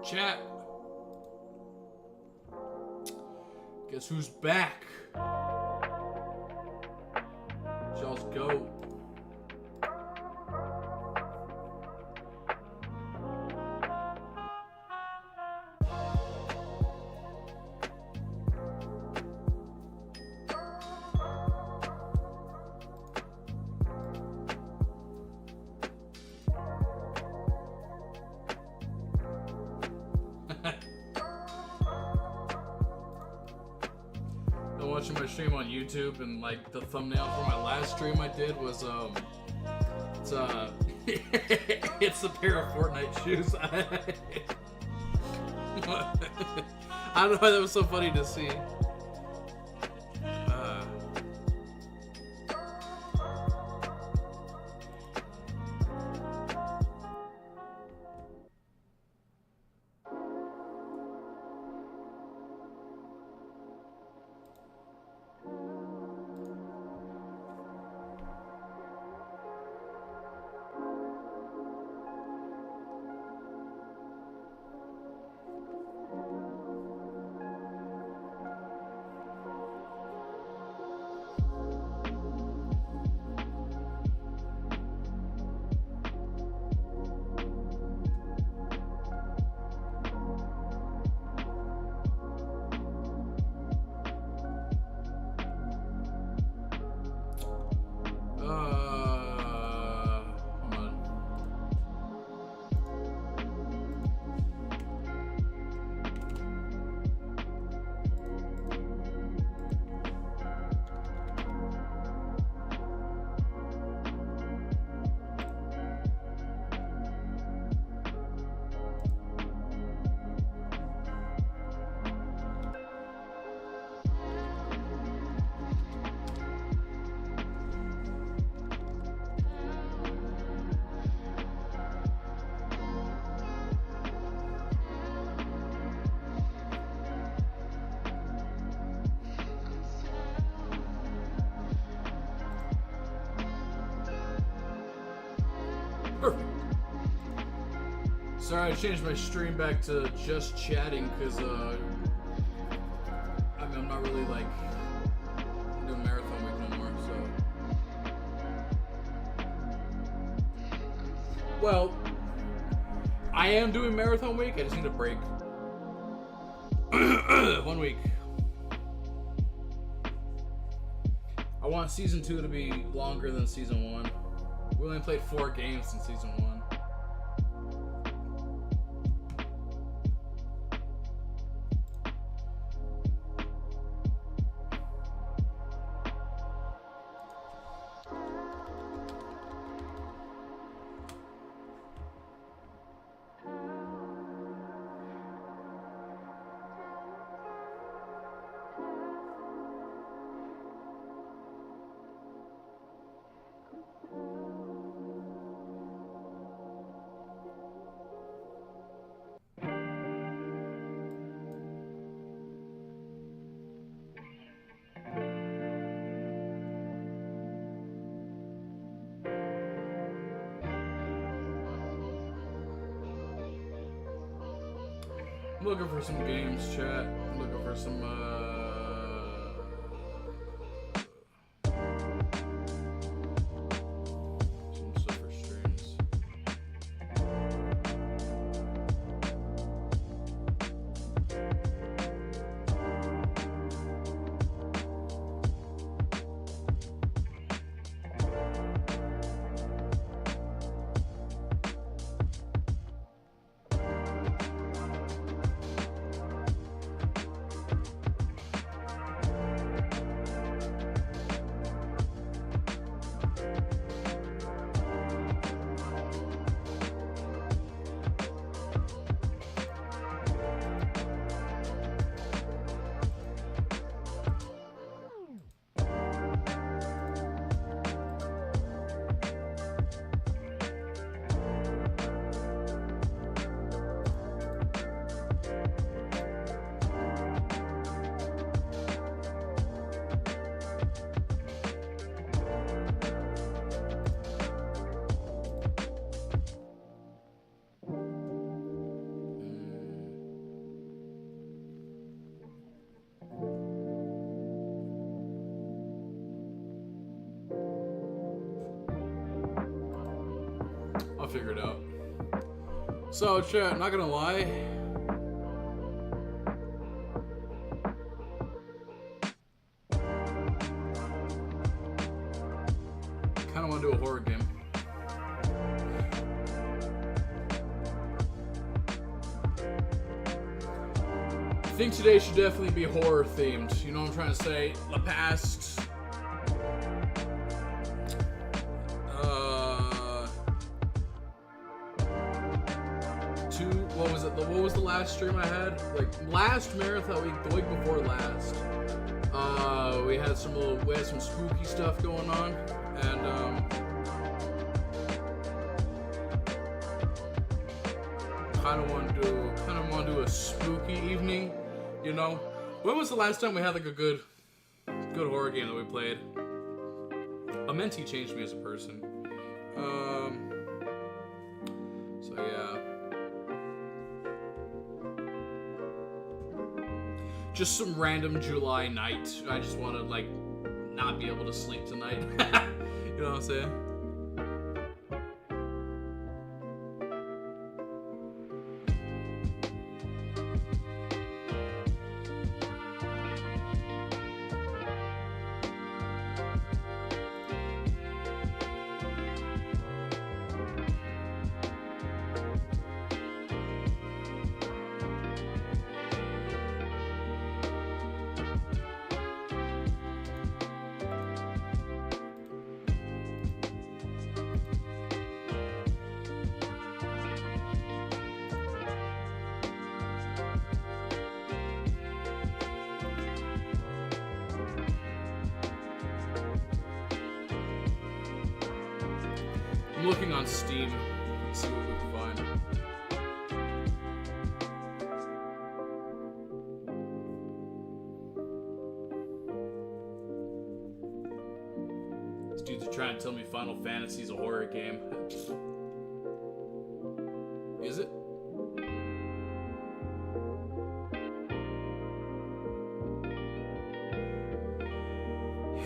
Chat. Guess who's back? Y'all's go. Watching my stream on YouTube, and like the thumbnail for my last stream I did was it's a pair of Fortnite shoes. I don't know why that was so funny to see. Sorry, I changed my stream back to just chatting because, I mean, I'm not really, like, doing Marathon Week no more, so. Well, I am doing Marathon Week, I just need a break. 1 week. I want Season 2 to be longer than Season 1. We only played 4 games in Season 1. I'm looking for some games, chat. I'm looking for some, stuff for streams. I'll figure it out. So, chat, not gonna lie. Kinda wanna do a horror game. I think today should definitely be horror themed. You know what I'm trying to say? The past. What was the last stream I had? Like last Marathon Week, the week before last. We had some spooky stuff going on, and kind of want to do a spooky evening. You know, when was the last time we had like a good horror game that we played? A mentee changed me as a person. So yeah. Just some random July night. I just want to, like, not be able to sleep tonight. You know what I'm saying? I'm looking on Steam. Let's see what we can find. These dudes are trying to tell me Final Fantasy is a horror game. Is it?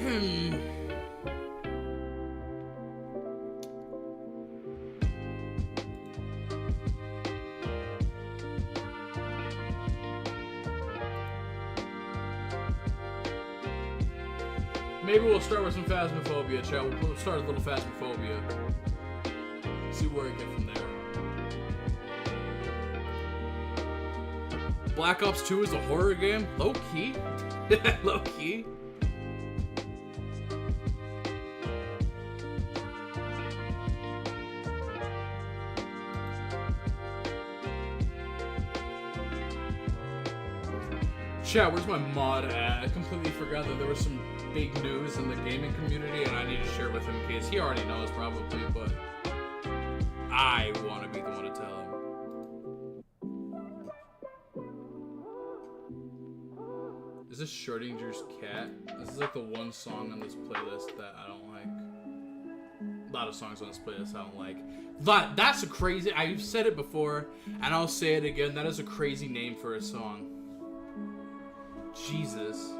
Maybe we'll start with some Phasmophobia, chat. We'll start a little Phasmophobia. See where we get from there. Black Ops 2 is a horror game? Low key? Low key? Chat, where's my mod at? I completely forgot that there was some big news in the gaming community and I need to share it with him in case he already knows probably, but I want to be the one to tell him. Is this Schrodinger's cat? This is like the one song on this playlist that I don't like. A lot of songs on this playlist I don't like. That's a crazy... I've said it before, and I'll say it again. That is a crazy name for a song. Jesus.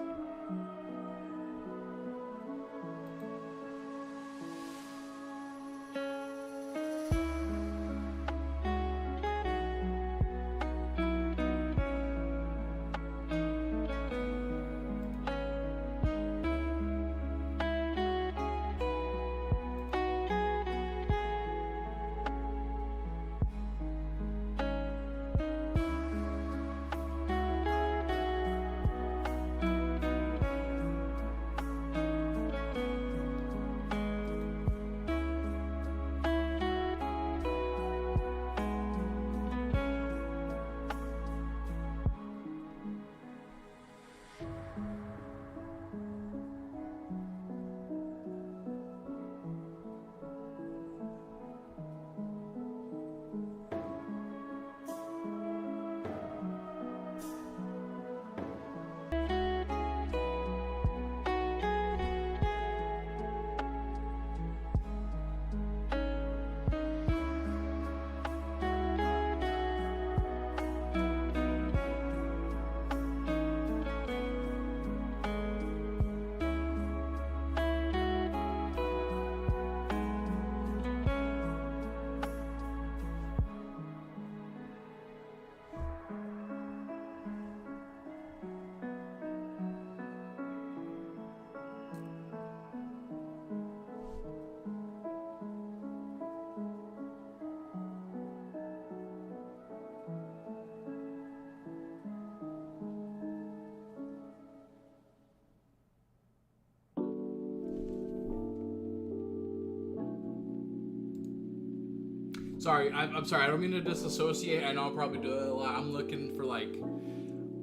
Sorry, I'm sorry. I don't mean to disassociate. I know I'll probably do it a lot. I'm looking for, like...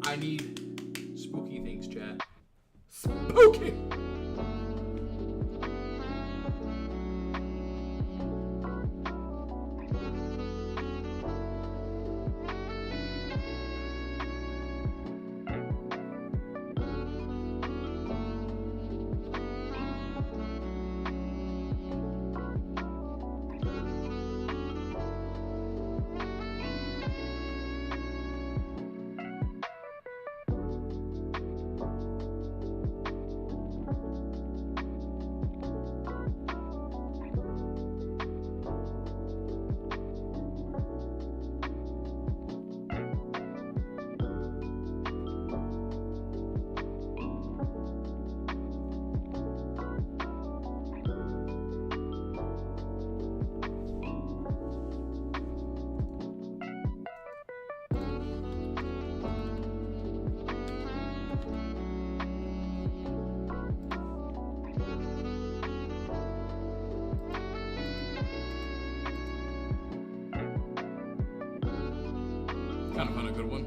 I need spooky things, chat. Spooky! Kind of on a good one.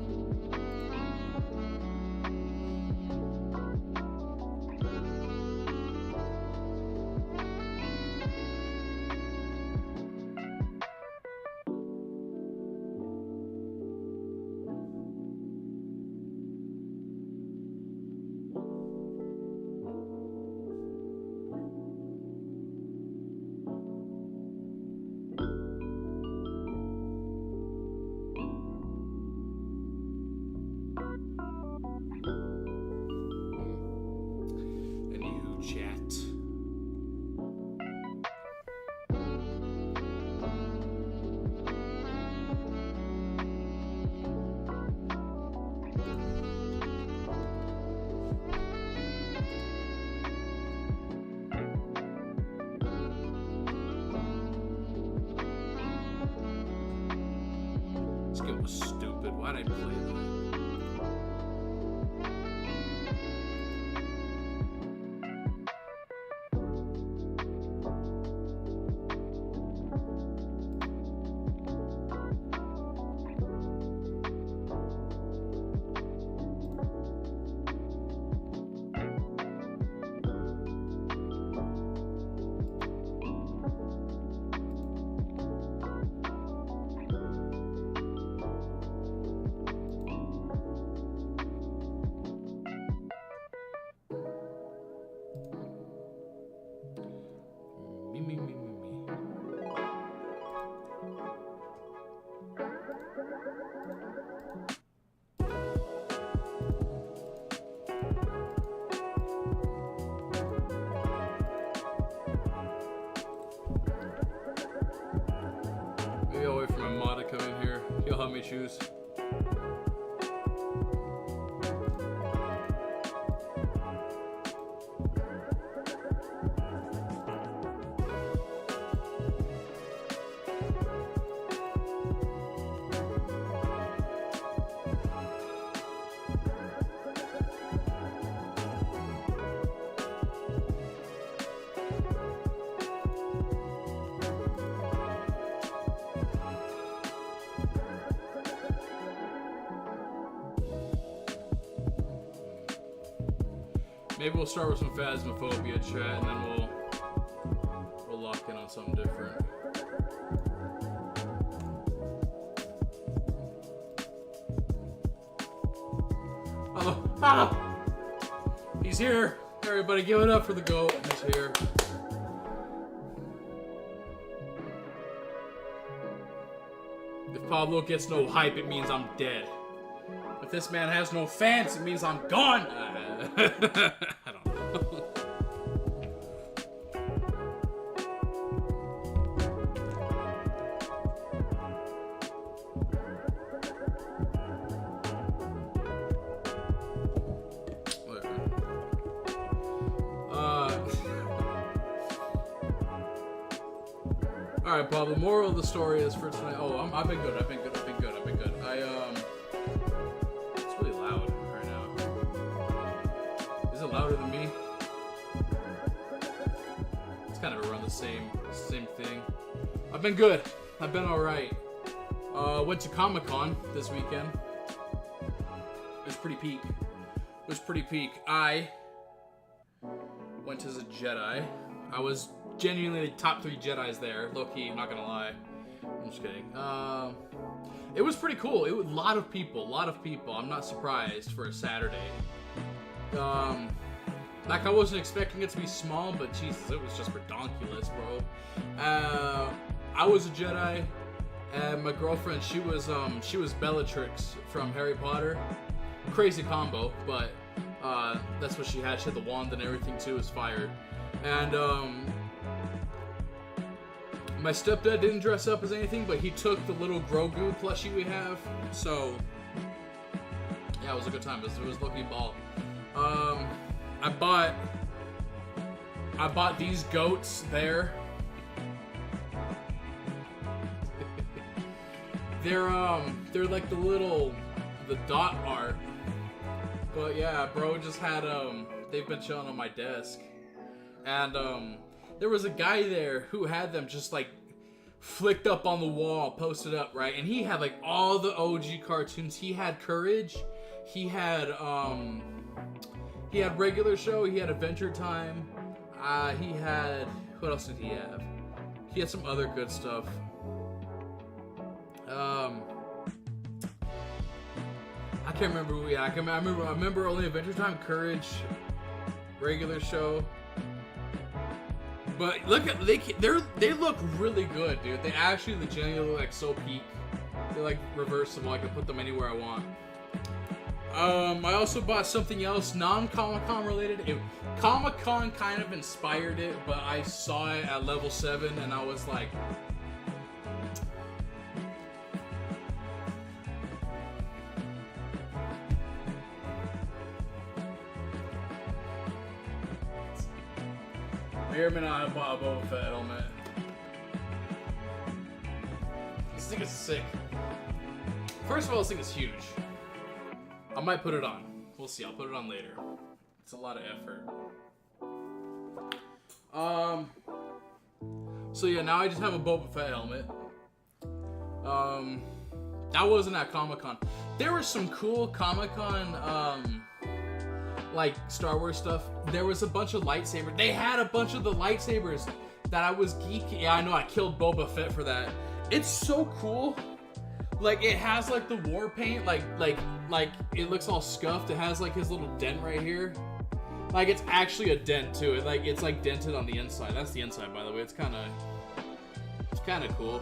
was stupid. Why did I play that? Me. Maybe I'll wait for my mod to come in here. He'll help me choose. Maybe we'll start with some Phasmophobia chat, and then we'll lock in on something different. Oh, he's here! Everybody, give it up for the GOAT. He's here. If Pablo gets no hype, it means I'm dead. If this man has no fans, it means I'm gone. I don't know. All right, Bob. The moral of the story is for tonight. Oh, I've been good. It's really loud right now. Is it louder than me? It's kind of around the same thing. I've been good. I've been all right. Went to Comic-Con this weekend. It was pretty peak. I went as a Jedi. I was genuinely the top 3 Jedis there. Low-key, I'm not gonna lie. I'm just kidding. It was pretty cool. It was a lot of people. I'm not surprised for a Saturday. Like I wasn't expecting it to be small, but Jesus, it was just redonkulous, bro. I was a Jedi, and my girlfriend, she was Bellatrix from Harry Potter. Crazy combo, but that's what she had. She had the wand and everything too. It was fire. And my stepdad didn't dress up as anything, but he took the little Grogu plushie we have. So yeah, it was a good time. It was lucky ball. I bought these goats there. They're like the dot art. But yeah, bro just had they've been chilling on my desk. And there was a guy there who had them just like flicked up on the wall, posted up, right? And he had like all the OG cartoons. He had Courage. He had Regular Show. He had Adventure Time. He had, what else did he have? He had some other good stuff. I can't remember. Yeah, I remember only Adventure Time, Courage, Regular Show. But look at they look really good, dude. They actually legitimately look like so peak. They're like reversible. I can put them anywhere I want. I also bought something else non-Comic-Con related. Comic-Con kind of inspired it, but I saw it at level 7 and I was like, may or may not have bought a Boba Fett helmet. This thing is sick. First of all, this thing is huge. I might put it on. We'll see. I'll put it on later. It's a lot of effort. So yeah, now I just have a Boba Fett helmet. That wasn't at Comic-Con. There was some cool Comic-Con, like Star Wars stuff. There was a bunch of lightsabers. They had a bunch of the lightsabers that I was geeky. Yeah, I know I killed Boba Fett for that. It's so cool. Like, it has like the war paint, like it looks all scuffed. It has like his little dent right here. Like, it's actually a dent too. It's like dented on the inside. That's the inside, by the way. It's kind of cool.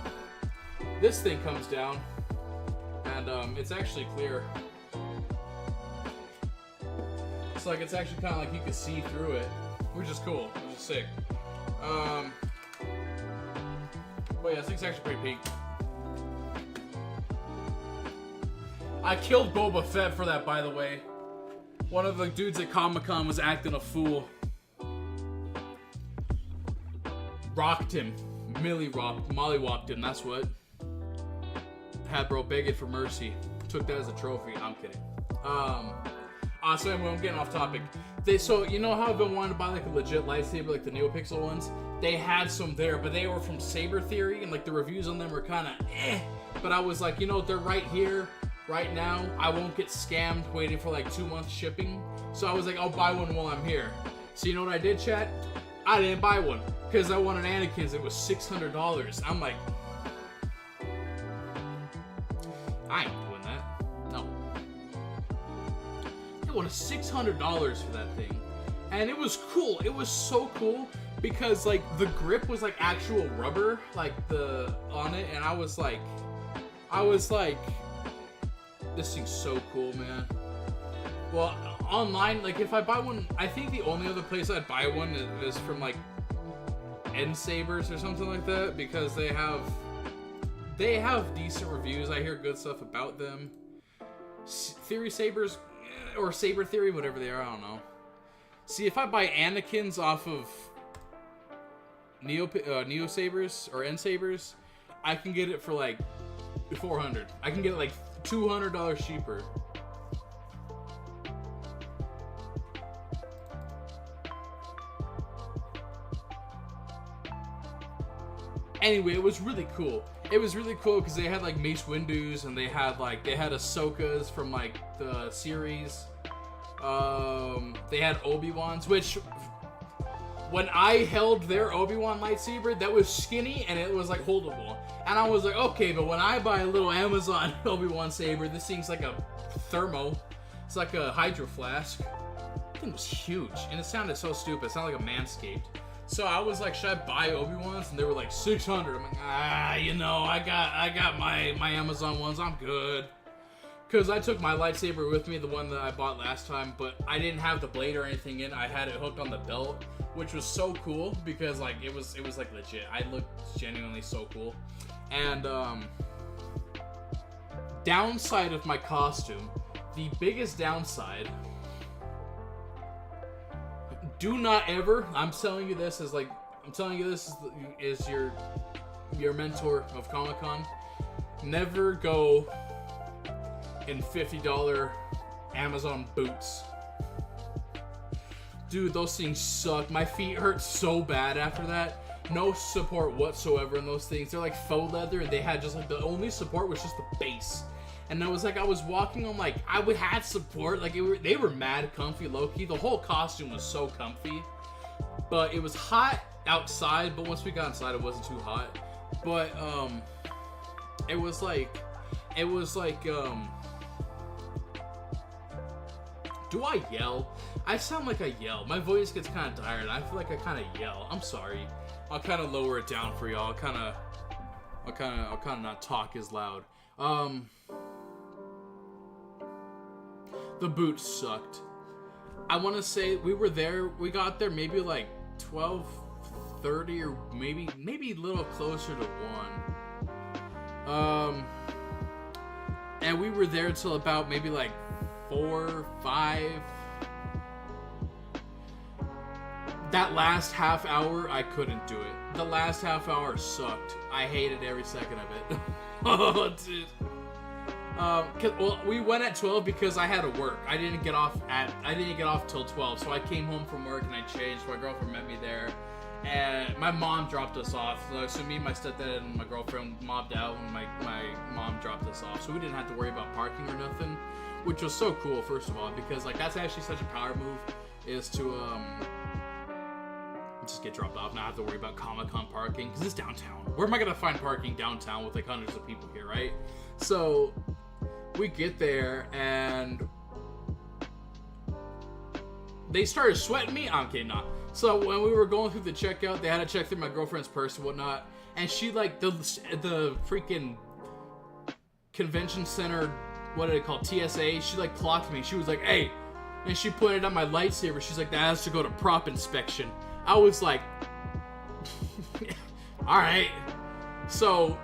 This thing comes down, and it's actually clear. It's like, it's actually kind of like you can see through it, which is cool, which is sick. But yeah, this thing's actually pretty pink. I killed Boba Fett for that, by the way. One of the dudes at Comic-Con was acting a fool. Rocked him. Mollywopped him, that's what. Had bro begging for mercy. Took that as a trophy. I'm kidding. So anyway, I'm getting off topic. So you know how I've been wanting to buy like a legit lightsaber, like the NeoPixel ones? They had some there, but they were from Saber Theory, and like the reviews on them were kind of eh. But I was like, you know, they're right here, right now. I won't get scammed waiting for like 2 months shipping. So I was like, I'll buy one while I'm here. So you know what I did, chat? I didn't buy one because I wanted Anakin's. It was $600. I'm like, I ain't doing that. No. I wanted $600 for that thing. And it was cool. It was so cool because like the grip was like actual rubber, like on it, and I was like, this thing's so cool, man. Well, online, like if I buy one, I think the only other place I'd buy one is from like N-Sabers or something like that, because they have decent reviews. I hear good stuff about them. Theory Sabers or Saber Theory, whatever they are, I don't know. See, if I buy Anakin's off of Neo Sabers or N-Sabers, I can get it for like $400. I can get it like $200 cheaper. Anyway, it was really cool. It was really cool because they had like Mace Windu's, and they had Ahsoka's from like the series. They had Obi-Wan's, which when I held their Obi-Wan lightsaber, that was skinny and it was like holdable. And I was like, okay, but when I buy a little Amazon Obi-Wan saber, this thing's like a thermo. It's like a hydro flask. That thing was huge, and it sounded so stupid. It sounded like a Manscaped. So I was like, should I buy Obi-Wan's? And they were like $600. I'm like, you know, I got my Amazon ones. I'm good. Because I took my lightsaber with me, the one that I bought last time, but I didn't have the blade or anything in. I had it hooked on the belt, which was so cool because like it was like legit. I looked genuinely so cool. And downside of my costume, the biggest downside. Do not ever. I'm telling you this as your mentor of Comic-Con. Never go in $50 Amazon boots. Dude, those things suck. My feet hurt so bad after that. No support whatsoever in those things. They're like faux leather, and they had just like the only support was just the base. And it was like I was walking on like I would had support, like they were mad comfy, low-key. The whole costume was so comfy. But it was hot outside, but once we got inside it wasn't too hot. But it was like do I yell? I sound like I yell. My voice gets kind of tired. I feel like I kind of yell. I'm sorry. I'll kind of lower it down for y'all. I'll kind of not talk as loud. The boots sucked. I want to say we got there maybe like 12:30 or maybe a little closer to 1. And we were there till about maybe like 4, 5. That last half hour, I couldn't do it. The last half hour sucked. I hated every second of it. Oh, dude. Well, we went at 12 because I had to work. I didn't get off till 12, so I came home from work and I changed. My girlfriend met me there, and my mom dropped us off. So me, my stepdad, and my girlfriend mobbed out, and my mom dropped us off. So we didn't have to worry about parking or nothing, which was so cool. First of all, because like that's actually such a power move, is to just get dropped off, not have to worry about Comic-Con parking, because it's downtown. Where am I gonna find parking downtown with like hundreds of people here, right? So we get there and they started sweating me. I'm kidding, not. So when we were going through the checkout, they had to check through my girlfriend's purse and whatnot, and she like the freaking convention center, what do they call TSA? She like clocked me. She was like, "Hey," and she pointed at my lightsaber. She's like, "That has to go to prop inspection." I was like, all right. So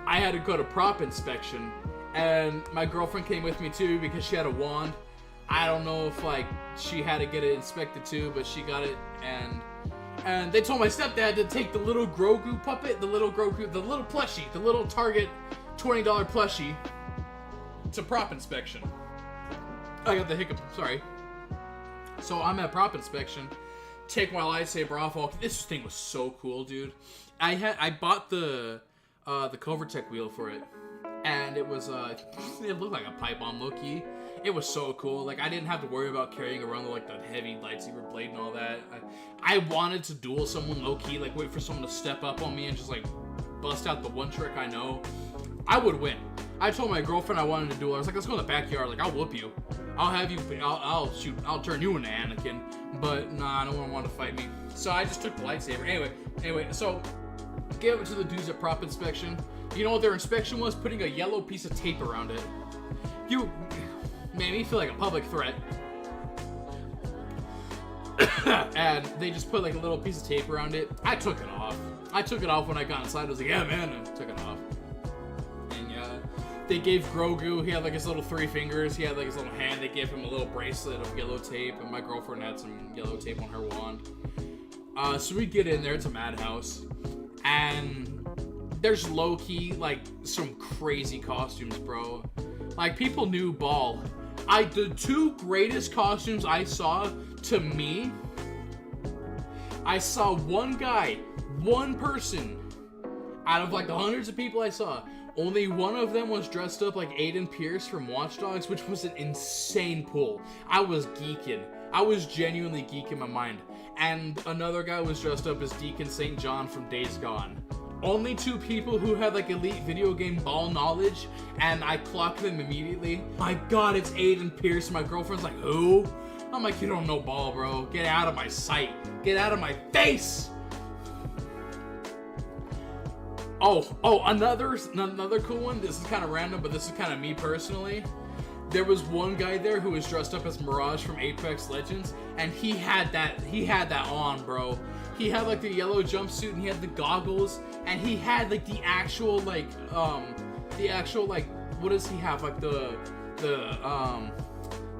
I had to go to prop inspection, and my girlfriend came with me too because she had a wand. I don't know if like she had to get it inspected too, but she got it, and they told my stepdad to take the little Grogu puppet, the little plushie, the little Target $20 plushie to prop inspection. I got the hiccup, sorry. So I'm at prop inspection. Take my lightsaber off. This thing was so cool, dude. I bought the Covertech wheel for it, and it was it looked like a pipe bomb low key. It was so cool. Like I didn't have to worry about carrying around like the heavy lightsaber blade and all that. I wanted to duel someone low key, like wait for someone to step up on me and just like bust out the one trick I know. I would win. I told my girlfriend I wanted to duel. I was like, let's go in the backyard. Like I'll whoop you. I'll have you. I'll shoot. I'll turn you into Anakin. But nah, no one wanted to fight me. So I just took the lightsaber. Anyway. So gave it to the dudes at prop inspection. You know what their inspection was? Putting a yellow piece of tape around it. You made me feel like a public threat. And they just put like a little piece of tape around it. I took it off. When I got inside. I was like, yeah, man. I took it off. They gave Grogu, he had like his little 3 fingers, he had like his little hand, they gave him a little bracelet of yellow tape, and my girlfriend had some yellow tape on her wand. So we get in there, it's a madhouse, and there's low-key, like, some crazy costumes, bro. Like, people knew ball. The 2 greatest costumes I saw, to me, I saw one person, out of like the hundreds of people I saw, only one of them was dressed up like Aiden Pierce from Watch Dogs, which was an insane pull. I was geeking. I was genuinely geeking my mind. And another guy was dressed up as Deacon St. John from Days Gone. Only 2 people who had like elite video game ball knowledge, and I clocked them immediately. My God, it's Aiden Pierce. My girlfriend's like, who? I'm like, you don't know ball, bro. Get out of my sight. Get out of my face. Oh, another cool one. This is kind of random, but this is kind of me personally. There was one guy there who was dressed up as Mirage from Apex Legends, and he had that on, bro. He had like the yellow jumpsuit, and he had the goggles, and he had like the actual what does he have, like the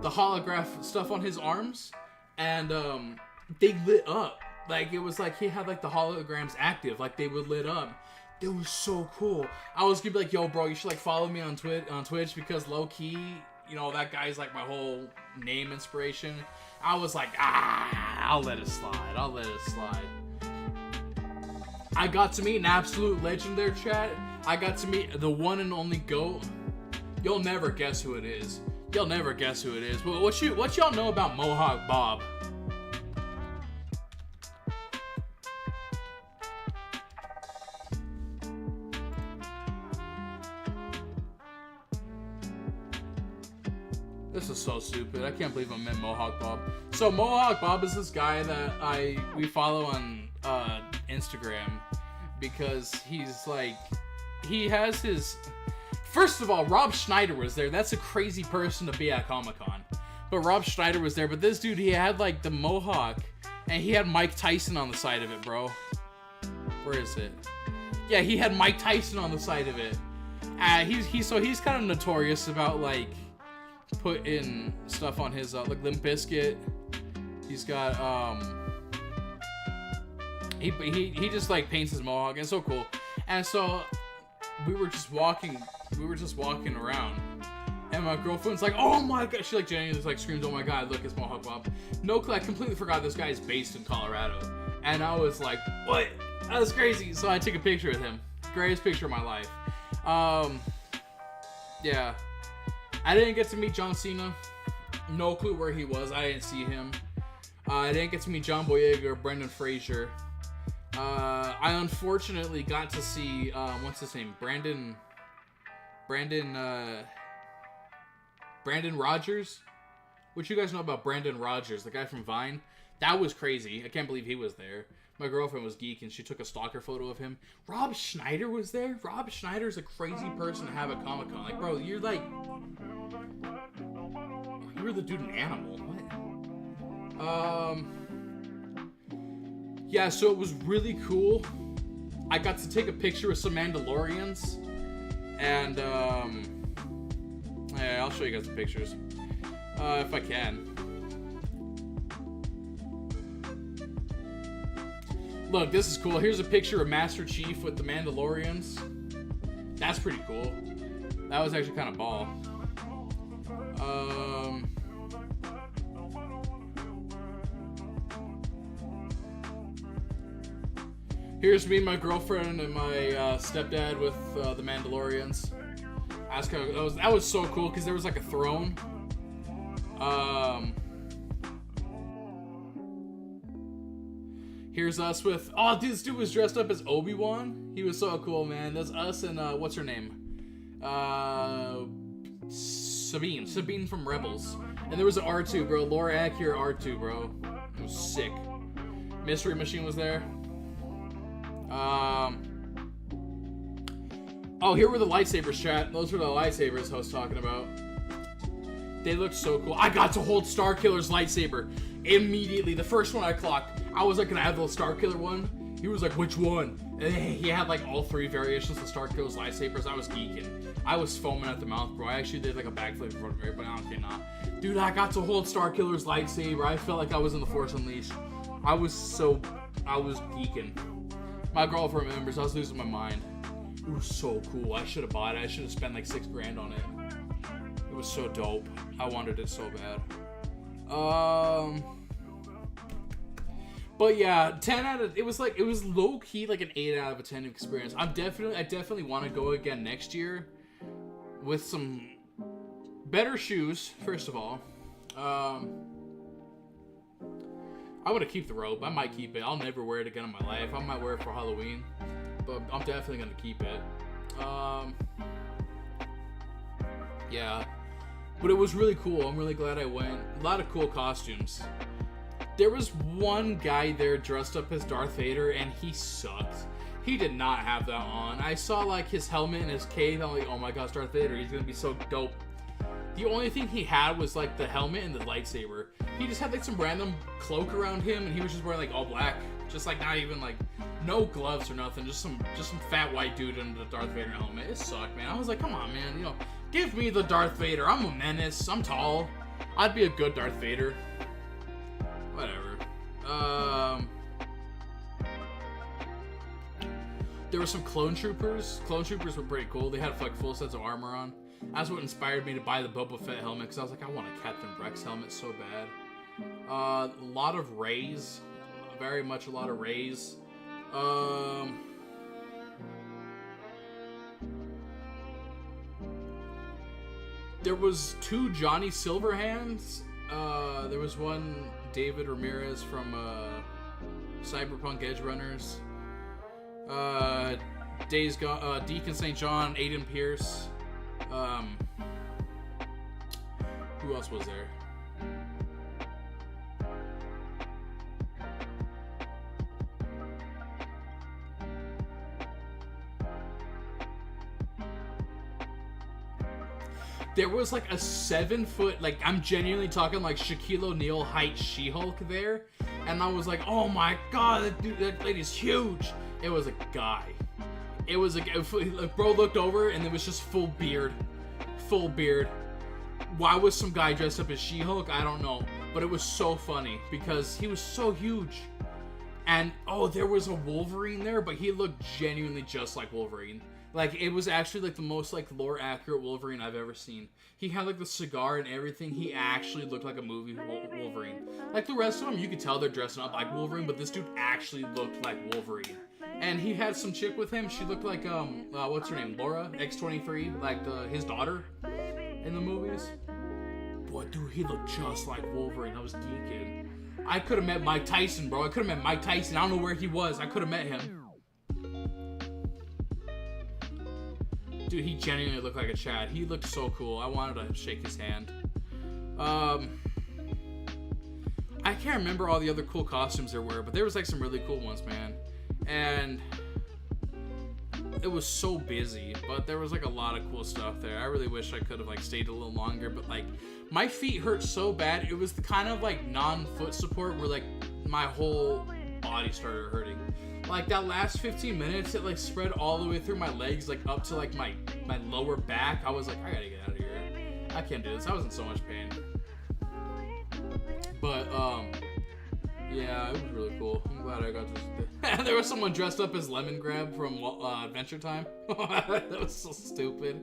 holograph stuff on his arms, and they lit up. Like it was like he had like the holograms active, like they would lit up. It was so cool. I was gonna be like, yo, bro, you should like follow me on Twitch because low key, you know, that guy's like my whole name inspiration. I was like, I'll let it slide. I got to meet an absolute legend there, chat. I got to meet the one and only GOAT. You'll never guess who it is. Well, what y'all know about Mohawk Bob? This is so stupid. I can't believe I met Mohawk Bob. So Mohawk Bob is this guy that we follow on Instagram because he's like, he has his. First of all, Rob Schneider was there. That's a crazy person to be at Comic-Con. But Rob Schneider was there. But this dude, he had like the mohawk, and he had Mike Tyson on the side of it, bro. Where is it? Yeah, he had Mike Tyson on the side of it. He's kind of notorious about like putting stuff on his like Limp Bizkit. He's got he just like paints his mohawk, and it's so cool. And so we were just walking around, And my girlfriend's like, oh my god. She like genuinely like screams, oh my god, look, it's Mohawk Bob. No clue, I completely forgot this guy is based in Colorado. And I was like, what? That was crazy. So I took a picture with him. Greatest picture of my life. Yeah. I didn't get to meet John Cena. No clue where he was. I didn't see him. I didn't get to meet John Boyega or Brendan Fraser. I unfortunately got to see, what's his name? Brandon Rogers. What you guys know about Brandon Rogers, the guy from Vine? That was crazy. I can't believe he was there. My girlfriend was geeking. She took a stalker photo of him. Rob Schneider was there. Rob Schneider's a crazy person to have at Comic-Con. Like, bro, you're like... You're the dude in Animal. What? Yeah, so it was really cool. I got to take a picture with some Mandalorians. And, yeah, I'll show you guys the pictures. If I can. Look, this is cool. Here's a picture of Master Chief with the Mandalorians. That's pretty cool. That was actually kind of ball. Here's me and my girlfriend and my stepdad with the Mandalorians. That was so cool because there was like a throne. Here's us with... Oh, dude, this dude was dressed up as Obi-Wan. He was so cool, man. That's us and, what's her name? Sabine from Rebels. And there was an R2, bro. Laura Acura R2, bro. It was sick. Mystery Machine was there. Oh, here were the lightsabers, chat. Those were the lightsabers I was talking about. They looked so cool. I got to hold Starkiller's lightsaber immediately. The first one I clocked. I was like, can I have the Starkiller one? He was like, which one? And he had like all three variations of Starkiller's lightsabers. I was geeking. I was foaming at the mouth, bro. I actually did like a backflip in front of everybody. I don't care, nah. Dude, I got to hold Starkiller's lightsaber. I felt like I was in the Force Unleashed. I was geeking. My girlfriend remembers I was losing my mind. It was so cool. I should have bought it. I should have spent like $6 grand on it. It was so dope. I wanted it so bad. But yeah, 10 out of... It was low-key like an 8 out of a 10 experience. I definitely want to go again next year with some better shoes, first of all. I want to keep the robe. I might keep it. I'll never wear it again in my life. I might wear it for Halloween, but I'm definitely going to keep it. Yeah. But it was really cool. I'm really glad I went. A lot of cool costumes. There was one guy there dressed up as Darth Vader, and he sucked. He did not have that on. I saw like his helmet and his cape. I'm like, oh my gosh, Darth Vader. He's going to be so dope. The only thing he had was like the helmet and the lightsaber. He just had like some random cloak around him, and he was just wearing like all black. Just like not even like no gloves or nothing. Just some fat white dude in the Darth Vader helmet. It sucked, man. I was like, come on, man. You know, give me the Darth Vader. I'm a menace. I'm tall. I'd be a good Darth Vader. Whatever. There were some clone troopers. Clone troopers were pretty cool. They had like full sets of armor on. That's what inspired me to buy the Boba Fett helmet, because I was like, I want a Captain Rex helmet so bad. A lot of Rays. Very much a lot of Rays. There was 2 Johnny Silverhands. There was one David Ramirez from Cyberpunk Edge Runners. Days Gone, Deacon St. John, Aiden Pierce. Who else was there? There was like a 7-foot, like I'm genuinely talking like Shaquille O'Neal height She-Hulk there, and I was like, oh my god, that lady's huge. It was a guy. It was like bro looked over and it was just full beard. Why was some guy dressed up as She-Hulk? I don't know, but it was so funny because he was so huge. And oh, there was a Wolverine there, but he looked genuinely just like Wolverine. Like, it was actually, like, the most, like, lore-accurate Wolverine I've ever seen. He had, like, the cigar and everything. He actually looked like a movie Wolverine. Like, the rest of them, you could tell they're dressing up like Wolverine, but this dude actually looked like Wolverine. And he had some chick with him. She looked like, what's her name? Laura, X-23, like, his daughter in the movies. Boy, dude, he looked just like Wolverine. I was geeking. I could have met Mike Tyson, bro. I could have met Mike Tyson. I don't know where he was. I could have met him. Dude, he genuinely looked like a Chad. He looked so cool. I wanted to shake his hand. I can't remember all the other cool costumes there were, but there was like some really cool ones, man. And it was so busy, but there was like a lot of cool stuff there. I really wish I could have like stayed a little longer, but like my feet hurt so bad. It was the kind of like non-foot support where like my whole body started hurting. Like that last 15 minutes, it like spread all the way through my legs, like up to like my lower back. I was like, I gotta get out of here. I can't do this. I was in so much pain. But yeah, it was really cool. I'm glad I got to. There was someone dressed up as Lemon Grab from Adventure Time. That was so stupid.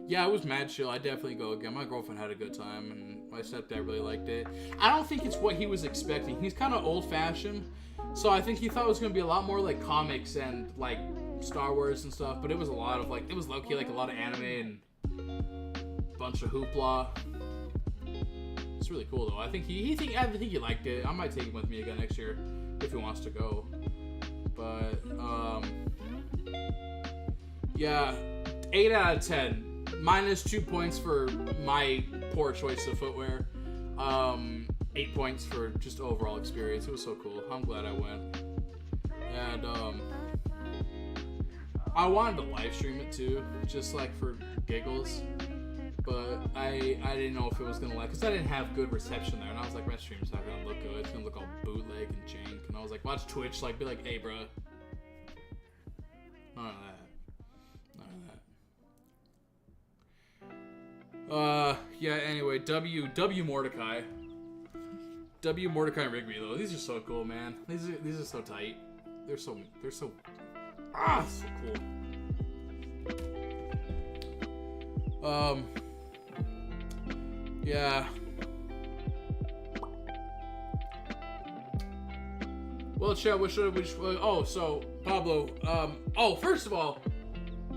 Yeah, it was mad chill. I definitely go again. My girlfriend had a good time, and my stepdad really liked it. I don't think it's what he was expecting. He's kind of old-fashioned, so I think he thought it was going to be a lot more like comics and like Star Wars and stuff, but it was a lot of like, it was low-key like a lot of anime and a bunch of hoopla. It's really cool though. I think he liked it. I might take him with me again next year if he wants to go. But yeah, 8 out of 10. Minus 2 points for my poor choice of footwear. 8 points for just overall experience. It was so cool. I'm glad I went. And I wanted to live stream it too, just like for giggles. But I didn't know if it was gonna like, cause I didn't have good reception there, and I was like, my stream's not gonna look good. It's gonna look all bootleg and jank. And I was like, watch Twitch, like be like, hey, bro, none of that. Yeah. Anyway, W Mordecai and Rigby though. These are so cool, man. These are so tight. They're so so cool. Yeah. Well, chat, what should we? Oh, so Pablo. Oh, first of all,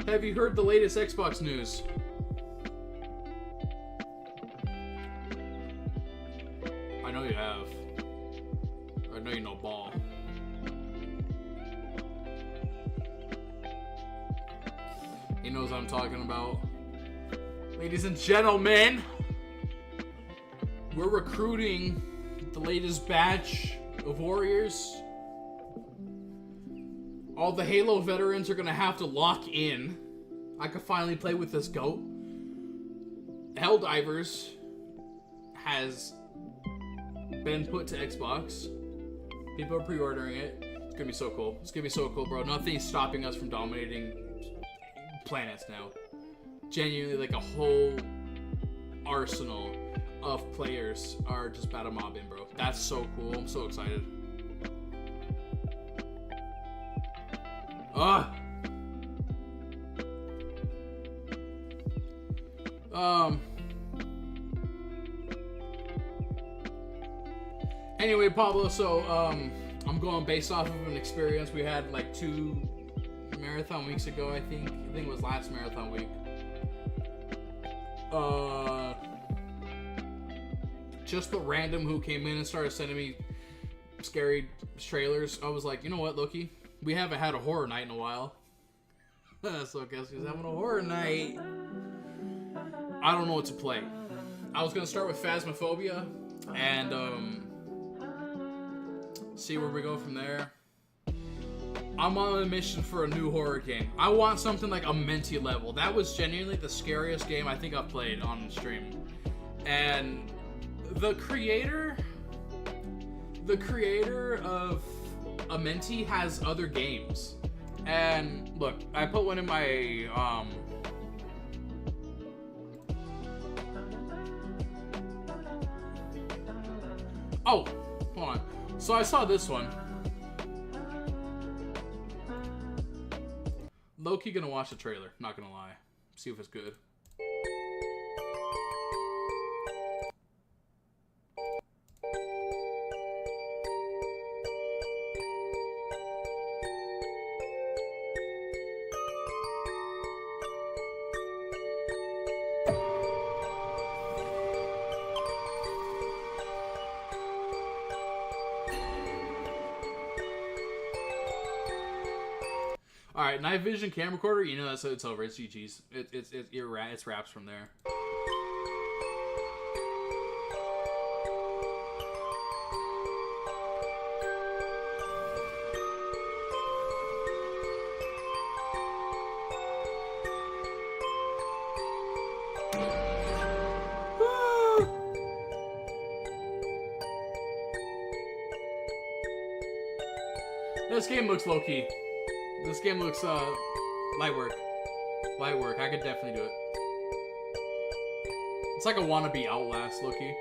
have you heard the latest Xbox news? I know you have. I know you know ball. He knows what I'm talking about. Ladies and gentlemen, we're recruiting the latest batch of Warriors. All the Halo veterans are gonna have to lock in. I can finally play with this goat. Helldivers has been put to Xbox. People are pre-ordering it. It's gonna be so cool. It's gonna be so cool, bro. Nothing's stopping us from dominating planets now. Genuinely, like a whole arsenal of players are just battle mobbing, bro. That's so cool. I'm so excited. Anyway, Pablo, so I'm going based off of an experience we had like 2 marathon weeks ago, I think it was last marathon week. Just the random who came in and started sending me scary trailers. I was like, you know what, Loki? We haven't had a horror night in a while. So I guess he's having a horror night. I don't know what to play. I was gonna start with Phasmophobia and see where we go from there. I'm on a mission for a new horror game. I want something like a Menti level. That was genuinely the scariest game I think I've played on stream. And the creator of Amenti has other games. And look, I put one in my oh, hold on. So I saw this one. low-key gonna watch the trailer, not gonna lie. See if it's good. All right, night vision camcorder. You know that's it's over. It's GG's. It's wraps from there. This game looks low key. This game looks light work. Light work. I could definitely do it. It's like a wannabe Outlast, low-key.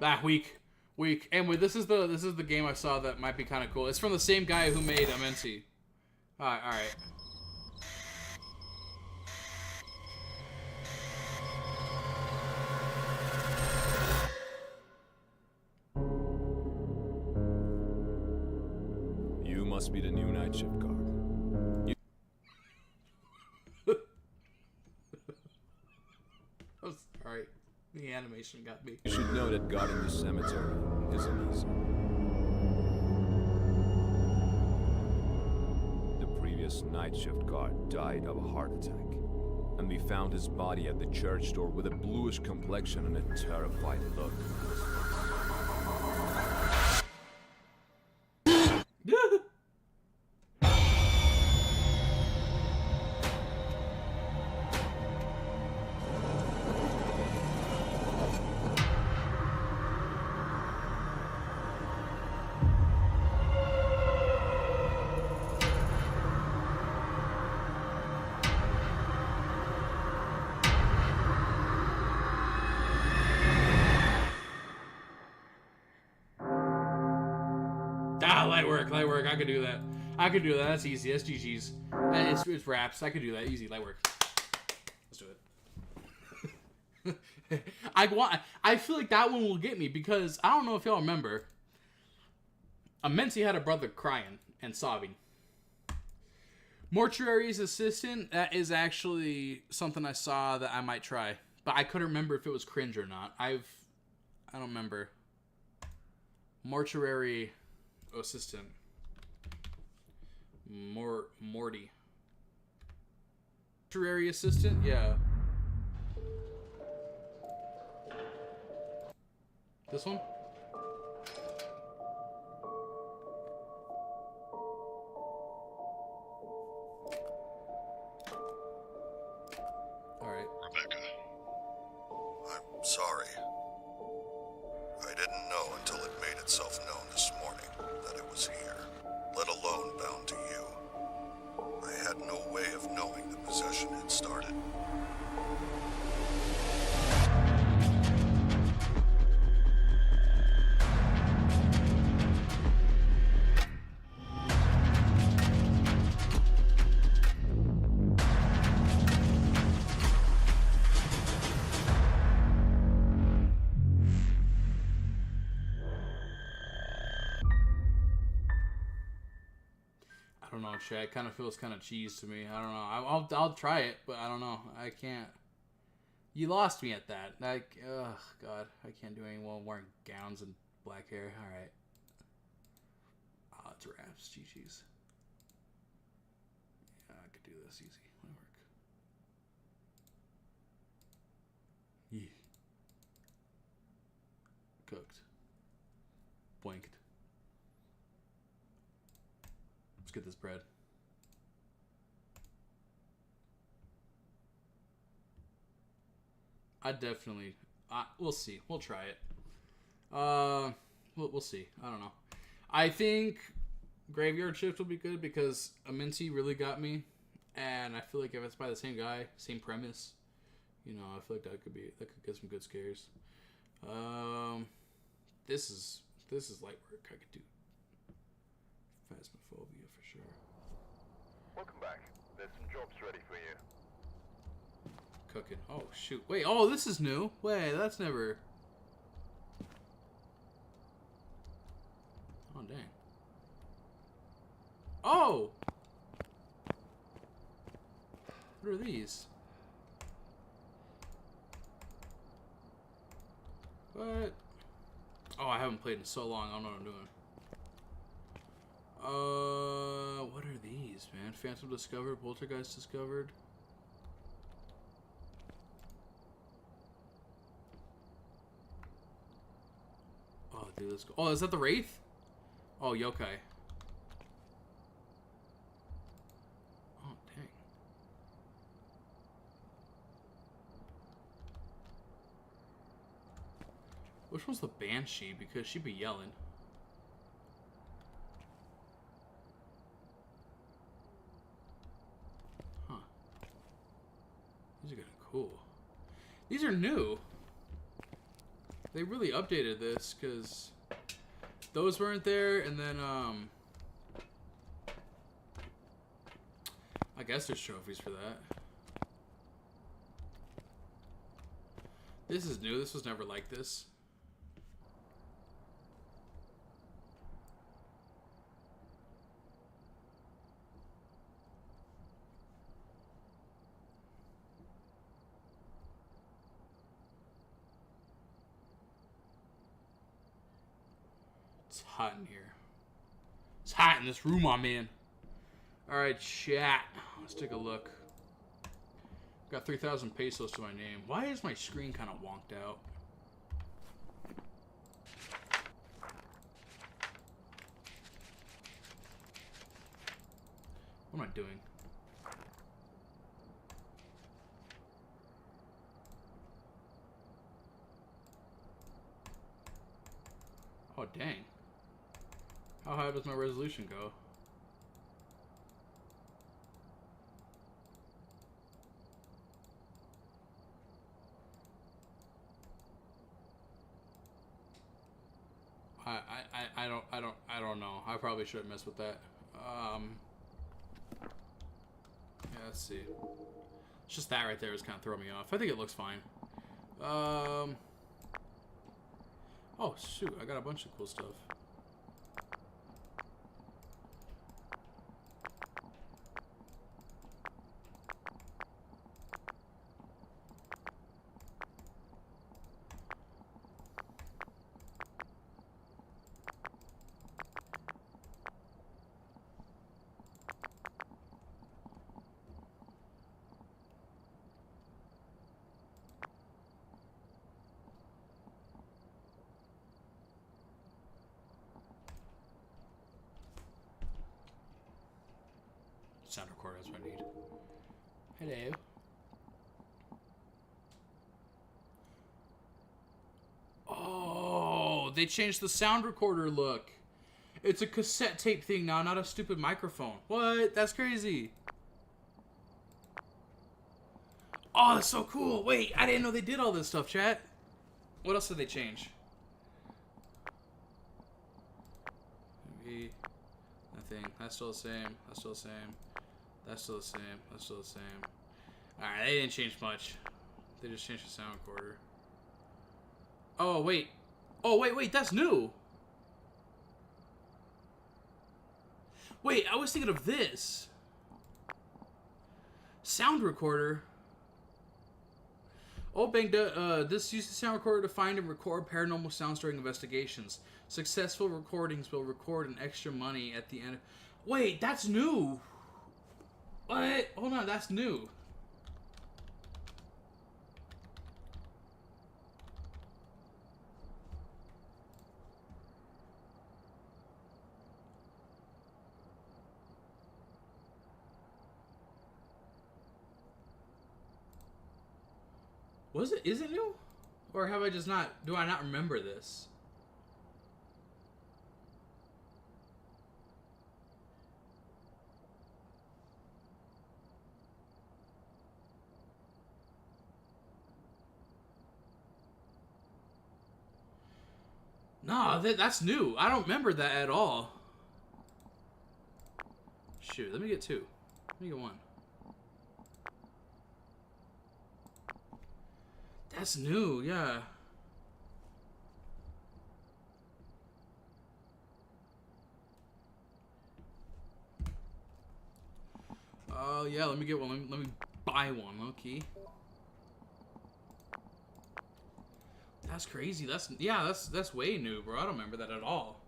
Ah, weak. Anyway, this is the game I saw that might be kind of cool. It's from the same guy who made Amensi. All right. You must be the new night shift guard. I'm sorry. The animation got me. You should know that guarding the cemetery isn't easy. The previous night shift guard died of a heart attack, and we found his body at the church door with a bluish complexion and a terrified look. Light work. I could do that. That's easy. That's GG's. And it's wraps. I could do that. Easy. Light work. Let's do it. I feel like that one will get me because I don't know if y'all remember. Amensi had a brother crying and sobbing. Mortuary's assistant. That is actually something I saw that I might try, but I couldn't remember if it was cringe or not. I don't remember. Mortuary assistant. Morty. Mortuary assistant? Yeah. This one? Alright. Rebecca, I'm sorry. I didn't know until it made itself known this morning that it was here, let alone bound to you. I had no way of knowing the possession had started. I don't know, Chad. It kind of feels kind of cheese to me. I don't know. I'll try it, but I don't know. I can't. You lost me at that. Like, ugh, God. I can't do any while wearing gowns and black hair. All right. Oh, it's wraps. GG's. Yeah, I could do this easy. Might work. Yeah. Cooked. Blinked. Let's get this bread. I definitely. We'll see. We'll try it. We'll see. I don't know. I think Graveyard Shift will be good because Amensi really got me, and I feel like if it's by the same guy, same premise, you know, I feel like that could get some good scares. This is light work. I could do Phasmophobia for sure. Welcome back. There's some jobs ready for you. Cooking. Oh shoot. Wait. Oh, this is new. Wait, that's never. Oh dang. Oh. What are these? What? Oh, I haven't played in so long. I don't know what I'm doing. What are these, man? Phantom discovered, Poltergeist discovered. Oh, dude, let's go. Oh, is that the Wraith? Oh, yokai. Oh, dang. Which one's the Banshee? Because she'd be yelling. Huh. These are kind of cool. These are new. They really updated this because those weren't there, and then I guess there's trophies for that. This is new. This was never like this. It's hot in here. It's hot in this room, my man. Alright, chat. Let's take a look. Got 3,000 pesos to my name. Why is my screen kind of wonked out? What am I doing? Oh, dang. How high does my resolution go? I don't know. I probably shouldn't mess with that. Yeah, let's see. It's just that right there is kind of throwing me off. I think it looks fine. Oh shoot, I got a bunch of cool stuff. Sound recorder is what I need. Hello. Oh, they changed the sound recorder look. It's a cassette tape thing now, not a stupid microphone. What? That's crazy. Oh, that's so cool. Wait, I didn't know they did all this stuff, chat. What else did they change? Maybe nothing. That's still the same. That's still the same. That's still the same. That's still the same. Alright, they didn't change much. They just changed the sound recorder. Oh, wait. Oh, wait, that's new. Wait, I was thinking of this. Sound recorder. Oh, this uses sound recorder to find and record paranormal sounds during investigations. Successful recordings will record an extra money at the end. Wait, that's new. What? Hold on, that's new. Was it? Is it new? Or have I just not... Do I not remember this? No, that's new. I don't remember that at all. Shoot, let me get 2. Let me get 1. That's new, yeah. Yeah, let me get 1. Let me buy 1, low-key. That's crazy. That's way new, bro. I don't remember that at all.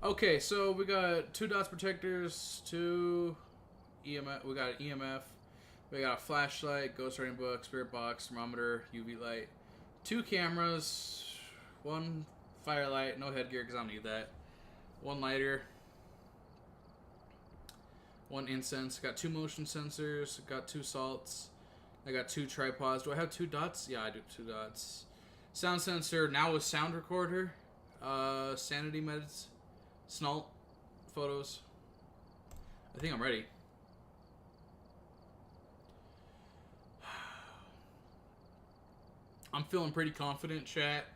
Okay, so we got 2 dots protectors, 2 EMF. We got EMF. We got a flashlight, ghost writing book, spirit box, thermometer, UV light, 2 cameras, 1 firelight, no headgear because I don't need that. 1 lighter, 1 incense. Got 2 motion sensors. Got 2 salts. I got 2 tripods. Do I have 2 dots? Yeah, I do. 2 dots. Sound sensor, now with sound recorder, sanity meds, snalt, photos. I think I'm ready. I'm feeling pretty confident, chat.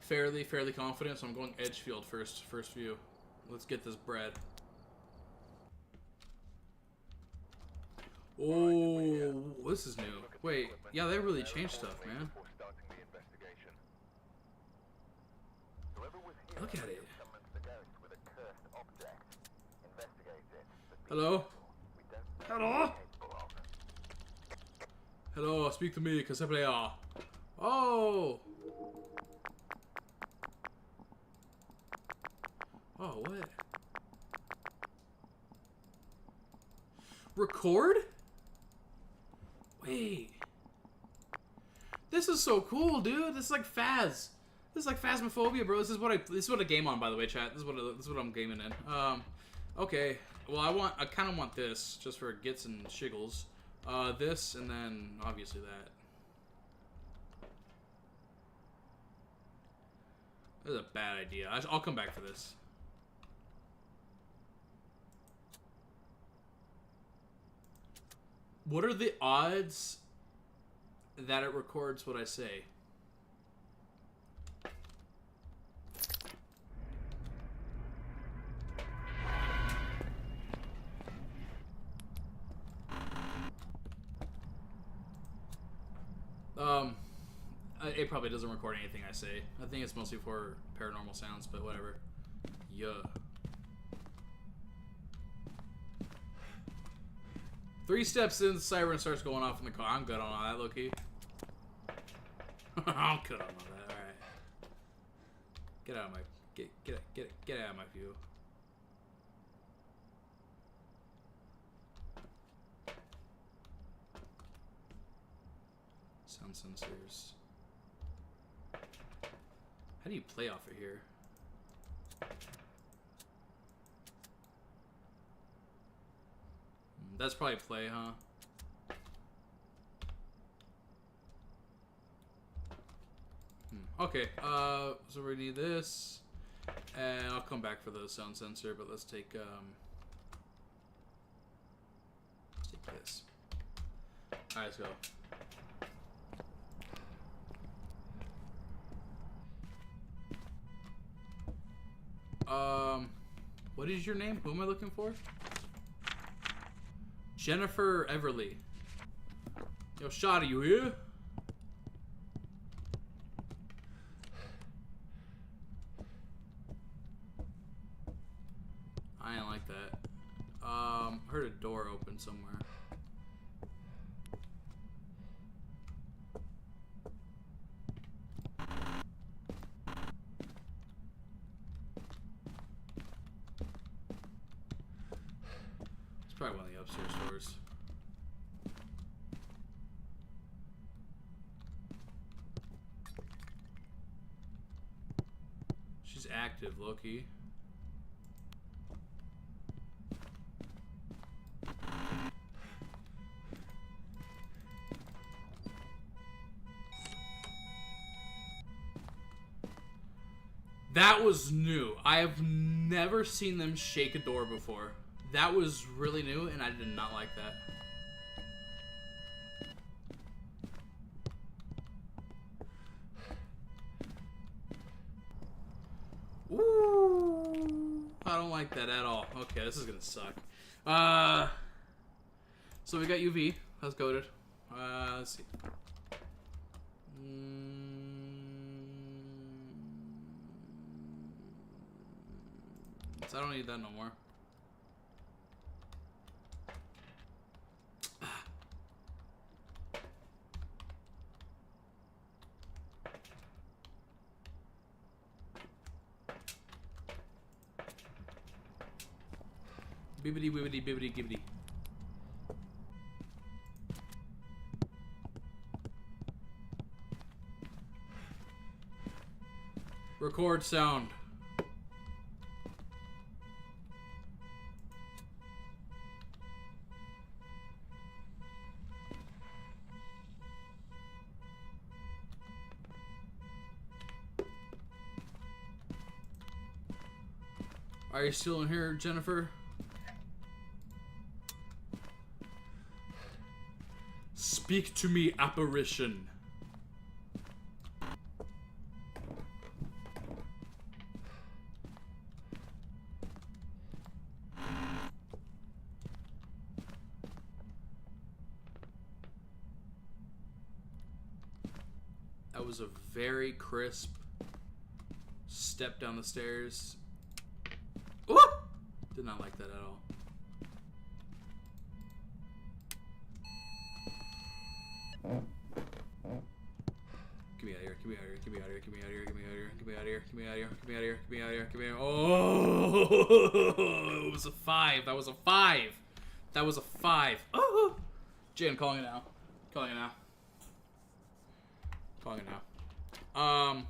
Fairly confident, so I'm going Edgefield first view. Let's get this bread. Oh, this is new. Wait, yeah, they really changed stuff, man. Look at it. Hello? Hello? Hello, speak to me, because I play. Oh! Oh, what? Record? Wait. This is so cool, dude. This is like Phas. This is like Phasmophobia, bro. This is what I game on, by the way, chat. This is what I'm gaming in. Okay. Well, I kind of want this just for gits and shiggles. This and then obviously that. This is a bad idea. I'll come back for this. What are the odds that it records what I say? It probably doesn't record anything I say. I think it's mostly for paranormal sounds, but whatever. Yeah. 3 steps in, the siren starts going off in the car. I'm good on all that, low-key. I'm good on all that. All right. Get out of my get out of my view. Sound sensors. How do you play off of here? That's probably play, huh? Okay, so we need this, and I'll come back for the sound sensor, but let's take this. Alright, let's go. What is your name? Who am I looking for? Jennifer Everly. Yo, Shotty, you here? I ain't like that. Heard a door open somewhere. It's probably one of the upstairs doors. She's active, low-key. That was new. I have never seen them shake a door before. That was really new, and I did not like that. Ooh, I don't like that at all. Okay, this is gonna suck. So we got UV. That's goated. Let's see. So I don't need that no more. Bibbidi wibbidi bibbidi gibbidi. Record sound. Are you still in here, Jennifer? Speak to me, apparition. That was a very crisp step down the stairs. Ooh! Did not like that at all. Get me out of here, get me out of here, get me out of here, get me out of here, get me out of here, get me out of here, get me out of here, get me out of here, get me out of here, get me out of here. Oh, it was a 5. That was a 5. That was a 5. Oh, Jay, I'm calling it now. Calling it now. Calling it now. Well,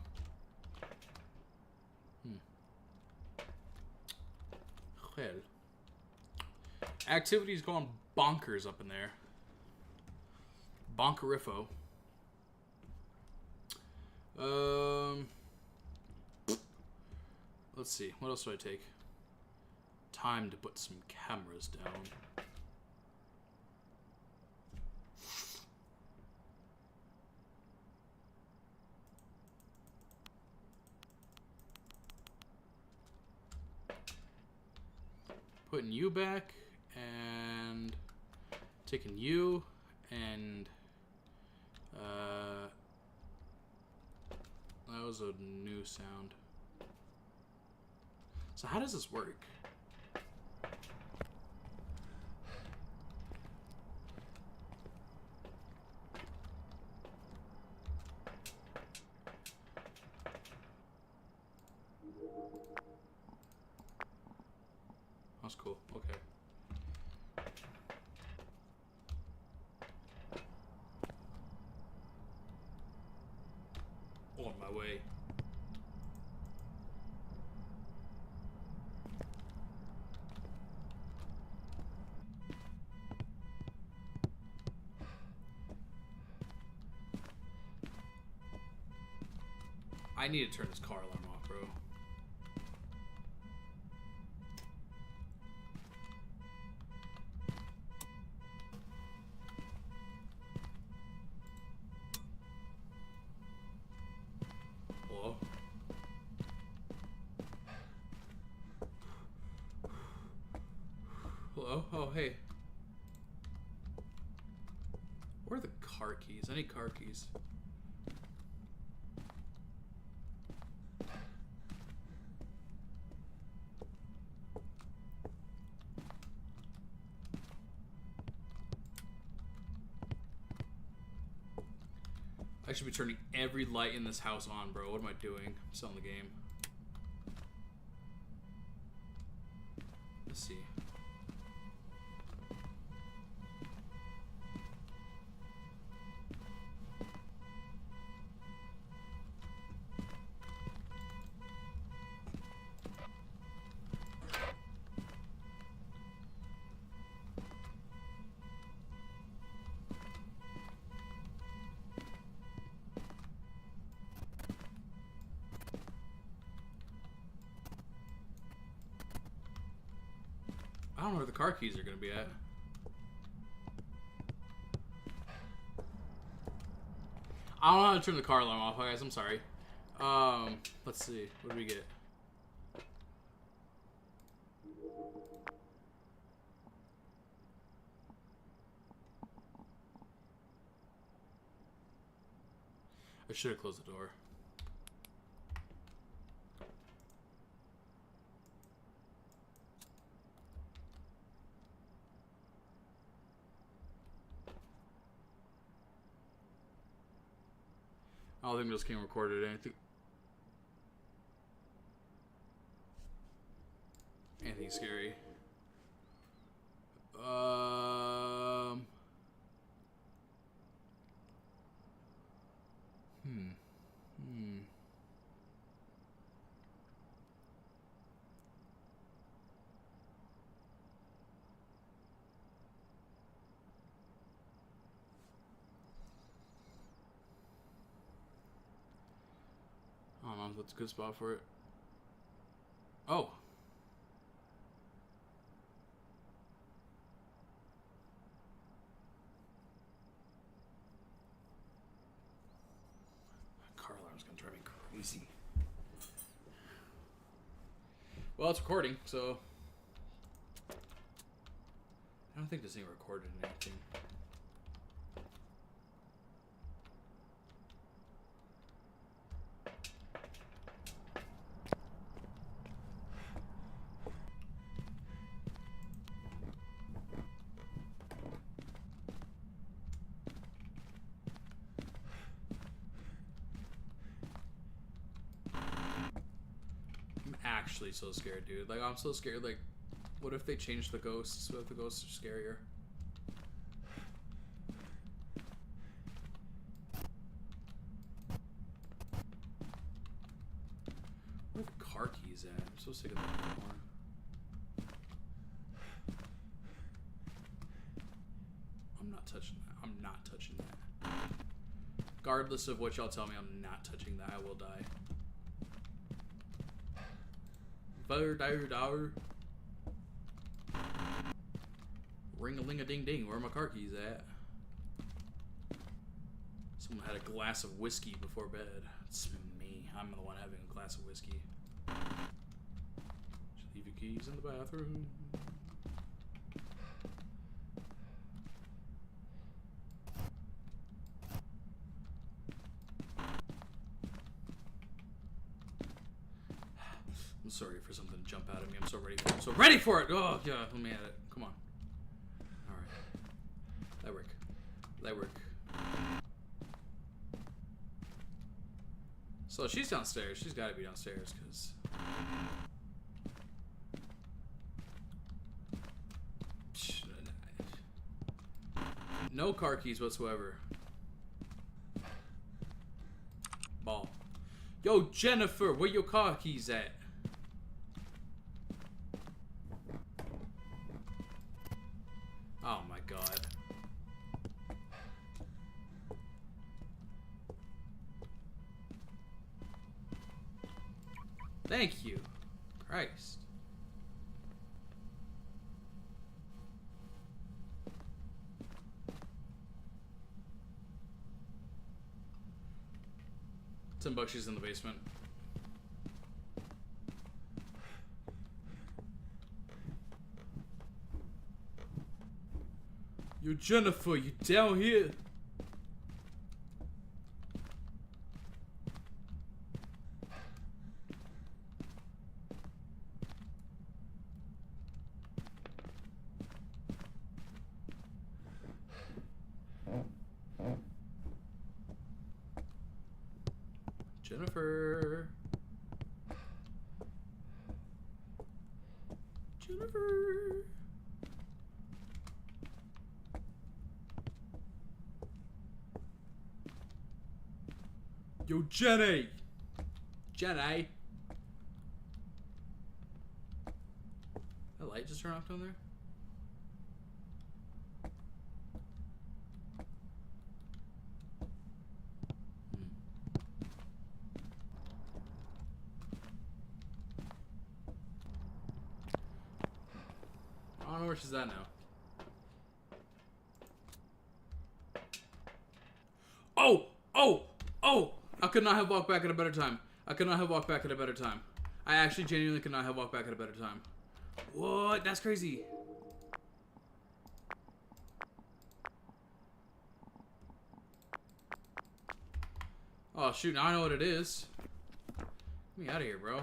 activity's going bonkers up in there. Bonkerifo. Let's see. What else do I take? Time to put some cameras down. Putting you back and taking you and that was a new sound. So how does this work? That's cool. Okay. On my way. I need to turn this car alarm off, bro. Hello? Hello? Oh, hey. Where are the car keys? I need car keys. I should be turning every light in this house on, bro. What am I doing? I'm still in the game. Let's see. I don't know where the car keys are gonna be at. I don't know how to turn the car alarm off, guys. I'm sorry. Let's see. What do we get? should have closed the door. I don't think this game recorded anything. Anything scary. I don't know if that's a good spot for it. Oh. Car alarm's gonna drive me crazy. Well, it's recording, so I don't think this thing recorded anything. Actually so scared, dude. Like, I'm so scared. Like, what if they change the ghosts? What if the ghosts are scarier? Where are the car keys at? I'm so sick of that anymore. I'm not touching that. I'm not touching that. Regardless of what y'all tell me, I'm not touching that. I will die. Ring-a-ling-a-ding-ding. Where are my car keys at? Someone had a glass of whiskey before bed. It's me. I'm the one having a glass of whiskey. Just leave your keys in the bathroom. I'm sorry for something to jump out at me. I'm so ready for it. I'm so ready for it! Oh, yeah, let me at it. Come on. Alright. That work. That work. So she's downstairs. She's got to be downstairs, because... No car keys whatsoever. Ball. Yo, Jennifer, where your car keys at? Oh my god. Thank you. Christ. $10 she's in the basement. Yo, Jennifer, you down here? Jennifer. Jennifer. Yo, Jenny! Jenny! That light just turned off down there? I don't know where she's at now. Oh! Oh! Oh! I could not have walked back at a better time. I could not have walked back at a better time. I actually genuinely could not have walked back at a better time. What? That's crazy. Oh shoot, now I know what it is. Get me out of here, bro.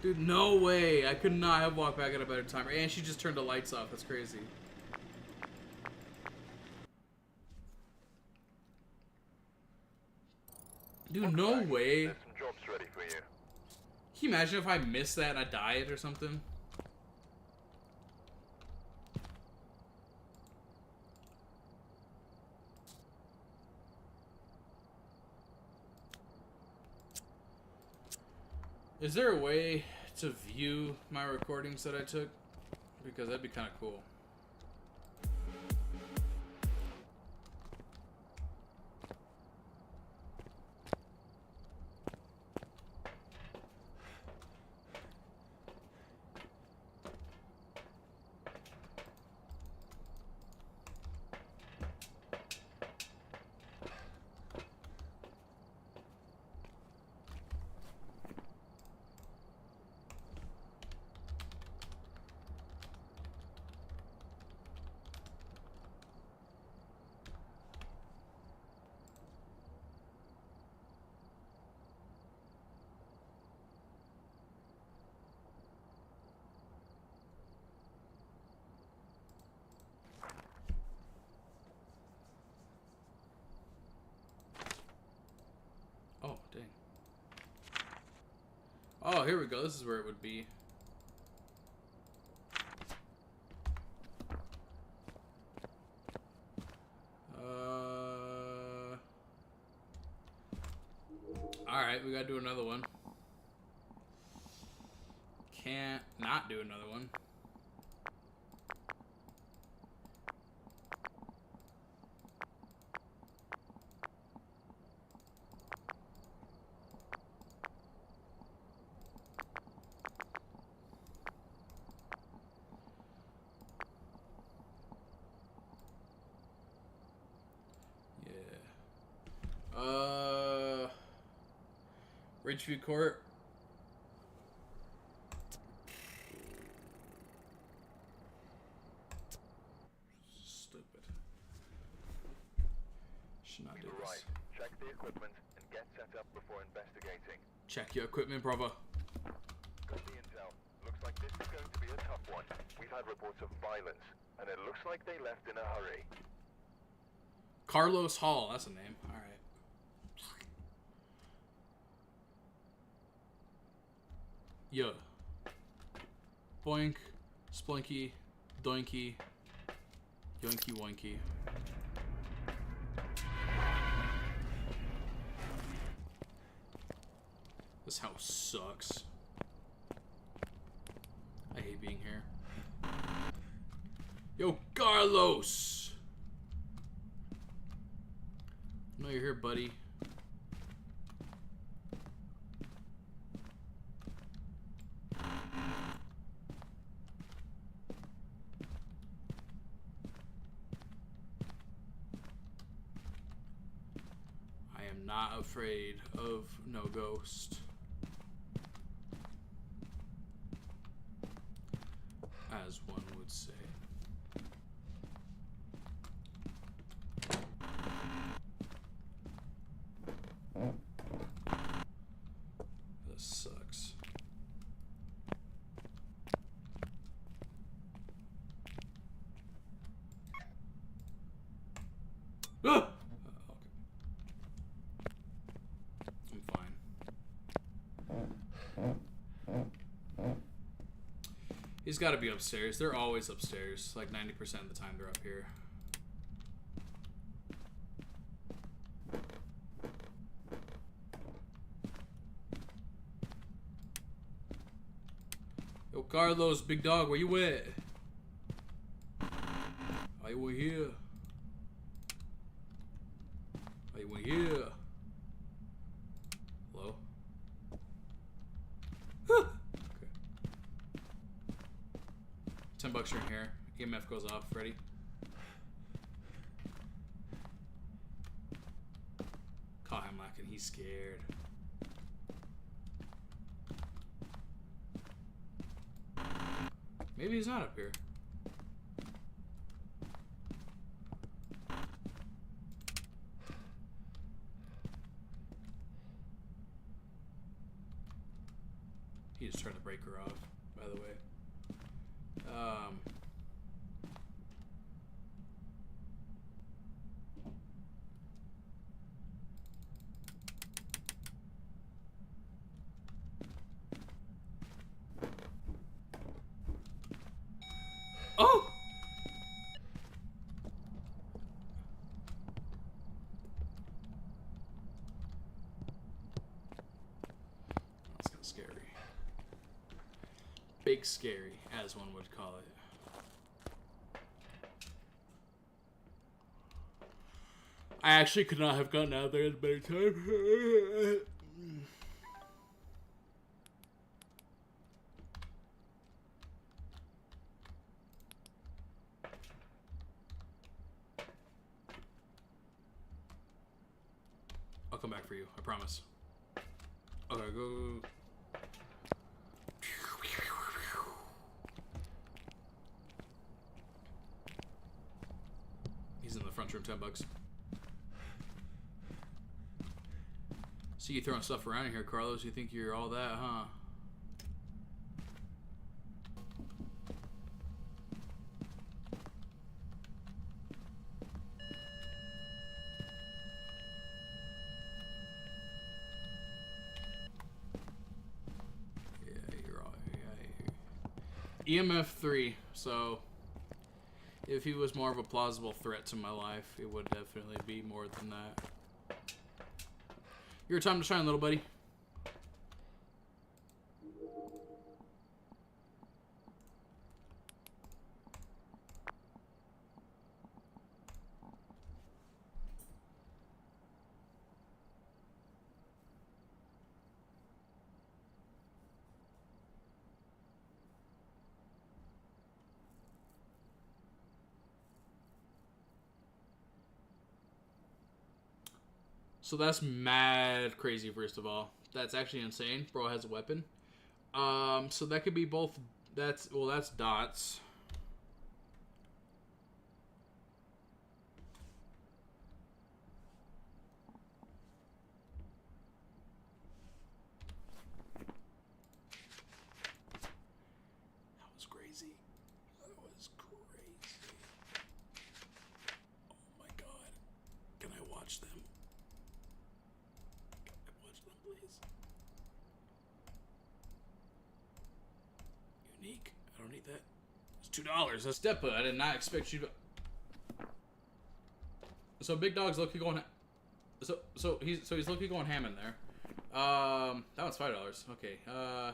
Dude, no way. I could not have walked back at a better time. And she just turned the lights off. That's crazy. Dude, no way. There's some jobs ready for you. Can you imagine if I missed that and I died or something? Is there a way to view my recordings that I took? Because that'd be kind of cool. Oh, dang. Oh, here we go. This is where it would be. Alright, we gotta do another one. Can't not do another one. Ridgeview Court. Stupid. Should not do Right. this. Check the equipment and get set up before investigating. Check your equipment, brother. Got the intel. Looks like this is going to be a tough one. We've had reports of violence, and it looks like they left in a hurry. Carlos Hall. That's a name. All right. Yeah. Boink, Splinky, Doinky, Yoinky Woinky. This house sucks. I hate being here. Yo, Carlos! I know you're here, buddy. Not afraid of no ghost. As one would say. This sucks. Ah! He's got to be upstairs. They're always upstairs. Like 90% of the time they're up here. Yo, Carlos, big dog, where you at? Are you here? Are you here? Hello? Okay. $10 you're in here. EMF goes off. Ready? Caught him lacking. He's scared. Maybe he's not up here. Makarov, by the way. Oh! That's kind of scary. Big scary, as one would call it. I actually could not have gotten out there at a better time. I'll come back for you, I promise. Okay, go. He's in the front room, $10. See you throwing stuff around in here, Carlos. You think you're all that, huh? EMF 3, so if he was more of a plausible threat to my life, it would definitely be more than that. Your time to shine, little buddy. So that's mad crazy, first of all. That's actually insane. Bro has a weapon. So that could be both. That's dots. That was crazy. That was crazy. Oh my god. Can I watch them? Please. Unique. I don't need that. It's $2. That's Depa. I did not expect you to. So Big Dog's low-key going. So he's low-key going ham in there. That one's $5. Okay. I'm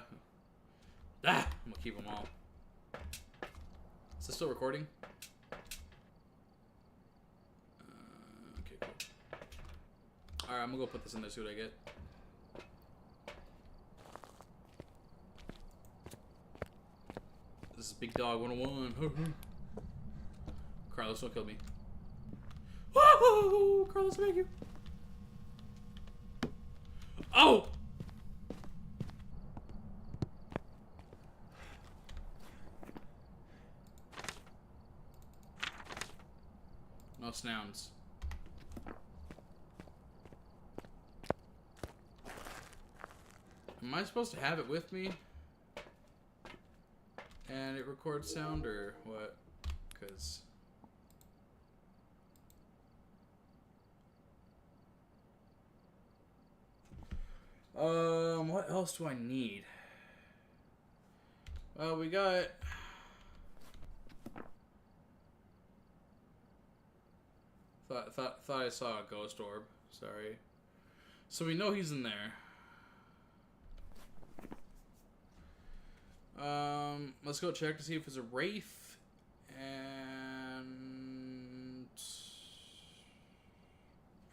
gonna keep them all. Is this still recording? Okay, cool. All right, I'm gonna go put this in there. See what I get. This is Big Dog 101. Carlos, don't kill me. Whoa! Carlos, thank you. Oh! No snouns. Am I supposed to have it with me? And it records sound, or what? Because... what else do I need? Well, we got... Thought I saw a ghost orb. Sorry. So we know he's in there. Let's go check to see if it's a wraith and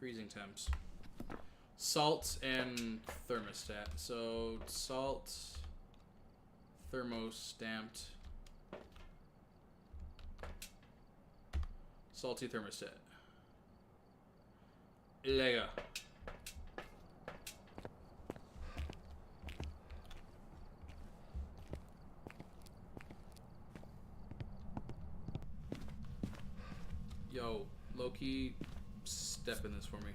freezing temps. Salt and thermostat. So salt, thermostamped, salty thermostat. Lego. Yo, Loki, step in this for me.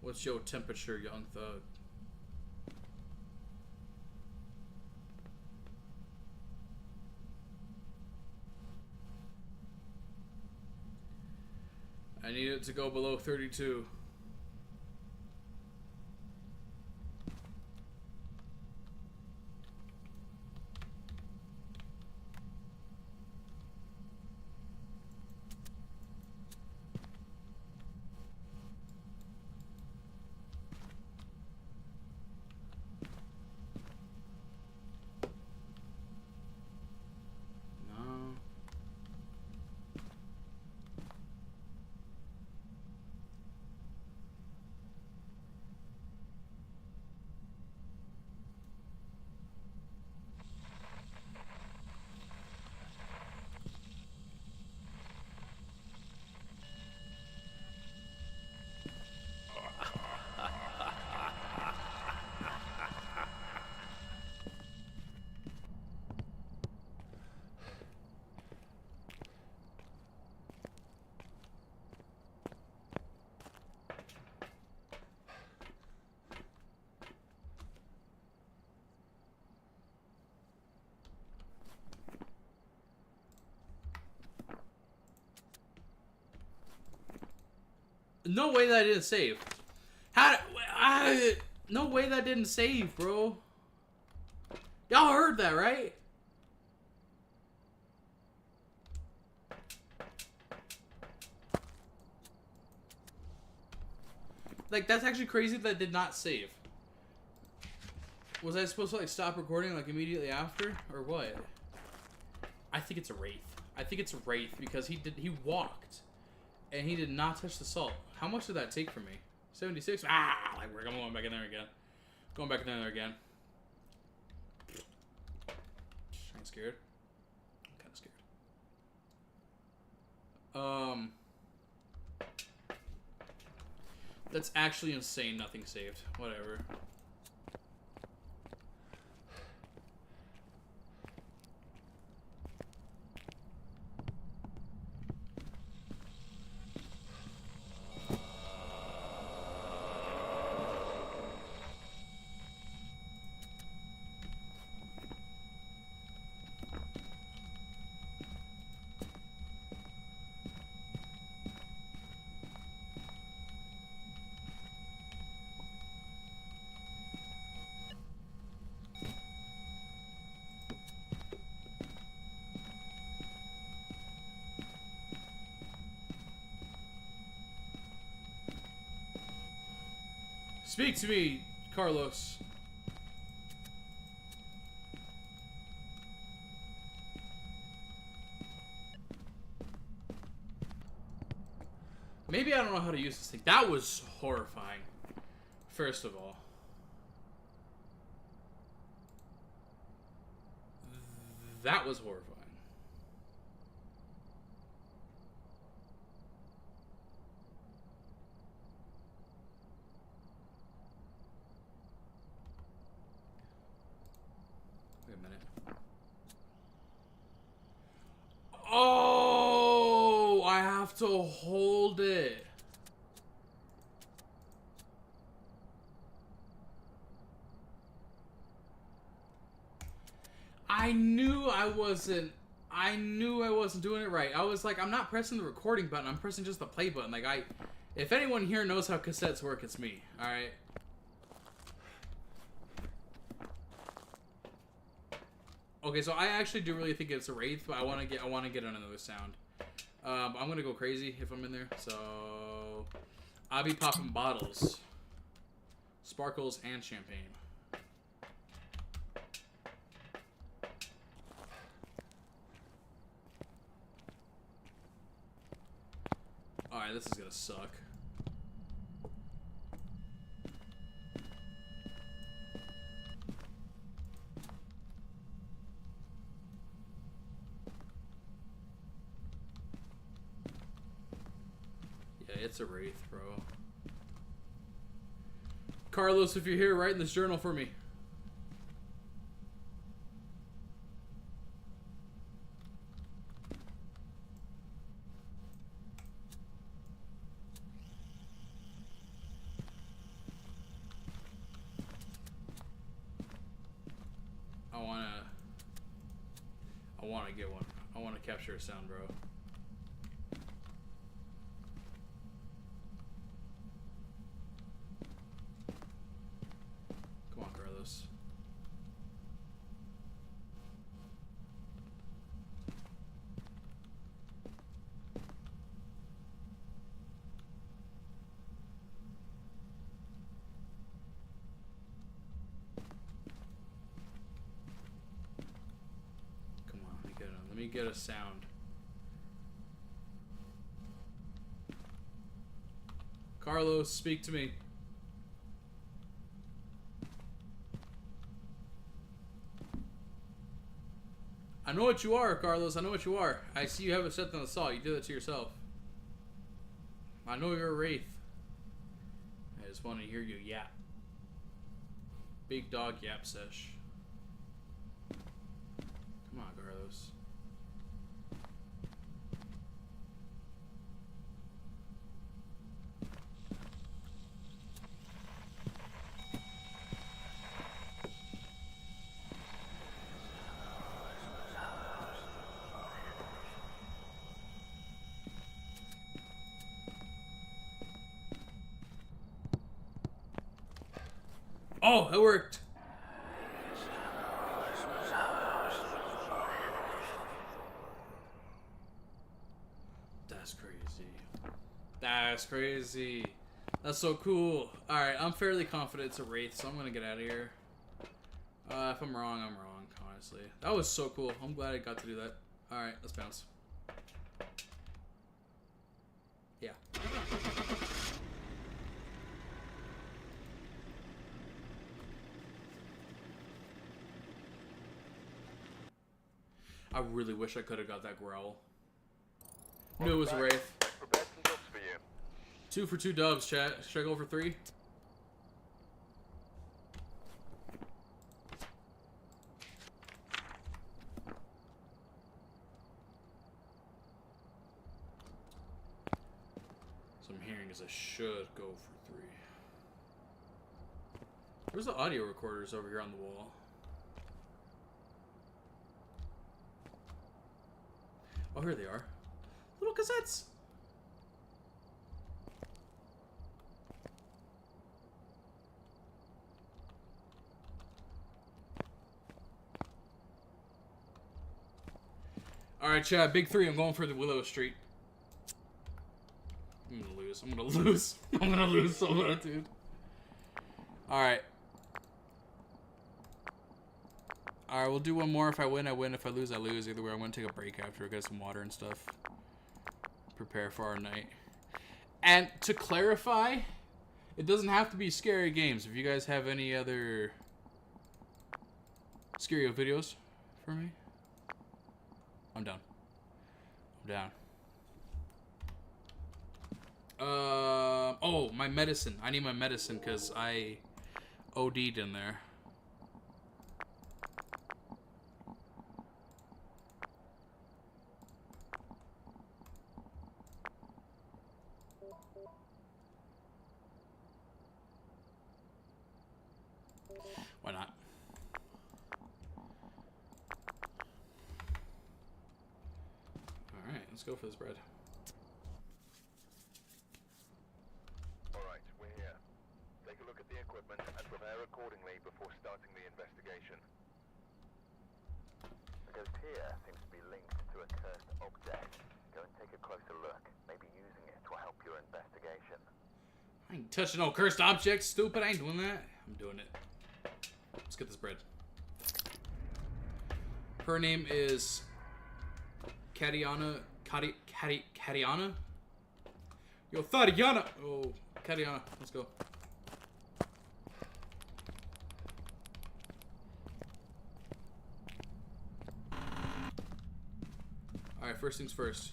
What's your temperature, young thug? I need it to go below 32. No. No way that didn't save. No way that didn't save, bro. Y'all heard that, right? Like, that's actually crazy that did not save. Was I supposed to, like, stop recording, like, immediately after? Or what? I think it's a Wraith. I think it's a Wraith because he walked. And he did not touch the salt. How much did that take from me? 76? Ah, like, we're going back in there again. Going back in there again. I'm scared. I'm kind of scared. That's actually insane. Nothing saved. Whatever. Speak to me, Carlos. Maybe I don't know how to use this thing. That was horrifying. First of all. That was horrifying. Wait a minute. Oh, I have to hold it. I knew I wasn't doing it right. I was like, I'm not pressing the recording button. I'm pressing just the play button. Like, if anyone here knows how cassettes work, it's me. All right. Okay, so I actually do really think it's a Wraith, but I want to get another sound. I'm gonna go crazy if I'm in there. So I'll be popping bottles, sparkles, and champagne. Alright, this is gonna suck. Yeah, it's a Wraith, bro. Carlos, if you're here, write in this journal for me. to get one. I want to capture a sound, bro. Come on, Carlos. Let me get a sound. Carlos, speak to me. I know what you are, Carlos. I know what you are. I see you have a set on the saw. You did that to yourself. I know you're a wraith. I just want to hear you yap. Big dog yap sesh. Come on, Carlos. Oh, it worked. That's crazy. That's crazy. That's so cool. Alright, I'm fairly confident it's a wraith, so I'm gonna get out of here. If I'm wrong, I'm wrong, honestly. That was so cool. I'm glad I got to do that. Alright, let's bounce. Yeah. I really wish I could have got that growl. Knew it was a wraith. Prepared some jobs for you. 2 for 2 dubs, chat. Should I go for 3? So I'm hearing is I should go for 3. Where's the audio recorders over here on the wall? Oh, here they are. Little cassettes. Alright, chat. Big 3. I'm going for the Willow Street. I'm gonna lose. I'm gonna lose. I'm gonna lose so bad, dude. Alright. Alright, we'll do one more. If I win, I win. If I lose, I lose. Either way, I'm gonna take a break after, get some water and stuff. Prepare for our night. And to clarify, it doesn't have to be scary games. If you guys have any other scary videos for me, I'm down. I'm down. Oh, my medicine. I need my medicine because I OD'd in there. Why not? Alright, let's go for this bread. Alright, we're here. Take a look at the equipment and prepare accordingly before starting the investigation. The ghost here seems to be linked to a cursed object. Go and take a closer look, maybe using it to help your investigation. I ain't touching no cursed objects, stupid. I ain't doing that. I'm doing it. Let's get this bread. Her name is Katiana. Katiana? Yo, Thadiana! Oh, Katiana. Let's go. Alright, first things first.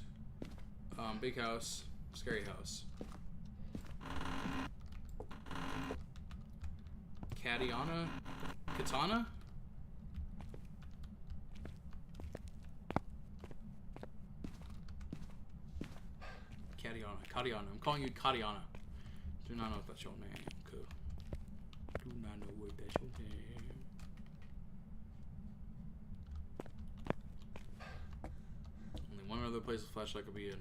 Big house. Scary house. Katiana? Katana? Katiana. I'm calling you Katiana. Do not know if that's your name. Cool. Do not know if that's your name. other place a flashlight could be in.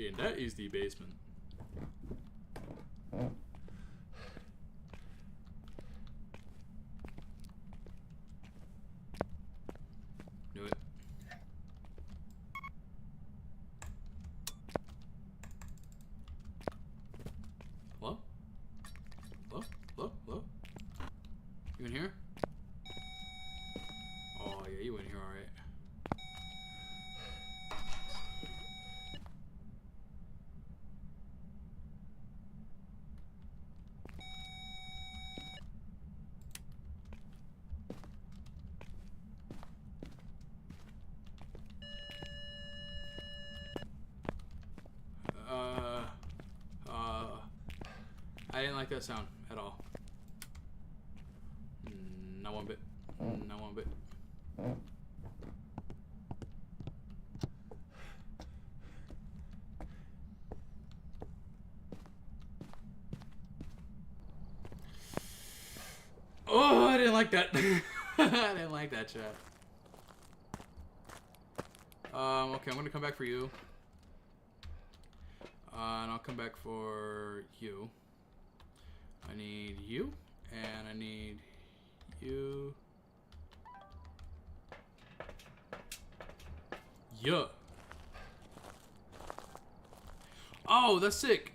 And that is the basement. Knew it. Hello? Hello? Hello? Hello? You in here? Oh, yeah, you in here, alright. I didn't like that sound at all. Not one bit. Not one bit. Oh, I didn't like that. I didn't like that, chat. Okay, I'm gonna come back for you. And I'll come back for you. I need you, and I need you. Yeah. Oh, that's sick.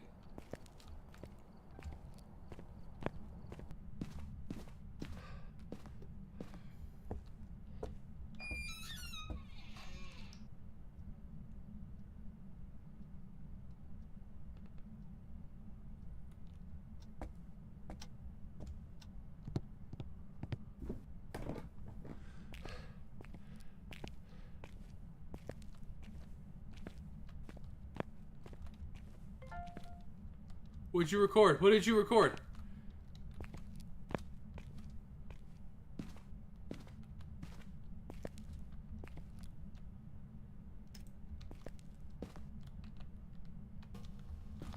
What'd you record? What did you record?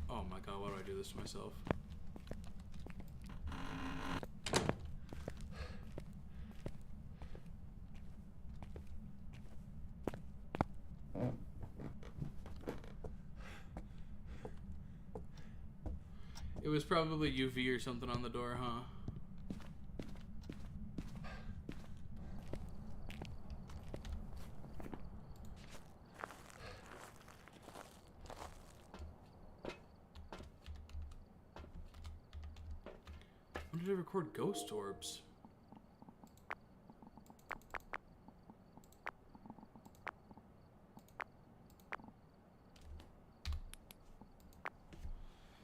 Oh my god, why do I do this to myself? It was probably UV or something on the door, huh? When did I record ghost orbs?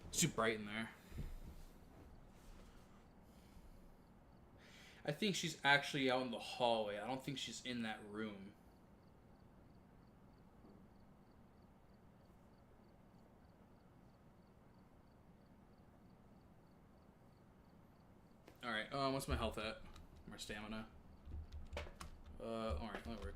It's too bright in there. I think she's actually out in the hallway. I don't think she's in that room. Alright, what's my health at? My stamina. Alright, that'll work.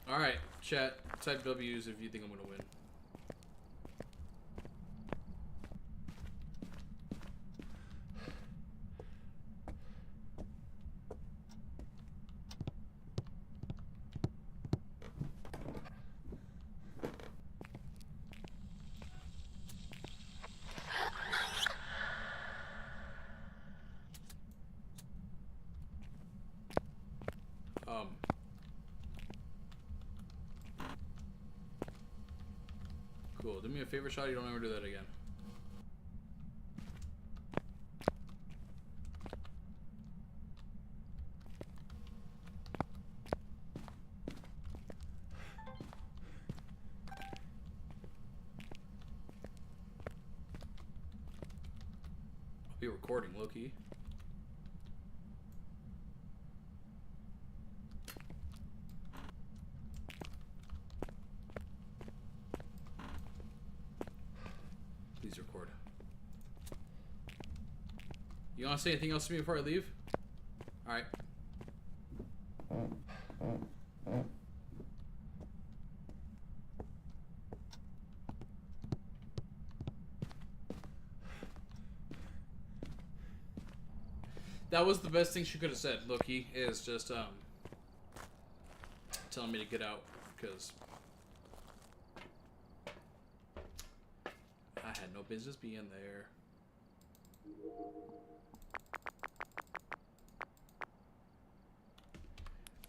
Alright, chat, type W's if you think I'm gonna win. Cool. Do me a favor, shot. You don't ever do that again. I'll be recording, Loki. Please record. You want to say anything else to me before I leave? Alright. That was the best thing she could have said, Loki, is just, telling me to get out, because I had no business being there.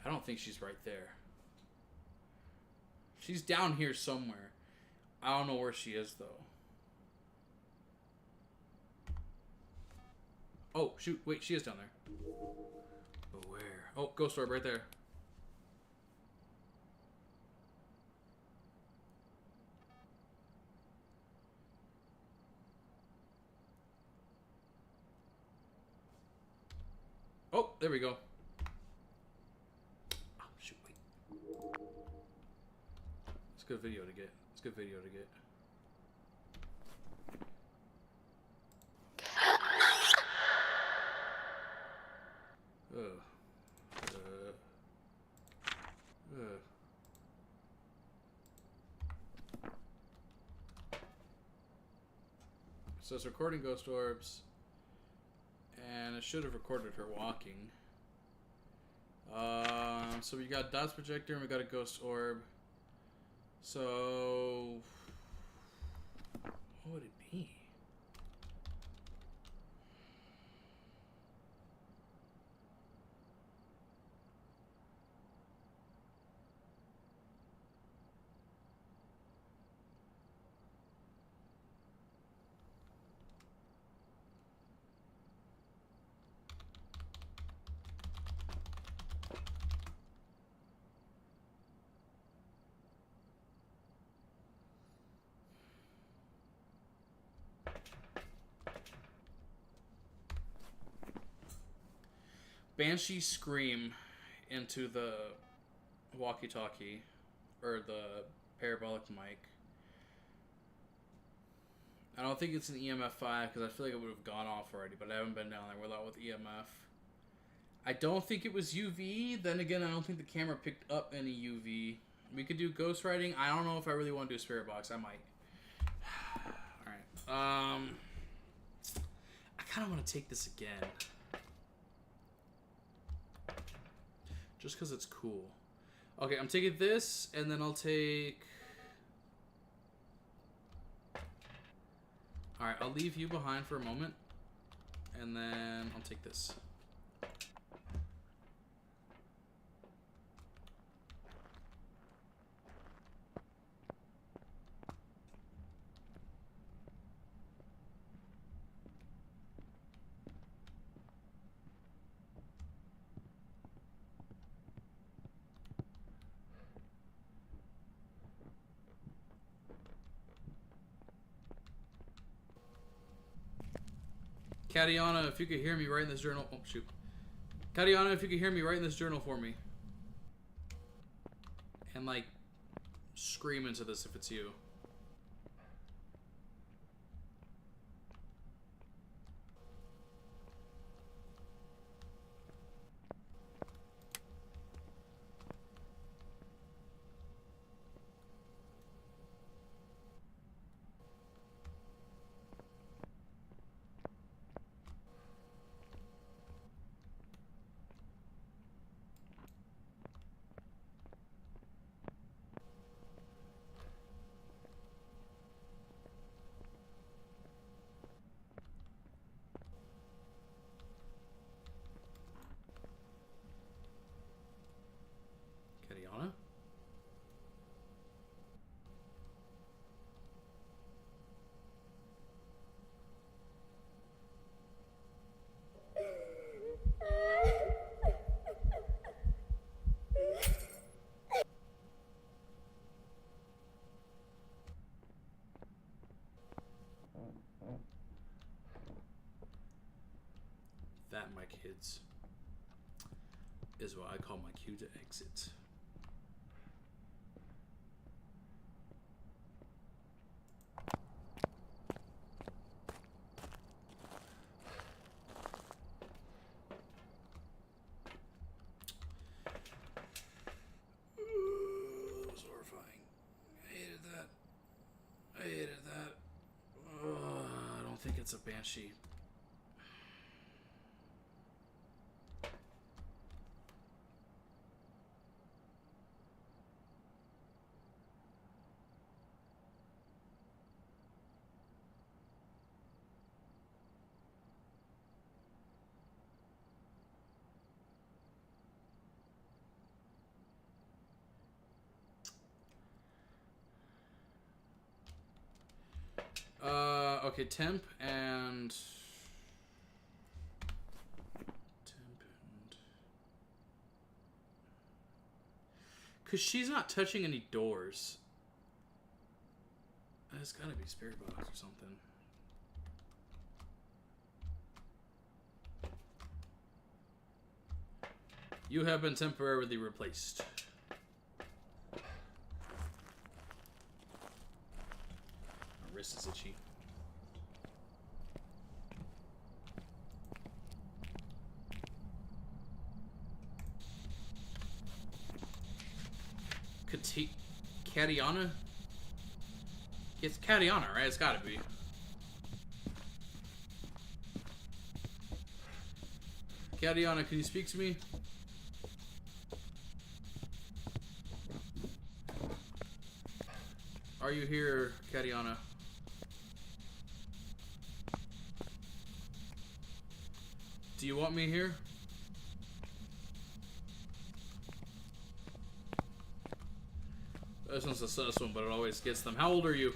I don't think she's right there. She's down here somewhere. I don't know where she is, though. Oh, shoot. Wait, she is down there. But where? Oh, ghost orb right there. Oh, there we go. Oh, shoot, wait. It's a good video to get. It's a good video to get. So it's recording ghost orbs, and it should have recorded her walking. So we got dots projector and we got a ghost orb. So what would it be? Banshee scream into the walkie-talkie, or the parabolic mic. I don't think it's an EMF 5, because I feel like it would have gone off already, but I haven't been down there without with EMF. I don't think it was UV, then again, I don't think the camera picked up any UV. We could do ghost writing. I don't know if I really want to do a spirit box. I might. Alright. I kind of want to take this again. Just because it's cool. Okay, I'm taking this, and then I'll take... Alright, I'll leave you behind for a moment. And then I'll take this. Katiana, if you could hear me write in this journal... Oh, shoot. Katiana, if you could hear me write in this journal for me. And, like, scream into this if it's you. Katiana? That, my kids, is what I call my cue to exit. That was horrifying. I hated that. I hated that. I don't think it's a banshee. Okay, temp and... Because she's not touching any doors. It's gotta be spirit box or something. You have been temporarily replaced. My wrist is itchy. Catiana? It's Catiana, right? It's gotta be. Catiana, can you speak to me? Are you here, Catiana? Do you want me here? This one's a sus one, but it always gets them. How old are you?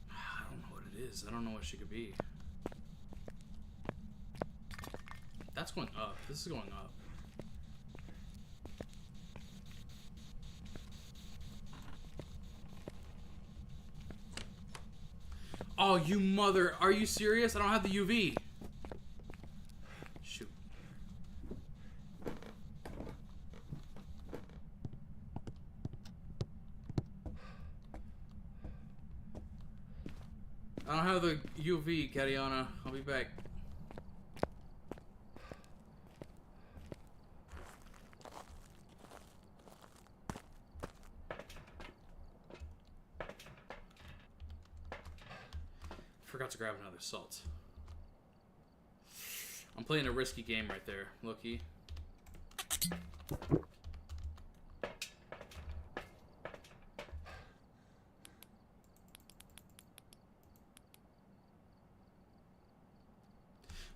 I don't know what it is. I don't know what she could be. That's going up. This is going up. Oh, you mother. Are you serious? I don't have the UV. Shoot. I don't have the UV, Catiana. I'll be back. Forgot to grab another salt. I'm playing a risky game right there, Loki.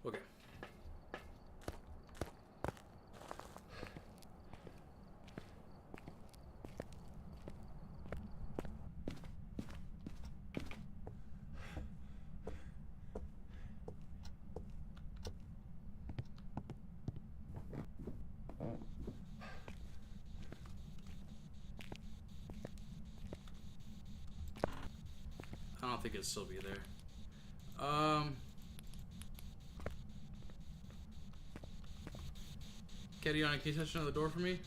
Okay. I don't think it'll still be there. Catiana, can you touch another door for me?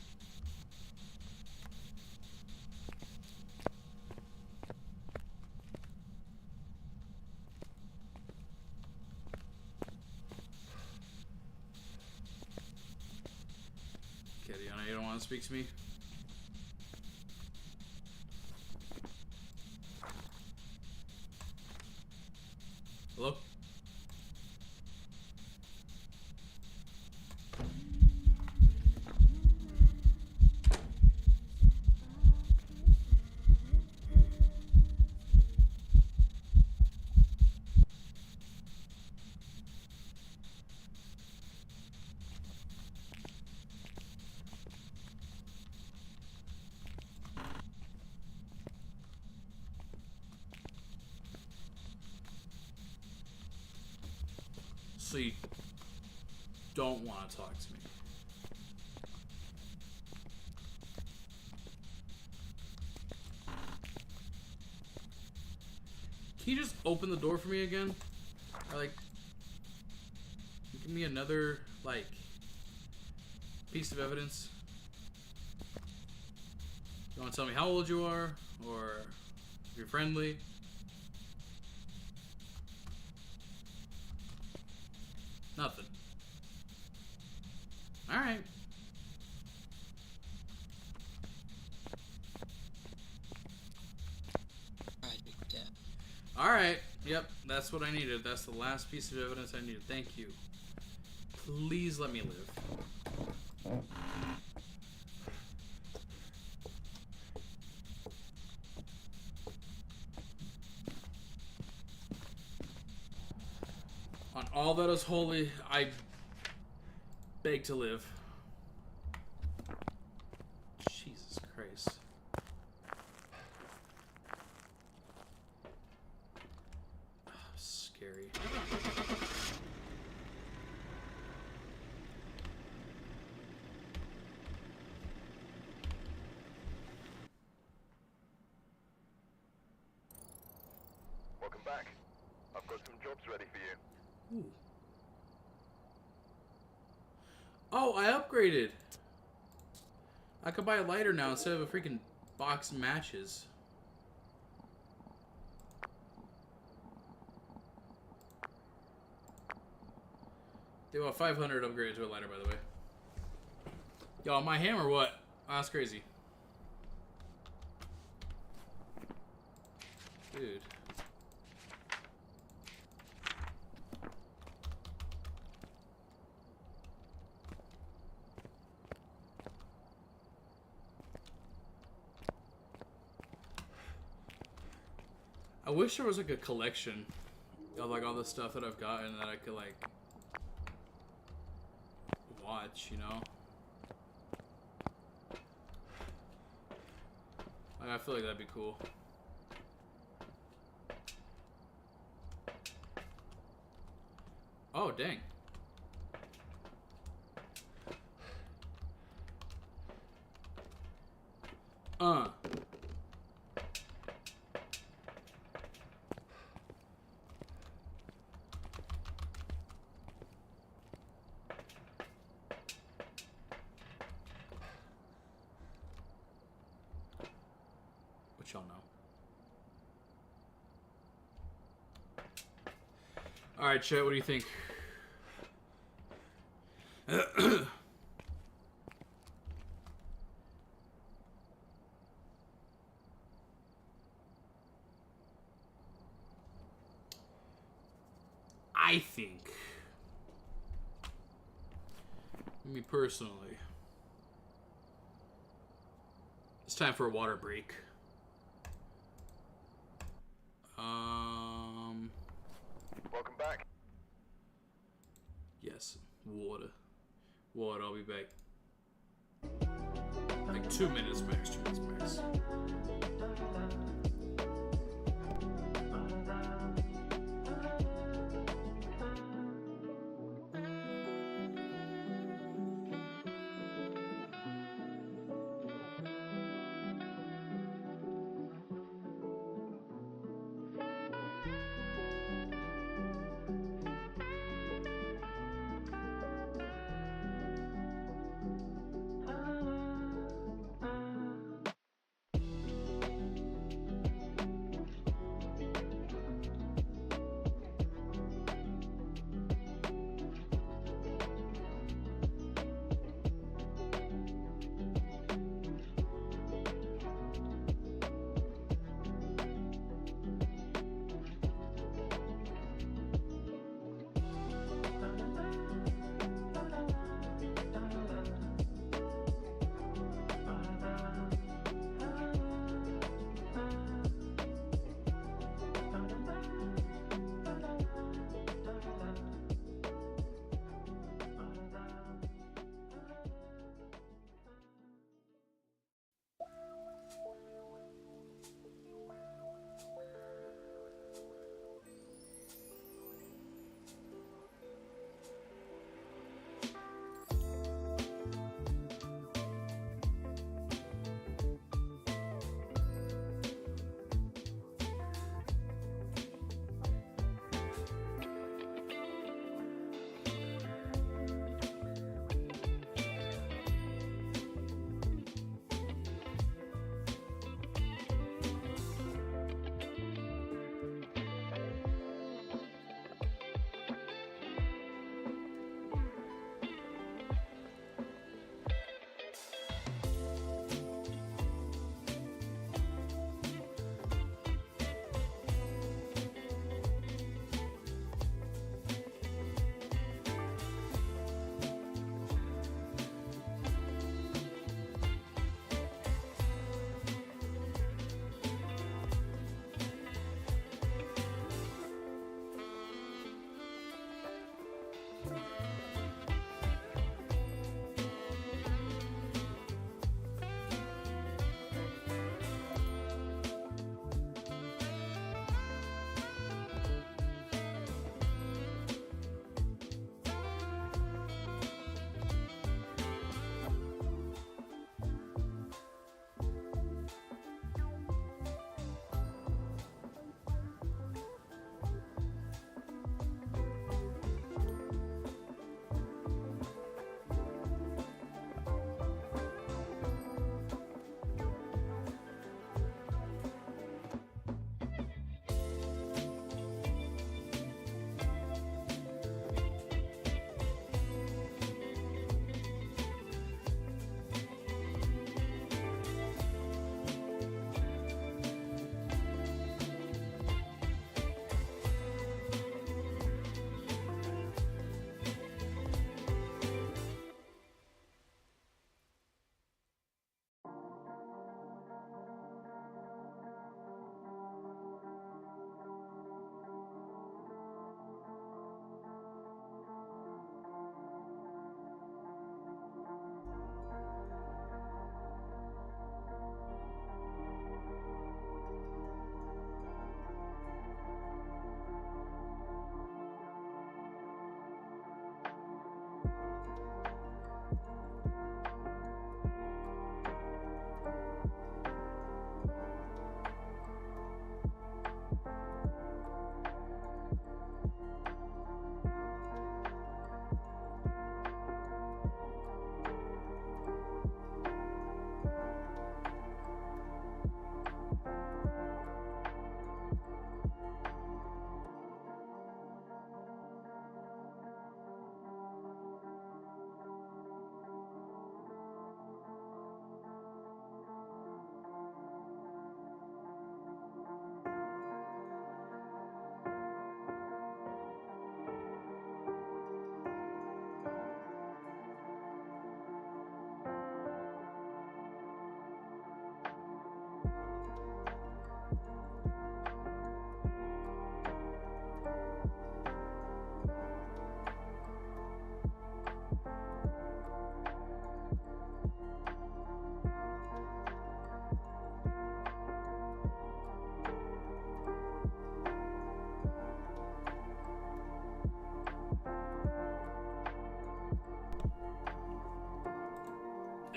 Catiana, you don't want to speak to me? Hello? So you don't want to talk to me. Can you just open the door for me again? Or like, give me another, like, piece of evidence? You want to tell me how old you are? Or if you're friendly? Nothing. Alright. Alright. Yep, that's what I needed. That's the last piece of evidence I needed. Thank you. Please let me live. all that is holy, I beg to live. Jesus Christ. Oh, scary. Welcome back. I've got some jobs ready for you. Ooh. Oh, I upgraded. I could buy a lighter now instead of a freaking box of matches. They want 500 upgraded to a lighter, by the way. Y'all, my hammer, what? Oh, that's crazy. Dude. I wish there was like a collection of like all the stuff that I've gotten that I could like watch, you know? Like, I feel like that'd be cool. Oh, dang. What y'all know? Alright, chat, what do you think? I think, me personally, it's time for a water break. Welcome back. Yes, water. Water, I'll be back. Like 2 minutes max, 2 minutes max.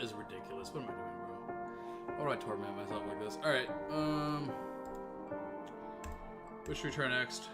is ridiculous. What am I doing, bro? Why do I torment myself like this? Alright, what should we try next?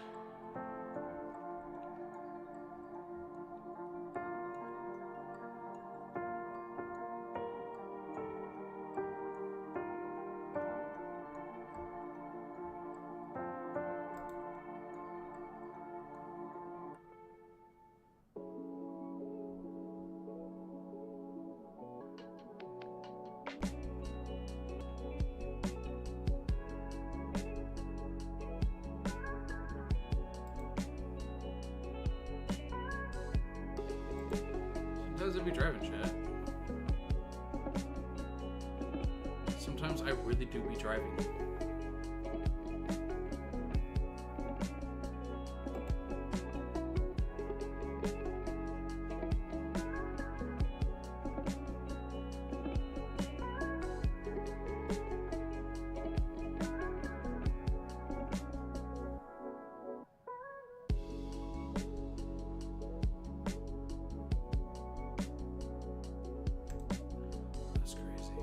Sometimes I be driving, chat. Sometimes I really do be driving. That's crazy.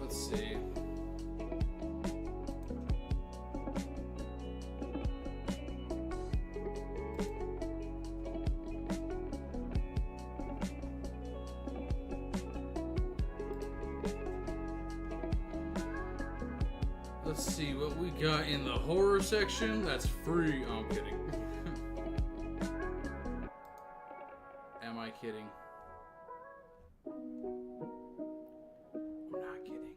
Let's see. Let's see what we got in the horror section. That's free. Oh, I'm kidding. Am I kidding? I'm not kidding.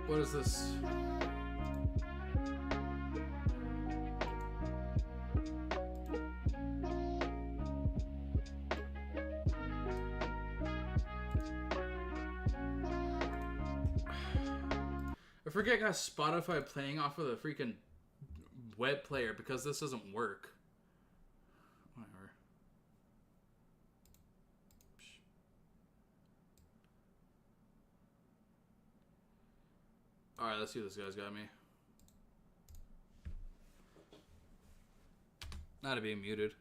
What is this? I forget I got Spotify playing off of the freaking web player because this doesn't work. Whatever. Alright, let's see what this guy's got me. Not to be muted.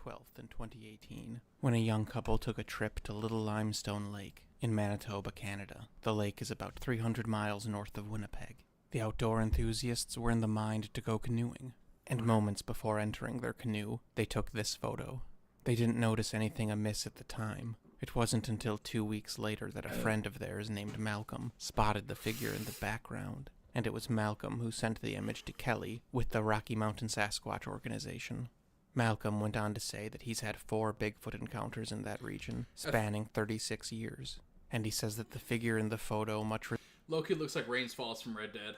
12th in 2018, when a young couple took a trip to Little Limestone Lake in Manitoba, Canada. The lake is about 300 miles north of Winnipeg. The outdoor enthusiasts were in the mind to go canoeing, and moments before entering their canoe, they took this photo. They didn't notice anything amiss at the time. It wasn't until 2 weeks later that a friend of theirs named Malcolm spotted the figure in the background, and it was Malcolm who sent the image to Kelly with the Rocky Mountain Sasquatch organization. Malcolm went on to say that he's had 4 Bigfoot encounters in that region, spanning 36 years, and he says that the figure in the photo Loki looks like Rains Falls from Red Dead.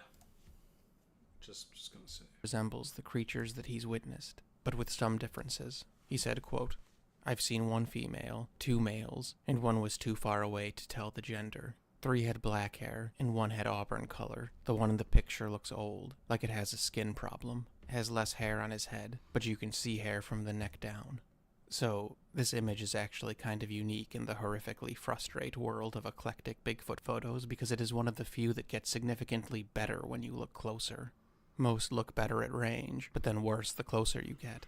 Just gonna say. resembles the creatures that he's witnessed, but with some differences. He said, quote, "I've seen 1 female, 2 males, and 1 was too far away to tell the gender. 3 had black hair, and 1 had auburn color. The one in the picture looks old, like it has a skin problem. It has less hair on his head, but you can see hair from the neck down." So, this image is actually kind of unique in the horrifically frustrate world of eclectic Bigfoot photos because it is one of the few that gets significantly better when you look closer. Most look better at range, but then worse the closer you get.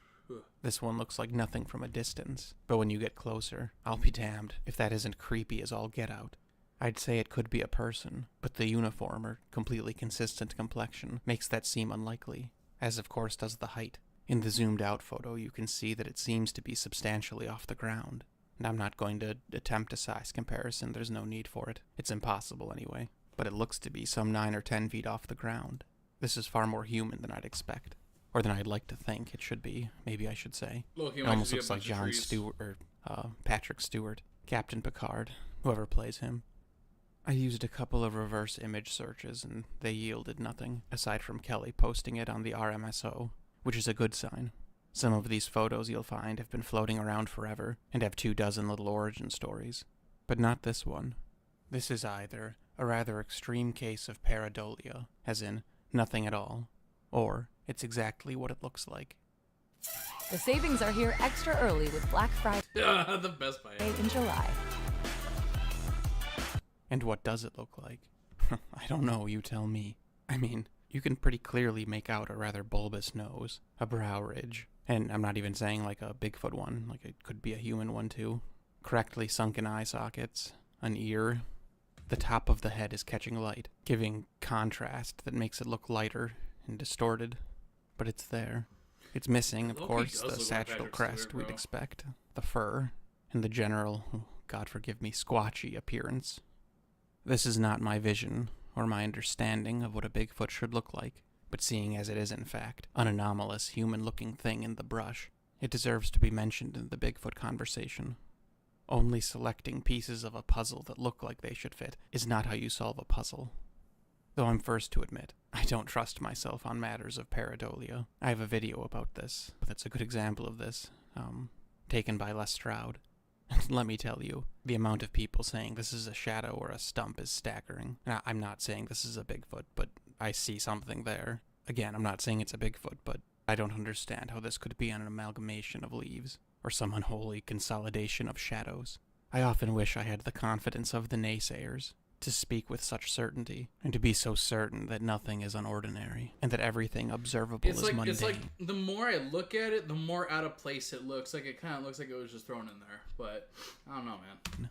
This one looks like nothing from a distance, but when you get closer, I'll be damned if that isn't creepy as all get out. I'd say it could be a person, but the uniform or completely consistent complexion makes that seem unlikely, as of course does the height. In the zoomed out photo, you can see that it seems to be substantially off the ground. And I'm not going to attempt a size comparison, there's no need for it. It's impossible anyway. But it looks to be some 9 or 10 feet off the ground. This is far more human than I'd expect. Or than I'd like to think it should be, maybe I should say. Look, It almost looks like John Stewart, or Patrick Stewart, Captain Picard, whoever plays him. I used a couple of reverse image searches and they yielded nothing, aside from Kelly posting it on the RMSO, which is a good sign. Some of these photos you'll find have been floating around forever and have 24 little origin stories. But not this one. This is either a rather extreme case of pareidolia, as in nothing at all, or it's exactly what it looks like. The savings are here extra early with Black Friday The Best Buy. in July. And what does it look like? I don't know, you tell me. I mean, you can pretty clearly make out a rather bulbous nose, a brow ridge, and I'm not even saying like a Bigfoot one, like it could be a human one too. Correctly sunken eye sockets, an ear. The top of the head is catching light, giving contrast that makes it look lighter and distorted. But it's there. It's missing, of Loki course, does the look like satchel Patrick crest Stewart, we'd bro. expect, the fur, and the general, God forgive me, squatchy appearance. This is not my vision or my understanding of what a Bigfoot should look like, but seeing as it is in fact an anomalous human-looking thing in the brush, it deserves to be mentioned in the Bigfoot conversation. Only selecting pieces of a puzzle that look like they should fit is not how you solve a puzzle. Though I'm first to admit, I don't trust myself on matters of pareidolia. I have a video about this, that's a good example of this, taken by Les Stroud. Let me tell you, the amount of people saying this is a shadow or a stump is staggering. Now, I'm not saying this is a Bigfoot, but I see something there. Again, I'm not saying it's a Bigfoot, but I don't understand how this could be an amalgamation of leaves, or some unholy consolidation of shadows. I often wish I had the confidence of the naysayers, to speak with such certainty, and to be so certain that nothing is unordinary, and that everything observable is mundane. It's like the more I look at it, the more out of place it looks. Like it kind of looks like it was just thrown in there. But I don't know, man.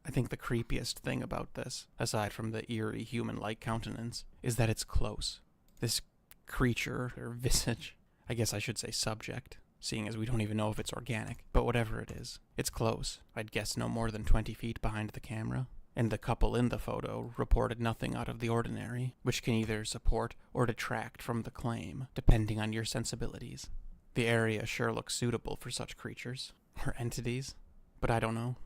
I think the creepiest thing about this, aside from the eerie human-like countenance, is that it's close. This creature, or visage, I guess I should say subject, seeing as we don't even know if it's organic, but whatever it is, it's close. I'd guess no more than 20 feet behind the camera. And the couple in the photo reported nothing out of the ordinary, which can either support or detract from the claim, depending on your sensibilities. The area sure looks suitable for such creatures, or entities, but I don't know.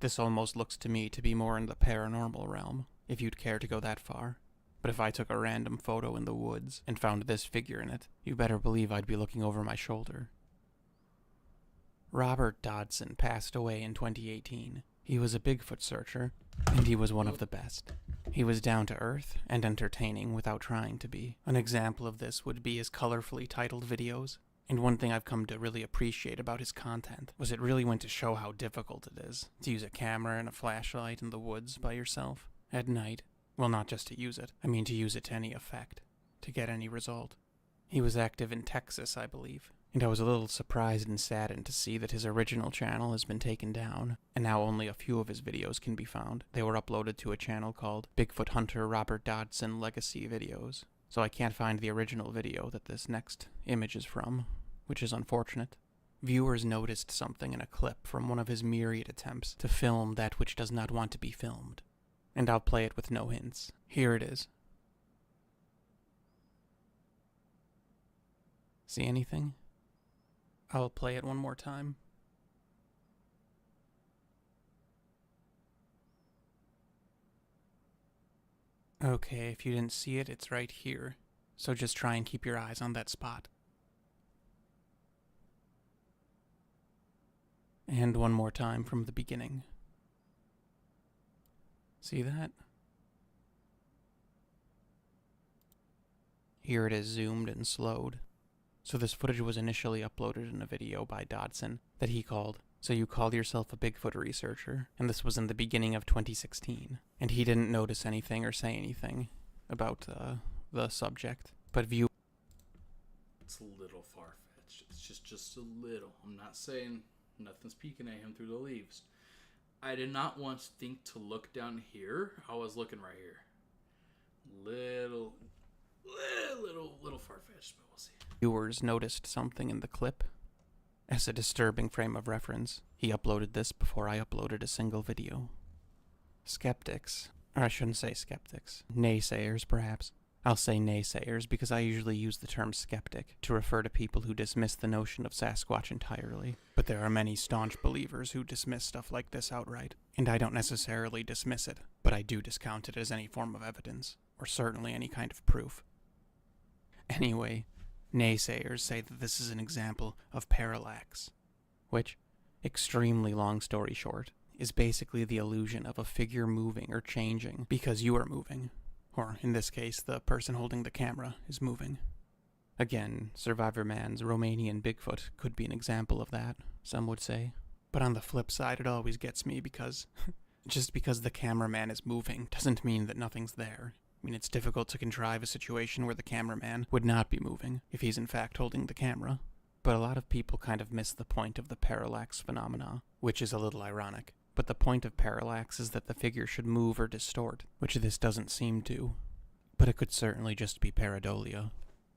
This almost looks to me to be more in the paranormal realm, if you'd care to go that far. But if I took a random photo in the woods and found this figure in it, you better believe I'd be looking over my shoulder. Robert Dodson passed away in 2018. He was a Bigfoot searcher, and he was one of the best. He was down to earth and entertaining without trying to be. An example of this would be his colorfully titled videos. And one thing I've come to really appreciate about his content was it really went to show how difficult it is to use a camera and a flashlight in the woods by yourself at night. Well, not just to use it. I mean to use it to any effect, to get any result. He was active in Texas, I believe. And I was a little surprised and saddened to see that his original channel has been taken down, and now only a few of his videos can be found. They were uploaded to a channel called Bigfoot Hunter Robert Dodson Legacy Videos, so I can't find the original video that this next image is from, which is unfortunate. Viewers noticed something in a clip from one of his myriad attempts to film that which does not want to be filmed, and I'll play it with no hints. Here it is. See anything? I'll play it one more time. Okay, if you didn't see it, it's right here. So just try and keep your eyes on that spot. And one more time from the beginning. See that? Here it is zoomed and slowed. So this footage was initially uploaded in a video by Dodson that he called So You Call Yourself a Bigfoot Researcher, and this was in the beginning of 2016. And he didn't notice anything or say anything about the subject, but It's a little far-fetched. It's just a little. I'm not saying nothing's peeking at him through the leaves. I did not once think to look down here. I was looking right here. Little far-fetched, but we'll see. Viewers noticed something in the clip. As a disturbing frame of reference, he uploaded this before I uploaded a single video. Skeptics, or I shouldn't say skeptics, naysayers perhaps. I'll say naysayers because I usually use the term skeptic to refer to people who dismiss the notion of Sasquatch entirely. But there are many staunch believers who dismiss stuff like this outright, and I don't necessarily dismiss it, but I do discount it as any form of evidence, or certainly any kind of proof. Anyway, naysayers say that this is an example of parallax, which, extremely long story short, is basically the illusion of a figure moving or changing because you are moving. Or, in this case, the person holding the camera is moving. Again, Survivor Man's Romanian Bigfoot could be an example of that, some would say. But on the flip side, it always gets me because just because the cameraman is moving doesn't mean that nothing's there. I mean, it's difficult to contrive a situation where the cameraman would not be moving if he's in fact holding the camera. But a lot of people kind of miss the point of the parallax phenomena, which is a little ironic. But the point of parallax is that the figure should move or distort, which this doesn't seem to. But it could certainly just be pareidolia.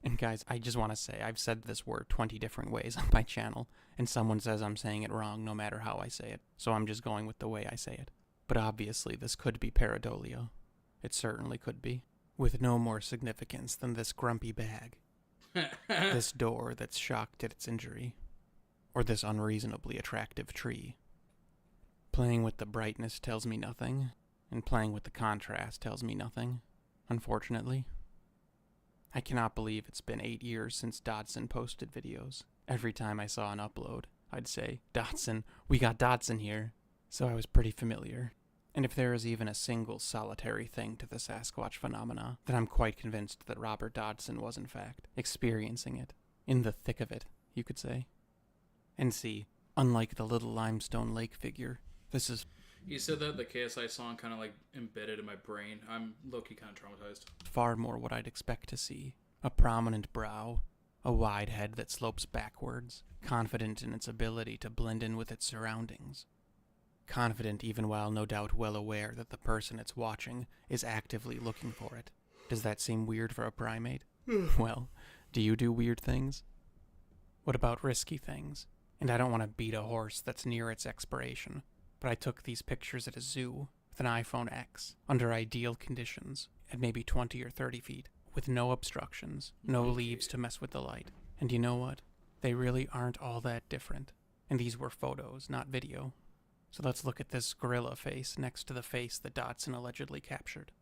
And guys, I just want to say, I've said this word 20 different ways on my channel, and someone says I'm saying it wrong no matter how I say it, so I'm just going with the way I say it. But obviously this could be pareidolia. It certainly could be. With no more significance than this grumpy bag. This door that's shocked at its injury. Or this unreasonably attractive tree. Playing with the brightness tells me nothing, and playing with the contrast tells me nothing, unfortunately. I cannot believe it's been 8 years since Dodson posted videos. Every time I saw an upload, I'd say, "Dodson, we got Dodson here." So I was pretty familiar. And if there is even a single solitary thing to the Sasquatch phenomena, then I'm quite convinced that Robert Dodson was in fact experiencing it. In the thick of it, you could say. And see, unlike the little limestone lake figure, this is... You said that the KSI song kind of like embedded in my brain. I'm low-key kind of traumatized. Far more what I'd expect to see. A prominent brow, a wide head that slopes backwards, confident in its ability to blend in with its surroundings. Confident even while no doubt well aware that the person it's watching is actively looking for it. Does that seem weird for a primate? Well, do you do weird things? What about risky things? And I don't want to beat a horse that's near its expiration, but I took these pictures at a zoo with an iPhone X, under ideal conditions, at maybe 20 or 30 feet, with no obstructions, no leaves to mess with the light. And you know what? They really aren't all that different. And these were photos, not video. So let's look at this gorilla face next to the face that Dodson allegedly captured.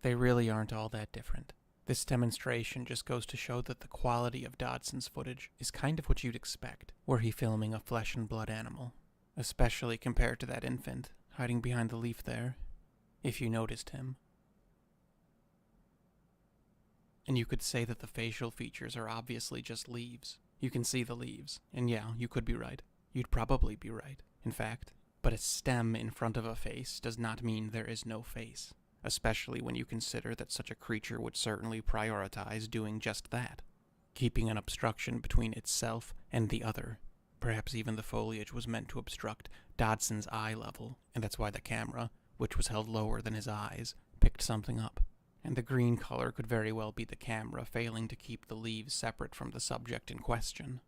They really aren't all that different. This demonstration just goes to show that the quality of Dodson's footage is kind of what you'd expect were he filming a flesh and blood animal. Especially compared to that infant hiding behind the leaf there, if you noticed him. And you could say that the facial features are obviously just leaves. You can see the leaves, and yeah, you could be right. You'd probably be right, in fact. But a stem in front of a face does not mean there is no face, especially when you consider that such a creature would certainly prioritize doing just that, keeping an obstruction between itself and the other. Perhaps even the foliage was meant to obstruct Dodson's eye level, and that's why the camera, which was held lower than his eyes, picked something up. And the green color could very well be the camera failing to keep the leaves separate from the subject in question.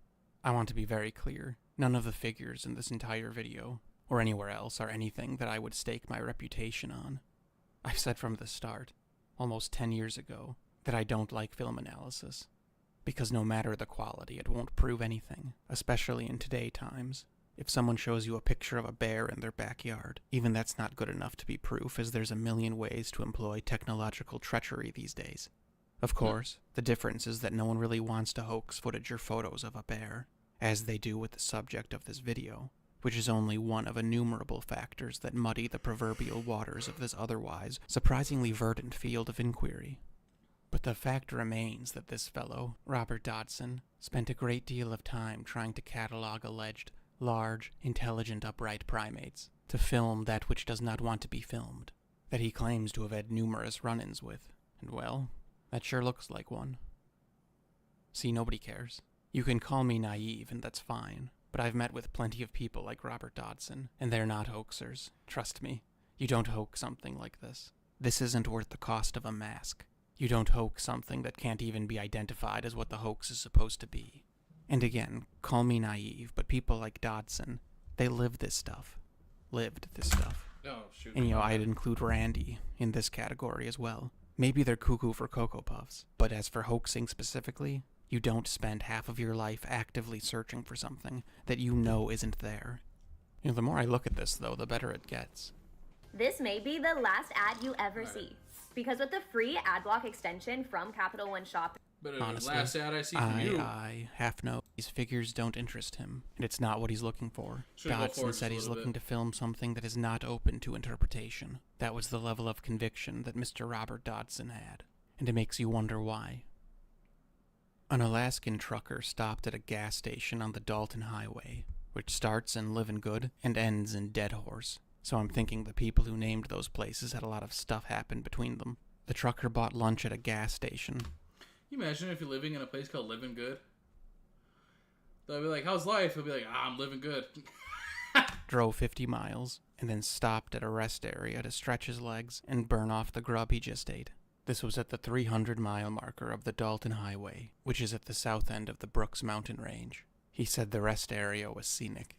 I want to be very clear. None of the figures in this entire video, or anywhere else, are anything that I would stake my reputation on. I've said from the start, almost 10 years ago, that I don't like film analysis. Because no matter the quality, it won't prove anything, especially in today's times. If someone shows you a picture of a bear in their backyard, even that's not good enough to be proof, as there's a million ways to employ technological treachery these days. Of course, the difference is that no one really wants to hoax footage or photos of a bear, as they do with the subject of this video, which is only one of innumerable factors that muddy the proverbial waters of this otherwise surprisingly verdant field of inquiry. But the fact remains that this fellow, Robert Dodson, spent a great deal of time trying to catalog alleged, large, intelligent, upright primates, to film that which does not want to be filmed, that he claims to have had numerous run-ins with, and well, that sure looks like one. See, nobody cares. You can call me naive, and that's fine, but I've met with plenty of people like Robert Dodson, and they're not hoaxers. Trust me, you don't hoax something like this. This isn't worth the cost of a mask. You don't hoax something that can't even be identified as what the hoax is supposed to be. And again, call me naive, but people like Dodson, they live this stuff. Lived this stuff. Oh, shoot. And I'd include Randy in this category as well. Maybe they're cuckoo for Cocoa Puffs, but as for hoaxing specifically, you don't spend half of your life actively searching for something that you know isn't there. The more I look at this, though, the better it gets. This may be the last ad you ever see, because with the free ad block extension from Capital One Shopping. But Honestly, the last ad I see from you. I half know these figures don't interest him, and it's not what he's looking for. Should go Dodson forward said just a he's little looking bit. to film something that is not open to interpretation. That was the level of conviction that Mr. Robert Dodson had, and it makes you wonder why. An Alaskan trucker stopped at a gas station on the Dalton Highway, which starts in Livin' Good and ends in Dead Horse. So I'm thinking the people who named those places had a lot of stuff happen between them. The trucker bought lunch at a gas station. Can you imagine if you're living in a place called Living Good? They'll be like, how's life? He'll be like, I'm living good. Drove 50 miles, and then stopped at a rest area to stretch his legs and burn off the grub he just ate. This was at the 300-mile marker of the Dalton Highway, which is at the south end of the Brooks Mountain Range. He said the rest area was scenic.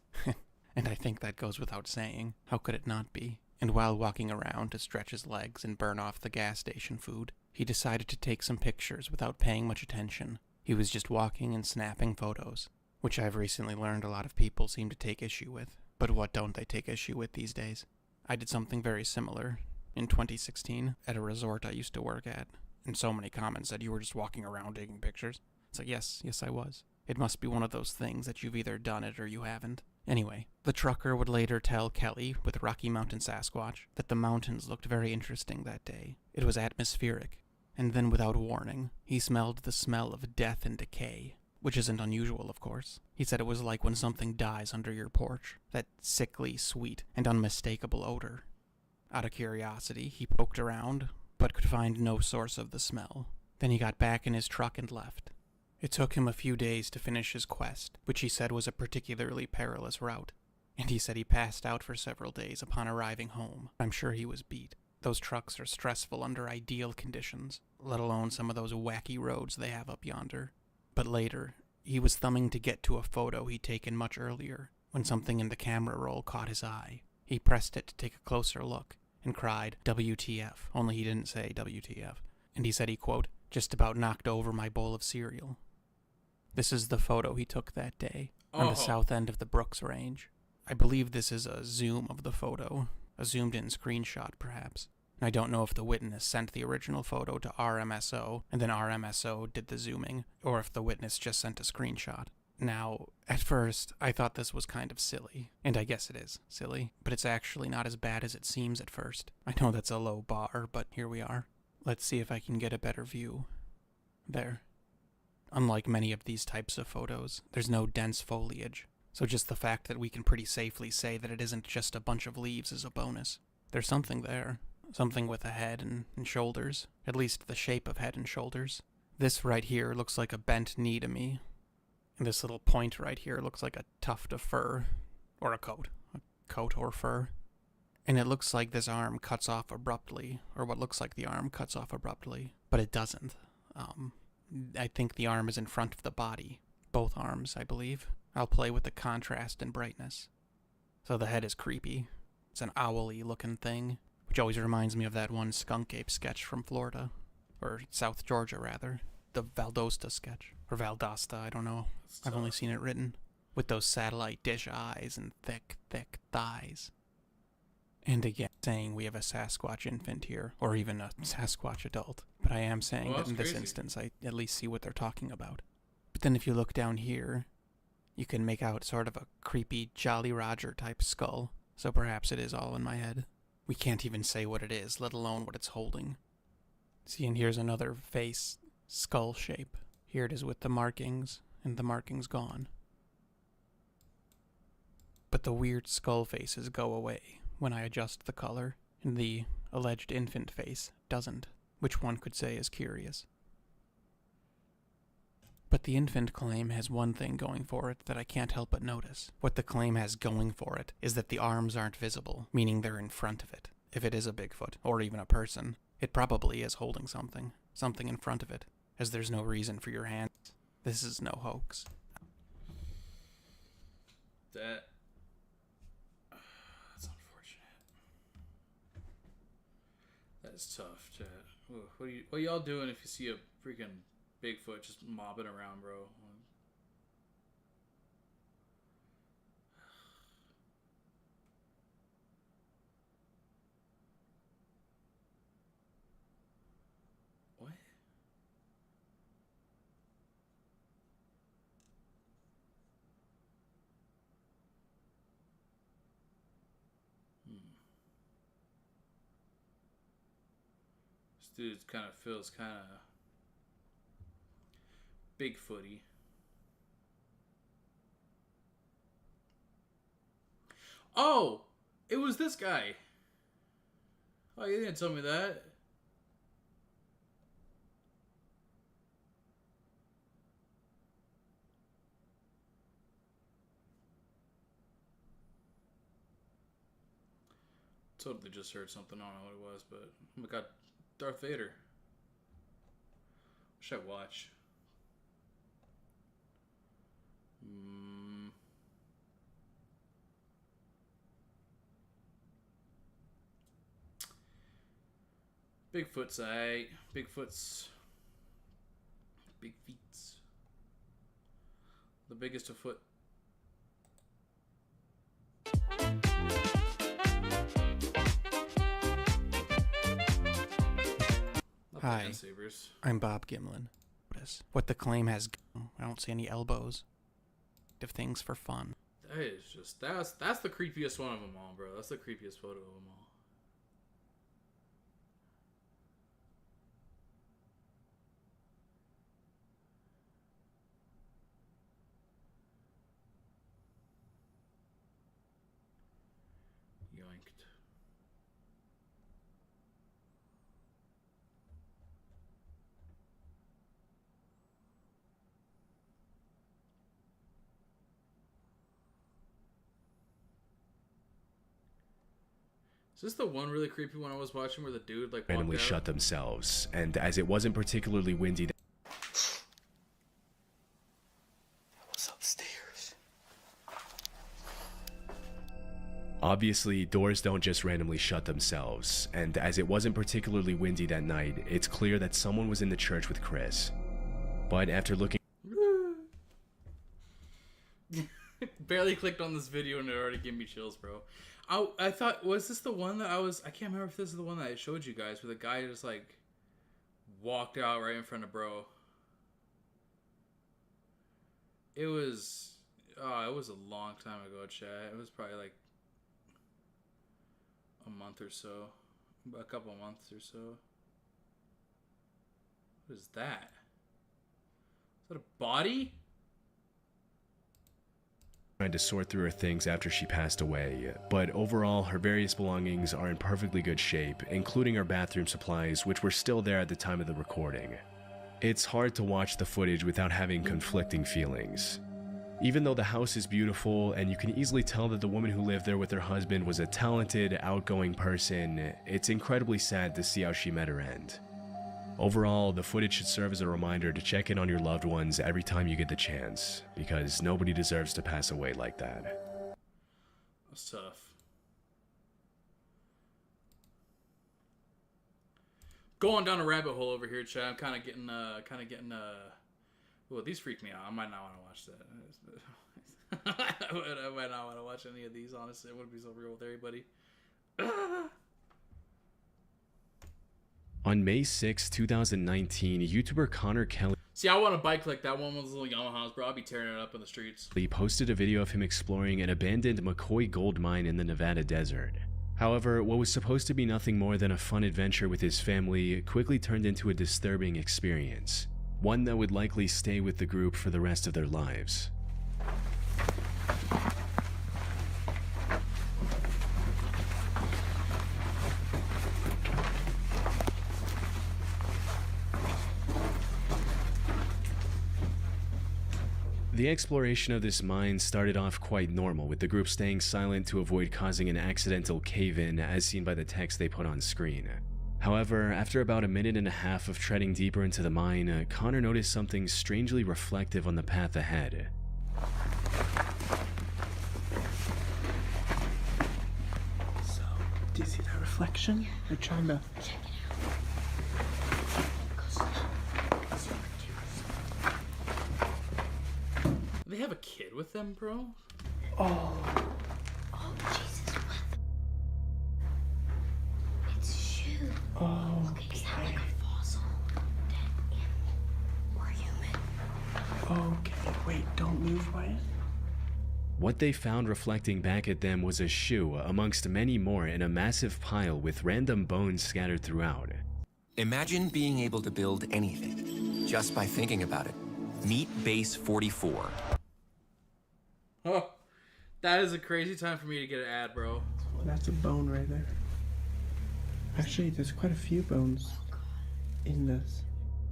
And I think that goes without saying. How could it not be? And while walking around to stretch his legs and burn off the gas station food, he decided to take some pictures without paying much attention. He was just walking and snapping photos, which I've recently learned a lot of people seem to take issue with. But what don't they take issue with these days? I did something very similar in 2016 at a resort I used to work at, and so many comments said you were just walking around taking pictures. It's like, yes, I was. It must be one of those things that you've either done it or you haven't. Anyway, the trucker would later tell Kelly with Rocky Mountain Sasquatch that the mountains looked very interesting that day. It was atmospheric. And then without warning, he smelled the smell of death and decay, which isn't unusual, of course. He said it was like when something dies under your porch, that sickly, sweet, and unmistakable odor. Out of curiosity, he poked around, but could find no source of the smell. Then he got back in his truck and left. It took him a few days to finish his quest, which he said was a particularly perilous route. And he said he passed out for several days upon arriving home. I'm sure he was beat. Those trucks are stressful under ideal conditions, let alone some of those wacky roads they have up yonder. But later, he was thumbing to get to a photo he'd taken much earlier, when something in the camera roll caught his eye. He pressed it to take a closer look, and cried, WTF, only he didn't say WTF. And he said he, quote, just about knocked over my bowl of cereal. This is the photo he took that day, on the south end of the Brooks Range. I believe this is a zoom of the photo, a zoomed-in screenshot, perhaps. I don't know if the witness sent the original photo to RMSO, and then RMSO did the zooming, or if the witness just sent a screenshot. Now, at first, I thought this was kind of silly, and I guess it is silly, but it's actually not as bad as it seems at first. I know that's a low bar, but here we are. Let's see if I can get a better view. There. Unlike many of these types of photos, there's no dense foliage, so just the fact that we can pretty safely say that it isn't just a bunch of leaves is a bonus. There's something there. Something with a head and shoulders. At least the shape of head and shoulders. This right here looks like a bent knee to me. And this little point right here looks like a tuft of fur. Or a coat. A coat or fur. And it looks like this arm cuts off abruptly, or what looks like the arm cuts off abruptly. But it doesn't. I think the arm is in front of the body. Both arms, I believe. I'll play with the contrast and brightness. So the head is creepy. It's an owl-y looking thing, which always reminds me of that one skunk ape sketch from Florida. Or South Georgia, rather. The Valdosta sketch. Or Valdosta, I don't know. I've only seen it written. With those satellite dish eyes and thick, thick thighs. And again, saying we have a Sasquatch infant here, or even a Sasquatch adult. But I am saying that in this instance, I at least see what they're talking about. But then if you look down here, you can make out sort of a creepy Jolly Roger type skull. So perhaps it is all in my head. We can't even say what it is, let alone what it's holding. See, and here's another face, skull shape. Here it is with the markings, and the markings gone. But the weird skull faces go away when I adjust the color, and the alleged infant face doesn't, which one could say is curious. But the infant claim has one thing going for it that I can't help but notice. What the claim has going for it is that the arms aren't visible, meaning they're in front of it. If it is a Bigfoot, or even a person, it probably is holding something in front of it, as there's no reason for your hands. This is no hoax. That's unfortunate. That's tough, chat. Ooh, what y'all doing if you see a freaking Bigfoot just mobbing around, bro? What? This dude kind of feels kind of Bigfooty. Oh, it was this guy. Oh, you didn't tell me that. Totally just heard something. I don't know what it was, but oh my god, Darth Vader. What should I watch? Bigfoot's aight. Bigfoot's big feets. The biggest a foot. Hi, I'm Bob Gimlin. What the claim has, I don't see any elbows. Of things for fun. That is just, that's the creepiest one of them all, bro. That's the creepiest photo of them all. Yoinked. Is this the one really creepy one I was watching where the dude like randomly shut themselves, and as it wasn't particularly windy, was upstairs. Obviously, doors don't just randomly shut themselves, and as it wasn't particularly windy that night, it's clear that someone was in the church with Chris. But after looking barely clicked on this video and it already gave me chills, bro. I thought, was this the one that I can't remember if this is the one that I showed you guys, where the guy just like walked out right in front of bro. It was a long time ago, chat. It was probably like a month or so, a couple months or so. What is that? Is that a body? trying to sort through her things after she passed away, but overall her various belongings are in perfectly good shape, including her bathroom supplies, which were still there at the time of the recording. It's hard to watch the footage without having conflicting feelings. Even though the house is beautiful and you can easily tell that the woman who lived there with her husband was a talented, outgoing person, it's incredibly sad to see how she met her end. Overall, the footage should serve as a reminder to check in on your loved ones every time you get the chance, because nobody deserves to pass away like that. That's tough. Going down a rabbit hole over here, Chad. I'm kind of getting. Well, these freak me out. I might not want to watch that. I might not want to watch any of these. Honestly, it wouldn't be so real with everybody. On May 6, 2019, YouTuber Connor Kelly See, I want a bike like that one with those little Yamahas, bro. I'll be tearing it up in the streets. posted a video of him exploring an abandoned McCoy gold mine in the Nevada desert. However, what was supposed to be nothing more than a fun adventure with his family quickly turned into a disturbing experience, one that would likely stay with the group for the rest of their lives. The exploration of this mine started off quite normal, with the group staying silent to avoid causing an accidental cave-in as seen by the text they put on screen. However, after about a minute and a half of treading deeper into the mine, Connor noticed something strangely reflective on the path ahead. So, do you see that reflection? I'm trying to... They have a kid with them, bro? Oh, Oh, Jesus, what? It's Shu. oh, Look, is that like a fossil? Dead animal? Or human? okay. Wait, don't move, Wyatt. What they found reflecting back at them was a shoe amongst many more in a massive pile with random bones scattered throughout. Imagine being able to build anything just by thinking about it. Meet Base 44. Oh, that is a crazy time for me to get an ad, bro. That's a bone right there. Actually, there's quite a few bones in this.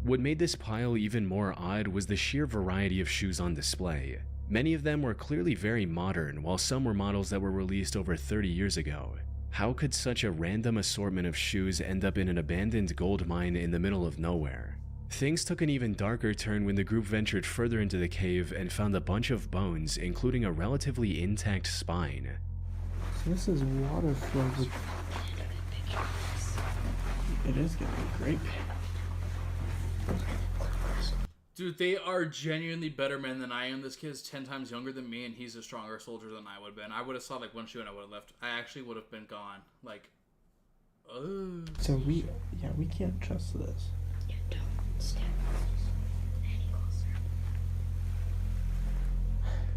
What made this pile even more odd was the sheer variety of shoes on display. Many of them were clearly very modern, while some were models that were released over 30 years ago. How could such a random assortment of shoes end up in an abandoned gold mine in the middle of nowhere? Things took an even darker turn when the group ventured further into the cave and found a bunch of bones, including a relatively intact spine. So this is water flow. It is gonna be great. Dude, they are genuinely better men than I am. This kid's 10 times younger than me, and he's a stronger soldier than I would have been. I would have saw like one shoe and I would have left. I actually would have been gone. Like, So we can't trust this. Yeah, don't step any closer.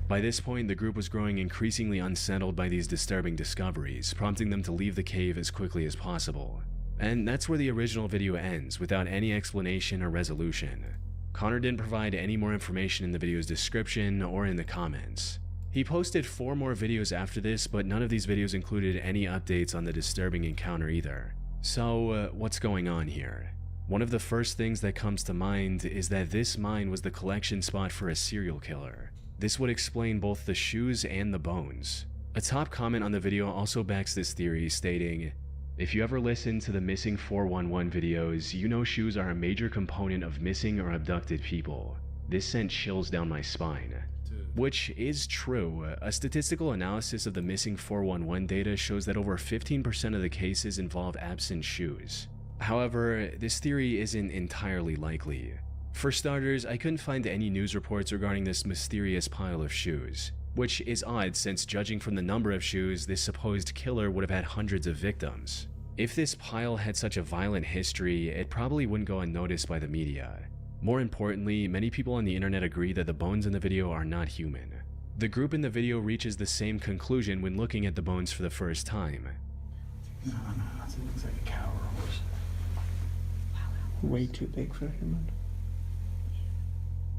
By this point, the group was growing increasingly unsettled by these disturbing discoveries, prompting them to leave the cave as quickly as possible. And that's where the original video ends, without any explanation or resolution. Connor didn't provide any more information in the video's description or in the comments. He posted 4 more videos after this, but none of these videos included any updates on the disturbing encounter either. So, what's going on here? One of the first things that comes to mind is that this mine was the collection spot for a serial killer. This would explain both the shoes and the bones. A top comment on the video also backs this theory, stating, "If you ever listen to the Missing 411 videos, you know shoes are a major component of missing or abducted people. This sent chills down my spine." Which is true. A statistical analysis of the Missing 411 data shows that over 15% of the cases involve absent shoes. However, this theory isn't entirely likely. For starters, I couldn't find any news reports regarding this mysterious pile of shoes, which is odd since judging from the number of shoes, this supposed killer would have had hundreds of victims. If this pile had such a violent history, it probably wouldn't go unnoticed by the media. More importantly, many people on the internet agree that the bones in the video are not human. The group in the video reaches the same conclusion when looking at the bones for the first time. No, it looks like a cow or a horse. Way too big for a human.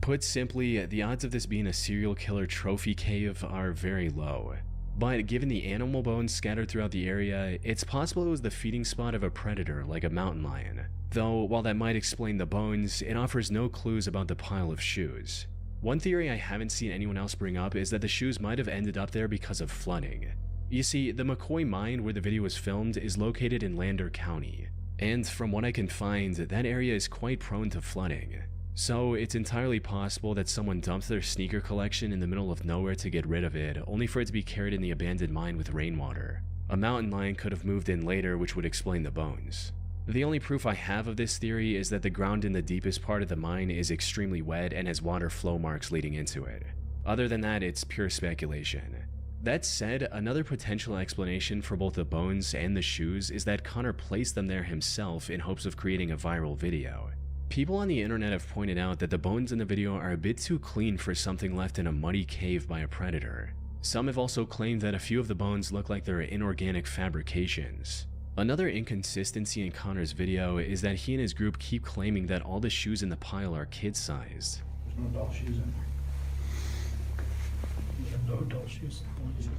Put simply, the odds of this being a serial killer trophy cave are very low. But given the animal bones scattered throughout the area, it's possible it was the feeding spot of a predator like a mountain lion. Though, while that might explain the bones, it offers no clues about the pile of shoes. One theory I haven't seen anyone else bring up is that the shoes might have ended up there because of flooding. You see, the McCoy mine where the video was filmed is located in Lander County, and from what I can find, that area is quite prone to flooding. So it's entirely possible that someone dumped their sneaker collection in the middle of nowhere to get rid of it, only for it to be carried in the abandoned mine with rainwater. A mountain lion could have moved in later, which would explain the bones. The only proof I have of this theory is that the ground in the deepest part of the mine is extremely wet and has water flow marks leading into it. Other than that, it's pure speculation. That said, another potential explanation for both the bones and the shoes is that Connor placed them there himself in hopes of creating a viral video. People on the internet have pointed out that the bones in the video are a bit too clean for something left in a muddy cave by a predator. Some have also claimed that a few of the bones look like they're inorganic fabrications. Another inconsistency in Connor's video is that he and his group keep claiming that all the shoes in the pile are kid-sized. There's no adult shoes in there. There's no adult shoes.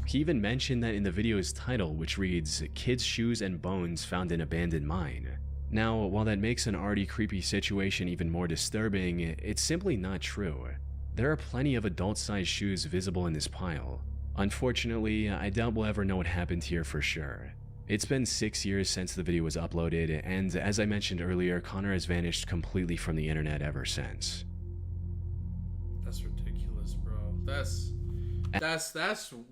He even mentioned that in the video's title, which reads, "Kids' Shoes and Bones Found in Abandoned Mine." Now, while that makes an already creepy situation even more disturbing, it's simply not true. There are plenty of adult-sized shoes visible in this pile. Unfortunately, I doubt we'll ever know what happened here for sure. It's been 6 years since the video was uploaded, and as I mentioned earlier, Connor has vanished completely from the internet ever since. That's ridiculous, bro. That's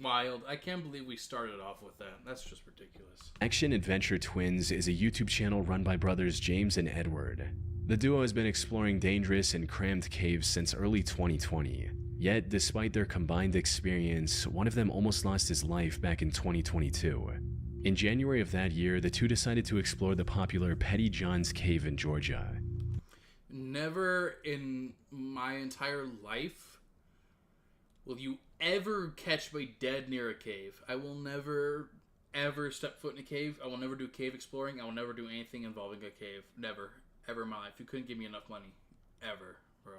wild. I can't believe we started off with that. That's just ridiculous. Action Adventure Twins is a YouTube channel run by brothers James and Edward. The duo has been exploring dangerous and crammed caves since early 2020. Yet, despite their combined experience, one of them almost lost his life back in 2022. In January of that year, the two decided to explore the popular Petty John's Cave in Georgia. Never in my entire life will you ever catch me dead near a cave. I will never, ever step foot in a cave. I will never do cave exploring. I will never do anything involving a cave. Never. Ever in my life. You couldn't give me enough money. Ever, bro.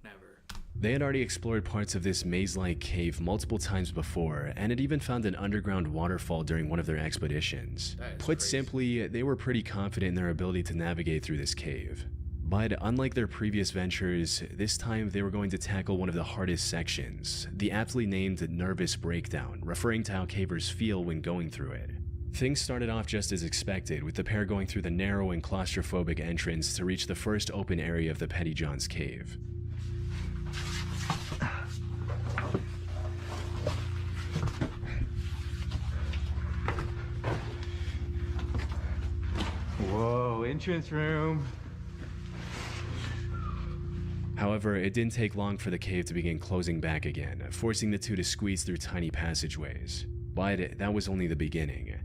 Never. They had already explored parts of this maze-like cave multiple times before, and had even found an underground waterfall during one of their expeditions. Put simply, they were pretty confident in their ability to navigate through this cave. But unlike their previous ventures, this time they were going to tackle one of the hardest sections, the aptly named Nervous Breakdown, referring to how cavers feel when going through it. Things started off just as expected, with the pair going through the narrow and claustrophobic entrance to reach the first open area of the Petty John's Cave. Whoa, entrance room. However, it didn't take long for the cave to begin closing back again, forcing the two to squeeze through tiny passageways. But that was only the beginning.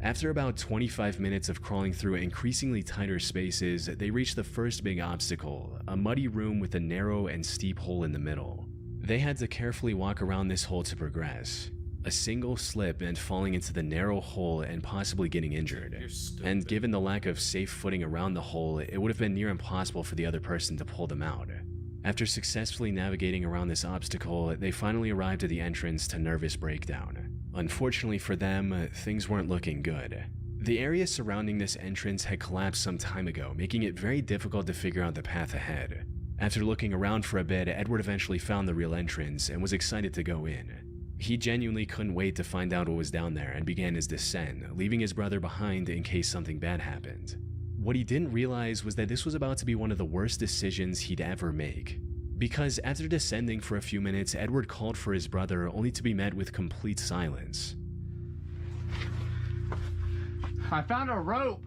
After about 25 minutes of crawling through increasingly tighter spaces, they reached the first big obstacle, a muddy room with a narrow and steep hole in the middle. They had to carefully walk around this hole to progress. A single slip and falling into the narrow hole and possibly getting injured. And given the lack of safe footing around the hole, it would have been near impossible for the other person to pull them out. After successfully navigating around this obstacle, they finally arrived at the entrance to Nervous Breakdown. Unfortunately for them, things weren't looking good. The area surrounding this entrance had collapsed some time ago, making it very difficult to figure out the path ahead. After looking around for a bit, Edward eventually found the real entrance and was excited to go in. He genuinely couldn't wait to find out what was down there and began his descent, leaving his brother behind in case something bad happened. What he didn't realize was that this was about to be one of the worst decisions he'd ever make. Because after descending for a few minutes, Edward called for his brother only to be met with complete silence. I found a rope.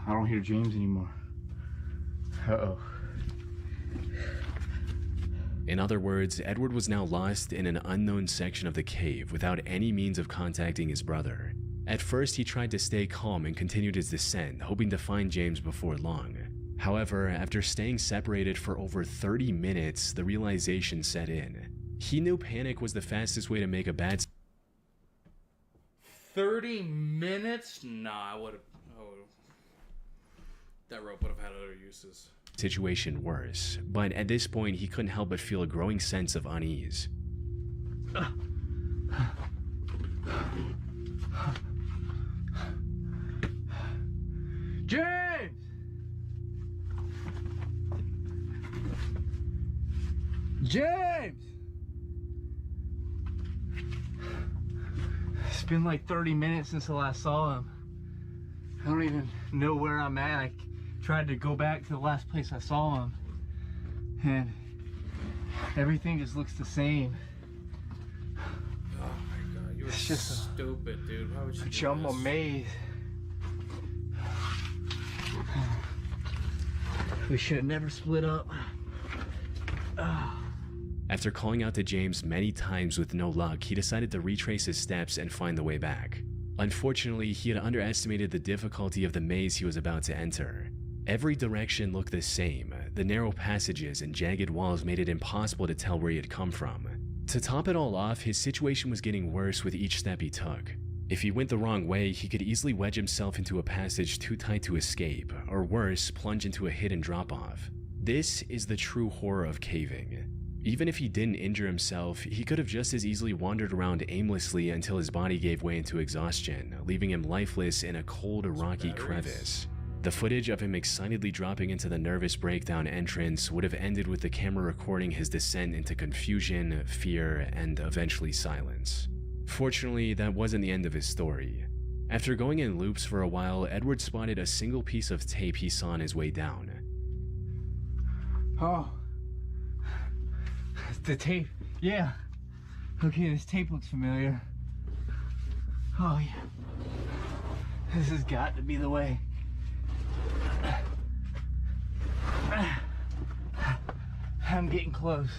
I don't hear James anymore. Uh-oh. In other words, Edward was now lost in an unknown section of the cave without any means of contacting his brother. At first, he tried to stay calm and continued his descent, hoping to find James before long. However, after staying separated for over 30 minutes, the realization set in. He knew panic was the fastest way to make a bad 30 minutes? Nah, I would have... that rope would have had other uses. Situation worse, but at this point he couldn't help but feel a growing sense of unease. James! James! It's been like 30 minutes since I last saw him. I don't even know where I'm at. I tried to go back to the last place I saw him, and everything just looks the same. Oh my god, you were just stupid, dude. Why would you do jumbo this? maze. We should have never split up. After calling out to James many times with no luck, he decided to retrace his steps and find the way back. Unfortunately, he had underestimated the difficulty of the maze he was about to enter. Every direction looked the same. The narrow passages and jagged walls made it impossible to tell where he had come from. To top it all off, his situation was getting worse with each step he took. If he went the wrong way, he could easily wedge himself into a passage too tight to escape, or worse, plunge into a hidden drop-off. This is the true horror of caving. Even if he didn't injure himself, he could have just as easily wandered around aimlessly until his body gave way into exhaustion, leaving him lifeless in a cold, rocky crevice. The footage of him excitedly dropping into the nervous breakdown entrance would have ended with the camera recording his descent into confusion, fear, and eventually silence. Fortunately, that wasn't the end of his story. After going in loops for a while, Edward spotted a single piece of tape he saw on his way down. Oh. The tape. Yeah. Okay, this tape looks familiar. Oh, yeah. This has got to be the way. I'm getting close.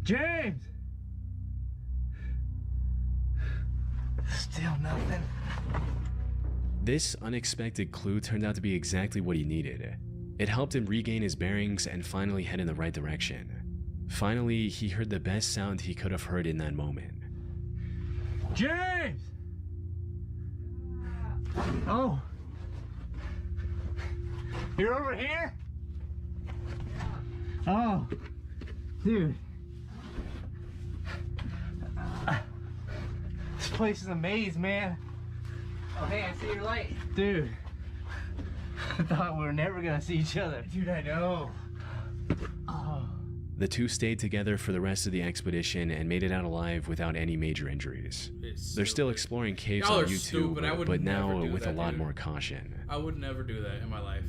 James! Still nothing. This unexpected clue turned out to be exactly what he needed. It helped him regain his bearings and finally head in the right direction. Finally, he heard the best sound he could have heard in that moment. James! Oh. You're over here? Oh. Dude. This place is a maze, man. Oh, hey, I see your light. Dude. I thought we were never gonna see each other. Dude, I know. Oh. The two stayed together for the rest of the expedition and made it out alive without any major injuries. They're still exploring caves on YouTube, but now with a lot more caution. I would never do that in my life.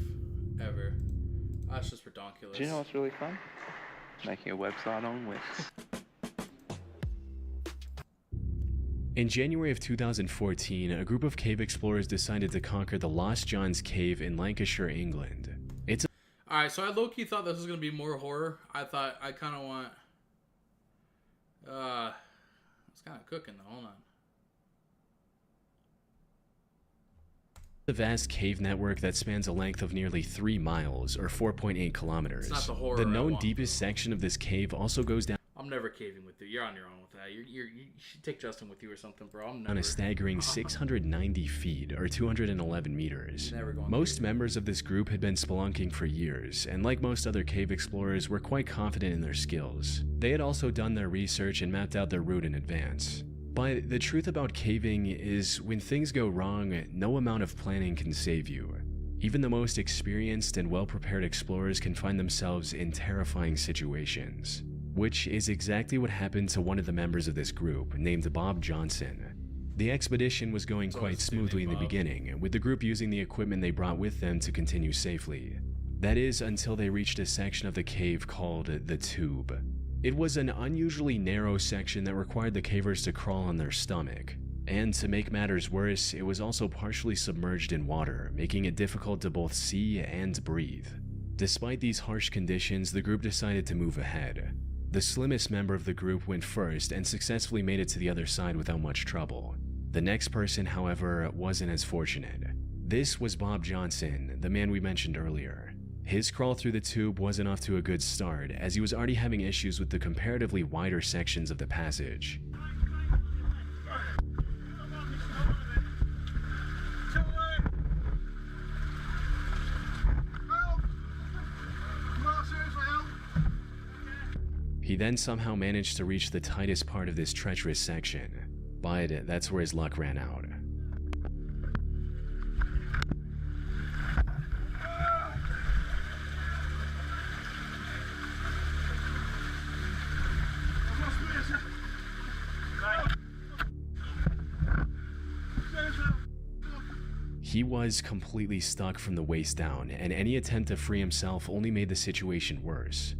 Ever. That's just ridiculous. Do you know what's really fun? Making a website on Wix. In January of 2014, a group of cave explorers decided to conquer the Lost John's Cave in Lancashire, England. Alright, so I low-key thought this was going to be more horror. I thought I kind of want... it's kind of cooking though, hold on. The vast cave network that spans a length of nearly 3 miles, or 4.8 kilometers. It's not the horror The known deepest section of this cave also goes down... I'm never caving with you. You're on your own with that. You should take Justin with you or something, bro. I'm never... on a staggering 690 feet, or 211 meters. Never going Most members of this group had been spelunking for years, and like most other cave explorers, were quite confident in their skills. They had also done their research and mapped out their route in advance. But the truth about caving is, when things go wrong, no amount of planning can save you. Even the most experienced and well-prepared explorers can find themselves in terrifying situations. Which is exactly what happened to one of the members of this group, named Bob Johnson. The expedition was going quite smoothly in the beginning, with the group using the equipment they brought with them to continue safely. That is, until they reached a section of the cave called the Tube. It was an unusually narrow section that required the cavers to crawl on their stomach. And to make matters worse, it was also partially submerged in water, making it difficult to both see and breathe. Despite these harsh conditions, the group decided to move ahead. The slimmest member of the group went first and successfully made it to the other side without much trouble. The next person, however, wasn't as fortunate. This was Bob Johnson, the man we mentioned earlier. His crawl through the tube wasn't off to a good start, as he was already having issues with the comparatively wider sections of the passage. He then somehow managed to reach the tightest part of this treacherous section, but that's where his luck ran out. He was completely stuck from the waist down, and any attempt to free himself only made the situation worse.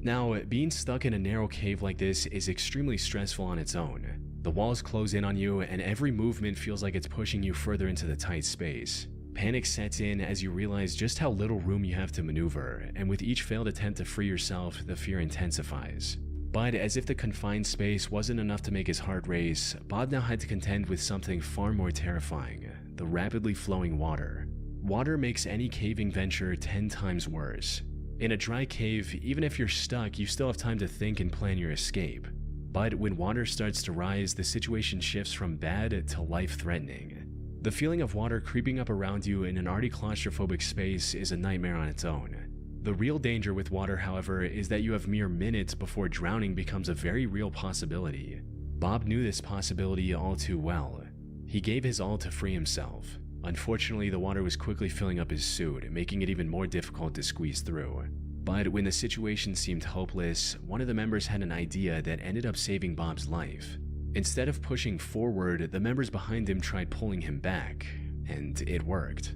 Now, being stuck in a narrow cave like this is extremely stressful on its own. The walls close in on you, and every movement feels like it's pushing you further into the tight space. Panic sets in as you realize just how little room you have to maneuver, and with each failed attempt to free yourself, the fear intensifies. But as if the confined space wasn't enough to make his heart race, Bob now had to contend with something far more terrifying: the rapidly flowing water. Water makes any caving venture 10 times worse. In a dry cave, even if you're stuck, you still have time to think and plan your escape. But when water starts to rise, the situation shifts from bad to life-threatening. The feeling of water creeping up around you in an already claustrophobic space is a nightmare on its own. The real danger with water, however, is that you have mere minutes before drowning becomes a very real possibility. Bob knew this possibility all too well. He gave his all to free himself. Unfortunately, the water was quickly filling up his suit, making it even more difficult to squeeze through. But when the situation seemed hopeless, one of the members had an idea that ended up saving Bob's life. Instead of pushing forward, the members behind him tried pulling him back, and it worked.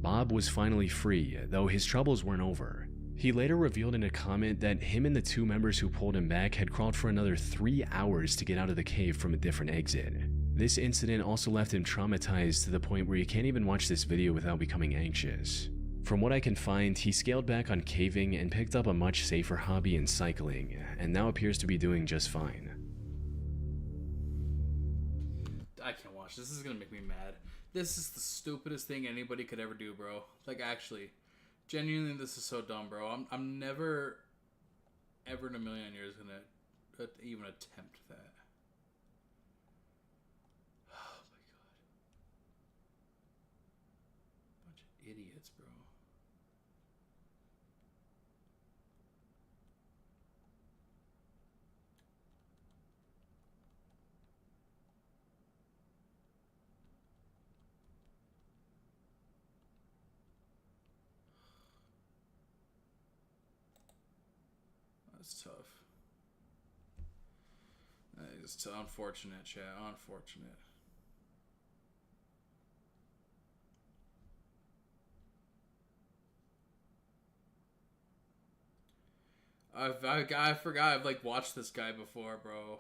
Bob was finally free, though his troubles weren't over. He later revealed in a comment that him and the two members who pulled him back had crawled for another 3 hours to get out of the cave from a different exit. This incident also left him traumatized to the point where he can't even watch this video without becoming anxious. From what I can find, he scaled back on caving and picked up a much safer hobby in cycling, and now appears to be doing just fine. I can't watch this. This is gonna make me mad. This is the stupidest thing anybody could ever do, bro. Like, actually, genuinely, this is so dumb, bro. I'm never, ever in a million years gonna even attempt that. Oh my god, bunch of idiots, bro. That's tough. That is unfortunate, chat. Unfortunate. I forgot I've like watched this guy before, bro.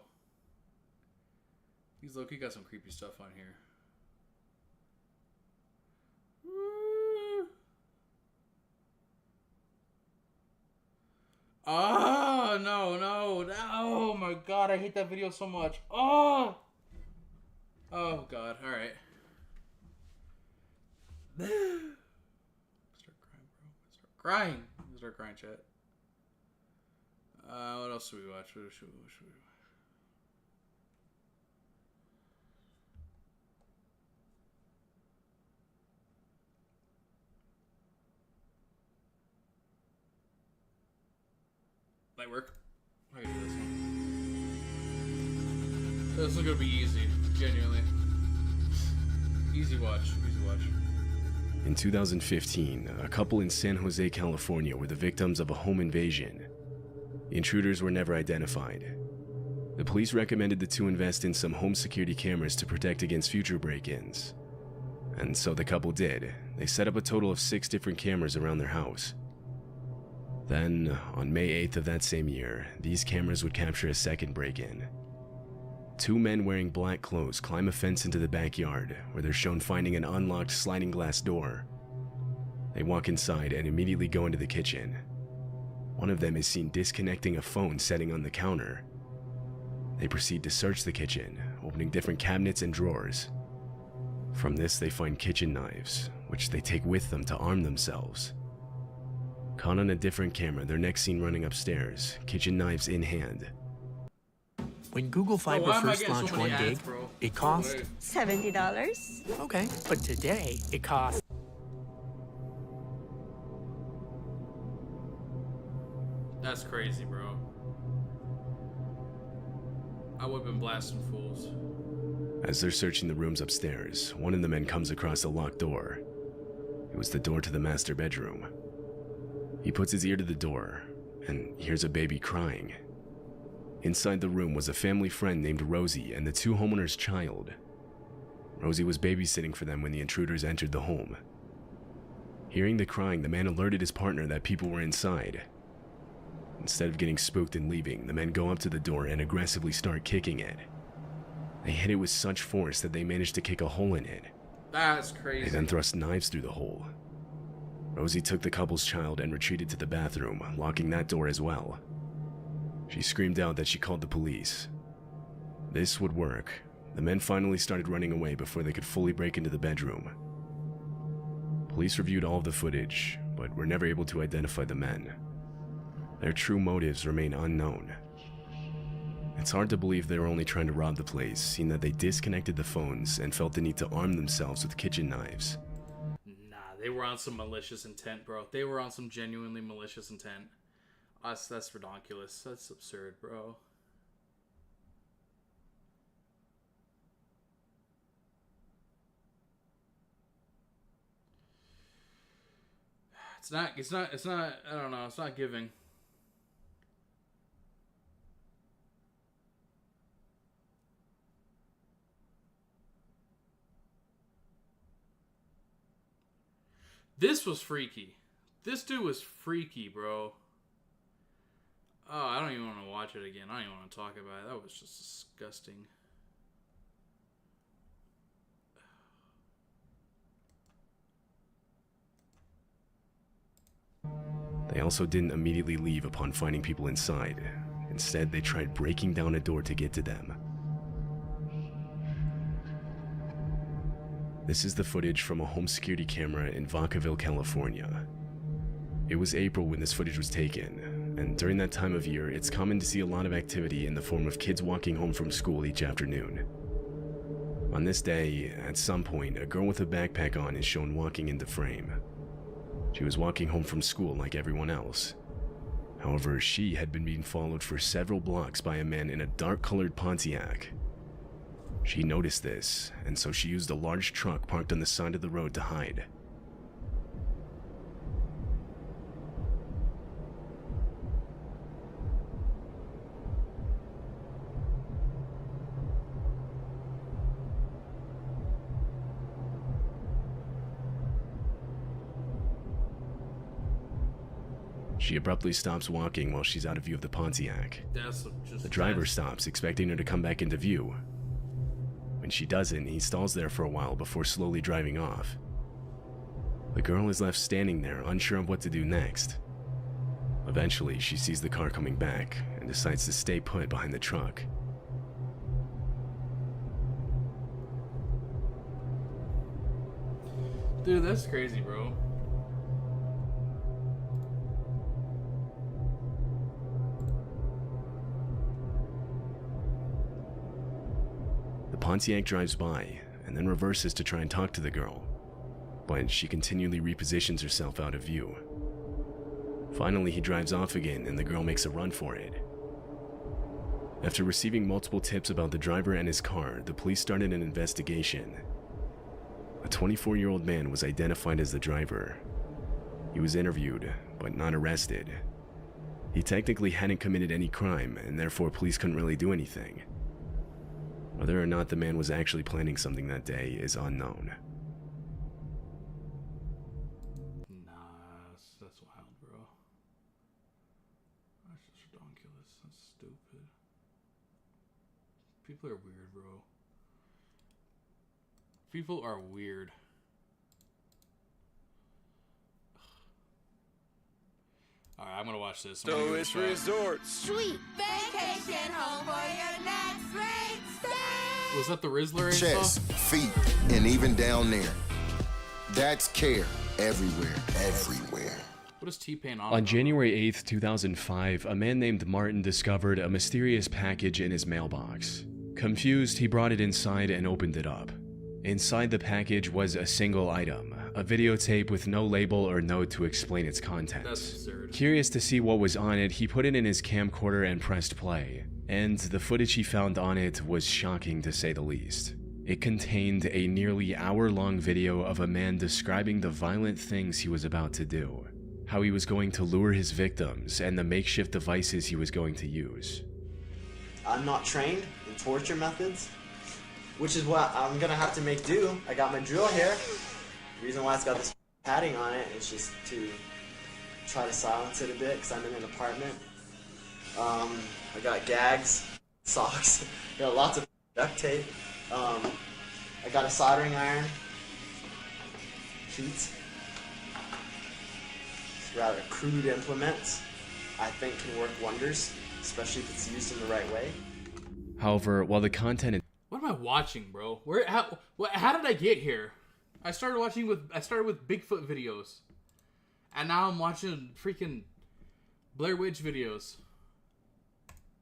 He's low-key got some creepy stuff on here. Oh, no. Oh my god, I hate that video so much. Oh god, alright. Start crying, chat. What else should we watch? What should we watch? Light work. I can do this one. This is gonna be easy, genuinely. Easy watch. In 2015, a couple in San Jose, California were the victims of a home invasion. The intruders were never identified. The police recommended the two invest in some home security cameras to protect against future break-ins. And so the couple did. They set up a total of 6 different cameras around their house. Then, on May 8th of that same year, these cameras would capture a second break-in. 2 men wearing black clothes climb a fence into the backyard, where they're shown finding an unlocked sliding glass door. They walk inside and immediately go into the kitchen. One of them is seen disconnecting a phone setting on the counter. They proceed to search the kitchen, opening different cabinets and drawers. From this, they find kitchen knives, which they take with them to arm themselves. Caught on a different camera, they're next seen running upstairs, kitchen knives in hand. When Google Fiber first launched 1 gig, it cost $70. Okay, but today it costs That's crazy, bro. I would've been blasting fools. As they're searching the rooms upstairs, one of the men comes across a locked door. It was the door to the master bedroom. He puts his ear to the door and hears a baby crying. Inside the room was a family friend named Rosie and the 2 homeowners' child. Rosie was babysitting for them when the intruders entered the home. Hearing the crying, the man alerted his partner that people were inside. Instead of getting spooked and leaving, the men go up to the door and aggressively start kicking it. They hit it with such force that they managed to kick a hole in it. That's crazy. They then thrust knives through the hole. Rosie took the couple's child and retreated to the bathroom, locking that door as well. She screamed out that she called the police. This would work. The men finally started running away before they could fully break into the bedroom. Police reviewed all of the footage, but were never able to identify the men. Their true motives remain unknown. It's hard to believe they were only trying to rob the place, seeing that they disconnected the phones and felt the need to arm themselves with kitchen knives. Nah, they were on some malicious intent, bro. They were on some genuinely malicious intent. That's ridiculous. That's absurd, bro. It's not, I don't know, it's not giving. This was freaky. This dude was freaky, bro. Oh, I don't even want to watch it again. I don't even want to talk about it. That was just disgusting. They also didn't immediately leave upon finding people inside. Instead, they tried breaking down a door to get to them. This is the footage from a home security camera in Vacaville, California. It was April when this footage was taken, and during that time of year, it's common to see a lot of activity in the form of kids walking home from school each afternoon. On this day, at some point, a girl with a backpack on is shown walking into frame. She was walking home from school like everyone else. However, she had been being followed for several blocks by a man in a dark-colored Pontiac. She noticed this, and so she used a large truck parked on the side of the road to hide. She abruptly stops walking while she's out of view of the Pontiac. The driver stops, expecting her to come back into view. When she doesn't, he stalls there for a while before slowly driving off. The girl is left standing there, unsure of what to do next. Eventually, she sees the car coming back and decides to stay put behind the truck. Dude, that's crazy, bro. Pontiac drives by and then reverses to try and talk to the girl, but she continually repositions herself out of view. Finally, he drives off again and the girl makes a run for it. After receiving multiple tips about the driver and his car, the police started an investigation. A 24-year-old man was identified as the driver. He was interviewed, but not arrested. He technically hadn't committed any crime, and therefore police couldn't really do anything. Whether or not the man was actually planning something that day is unknown. Nah, that's wild, bro. That's just ridiculous. That's stupid. People are weird, bro. People are weird. Alright, I'm gonna watch this. Tourist Resort. Sweet vacation home for your next great stay. Was that the Rizzler? Chest, feet, and even down there. That's care everywhere, everywhere. What is T-Pain on? On January 8th, 2005, a man named Martin discovered a mysterious package in his mailbox. Confused, he brought it inside and opened it up. Inside the package was a single item, a videotape with no label or note to explain its contents. That's absurd. Curious to see what was on it, he put it in his camcorder and pressed play. And the footage he found on it was shocking to say the least. It contained a nearly hour-long video of a man describing the violent things he was about to do, how he was going to lure his victims, and the makeshift devices he was going to use. I'm not trained in torture methods, which is what I'm gonna have to make do. I got my drill here. The reason why it's got this padding on it is just to try to silence it a bit, because I'm in an apartment. I got gags, socks, got lots of duct tape. I got a soldering iron, sheets. It's rather crude implements. I think can work wonders, especially if it's used in the right way. However, while the content... What am I watching, bro? How did I get here? I started with Bigfoot videos, and now I'm watching freaking Blair Witch videos.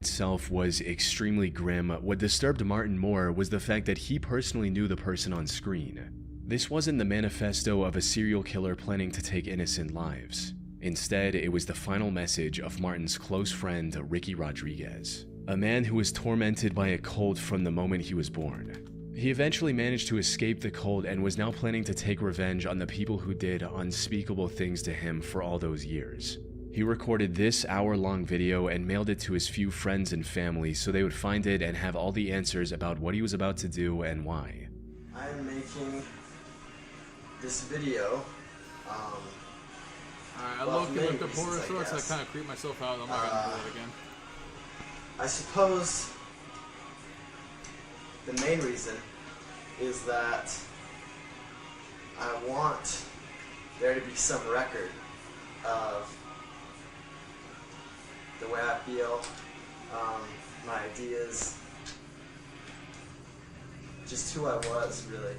Itself was extremely grim. What disturbed Martin more was the fact that he personally knew the person on screen. This wasn't the manifesto of a serial killer planning to take innocent lives. Instead, it was the final message of Martin's close friend, Ricky Rodriguez, a man who was tormented by a cult from the moment he was born. He eventually managed to escape the cult and was now planning to take revenge on the people who did unspeakable things to him for all those years. He recorded this hour-long video and mailed it to his few friends and family so they would find it and have all the answers about what he was about to do and why. I'm making this video. I looked at the horror source, I kind of creeped myself out. I'm not going to do it again. I suppose the main reason is that I want there to be some record of the way I feel, my ideas, just who I was, really.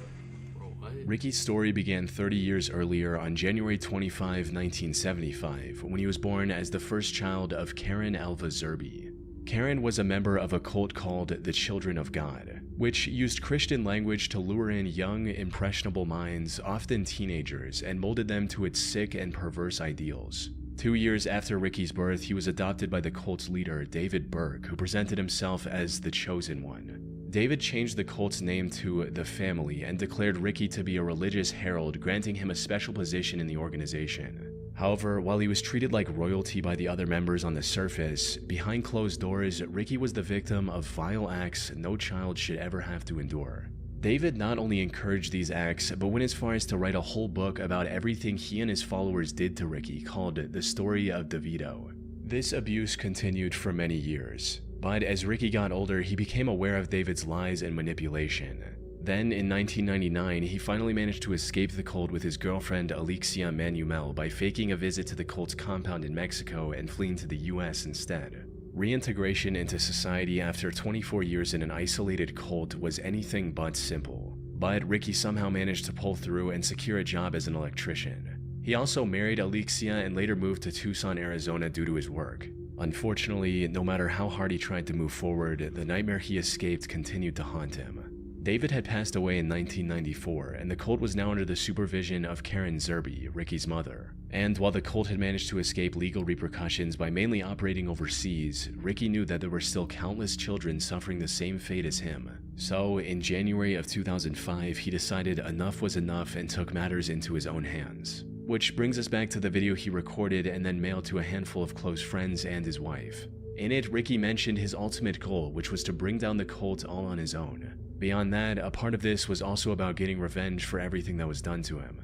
Ricky's story began 30 years earlier on January 25, 1975, when he was born as the first child of Karen Alva Zerby. Karen was a member of a cult called the Children of God, which used Christian language to lure in young, impressionable minds, often teenagers, and molded them to its sick and perverse ideals. 2 years after Ricky's birth, he was adopted by the cult's leader, David Burke, who presented himself as the Chosen One. David changed the cult's name to The Family and declared Ricky to be a religious herald, granting him a special position in the organization. However, while he was treated like royalty by the other members on the surface, behind closed doors, Ricky was the victim of vile acts no child should ever have to endure. David not only encouraged these acts, but went as far as to write a whole book about everything he and his followers did to Ricky, called The Story of DeVito. This abuse continued for many years, but as Ricky got older, he became aware of David's lies and manipulation. Then, in 1999, he finally managed to escape the cult with his girlfriend Alexia Manuel by faking a visit to the cult's compound in Mexico and fleeing to the US instead. Reintegration into society after 24 years in an isolated cult was anything but simple, but Ricky somehow managed to pull through and secure a job as an electrician. He also married Alexia and later moved to Tucson, Arizona due to his work. Unfortunately, no matter how hard he tried to move forward, the nightmare he escaped continued to haunt him. David had passed away in 1994, and the cult was now under the supervision of Karen Zerby, Ricky's mother. And while the cult had managed to escape legal repercussions by mainly operating overseas, Ricky knew that there were still countless children suffering the same fate as him. So, in January of 2005, he decided enough was enough and took matters into his own hands. Which brings us back to the video he recorded and then mailed to a handful of close friends and his wife. In it, Ricky mentioned his ultimate goal, which was to bring down the cult all on his own. Beyond that, a part of this was also about getting revenge for everything that was done to him.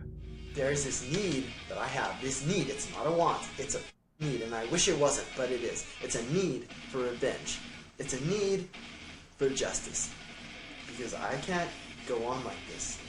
There's this need that I have. This need, it's not a want, it's a need, and I wish it wasn't, but it is. It's a need for revenge. It's a need for justice. Because I can't go on like this.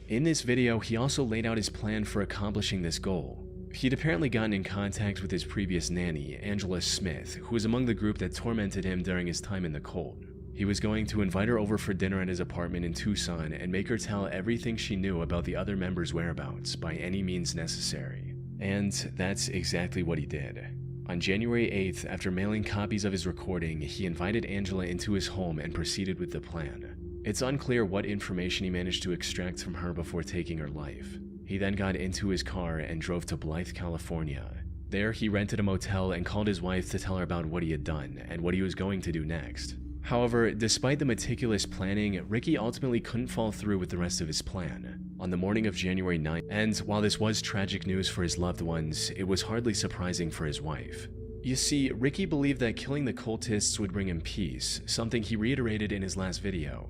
In this video, he also laid out his plan for accomplishing this goal. He'd apparently gotten in contact with his previous nanny, Angela Smith, who was among the group that tormented him during his time in the cult. He was going to invite her over for dinner at his apartment in Tucson and make her tell everything she knew about the other members' whereabouts by any means necessary. And that's exactly what he did. On January 8th, after mailing copies of his recording, he invited Angela into his home and proceeded with the plan. It's unclear what information he managed to extract from her before taking her life. He then got into his car and drove to Blythe, California. There, he rented a motel and called his wife to tell her about what he had done and what he was going to do next. However, despite the meticulous planning, Ricky ultimately couldn't follow through with the rest of his plan. On the morning of January 9th, and while this was tragic news for his loved ones, it was hardly surprising for his wife. You see, Ricky believed that killing the cultists would bring him peace, something he reiterated in his last video.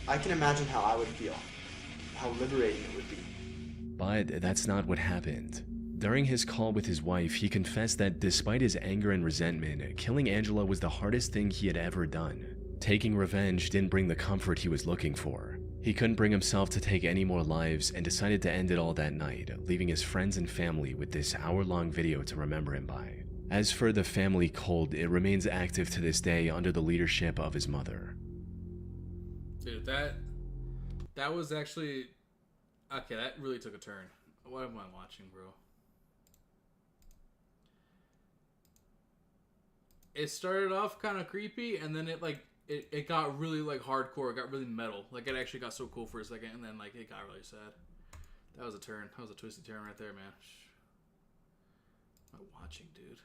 I can imagine how I would feel, how liberating it would be. But that's not what happened. During his call with his wife, he confessed that despite his anger and resentment, killing Angela was the hardest thing he had ever done. Taking revenge didn't bring the comfort he was looking for. He couldn't bring himself to take any more lives and decided to end it all that night, leaving his friends and family with this hour-long video to remember him by. As for the family cult, it remains active to this day under the leadership of his mother. Dude, that was actually Okay, that really took a turn. What am I watching, bro? It started off kind of creepy, and then it got really like hardcore. It got really metal. Like it actually got so cool for a second, and then like it got really sad. That was a turn. That was a twisty turn right there, man. What am I watching, dude?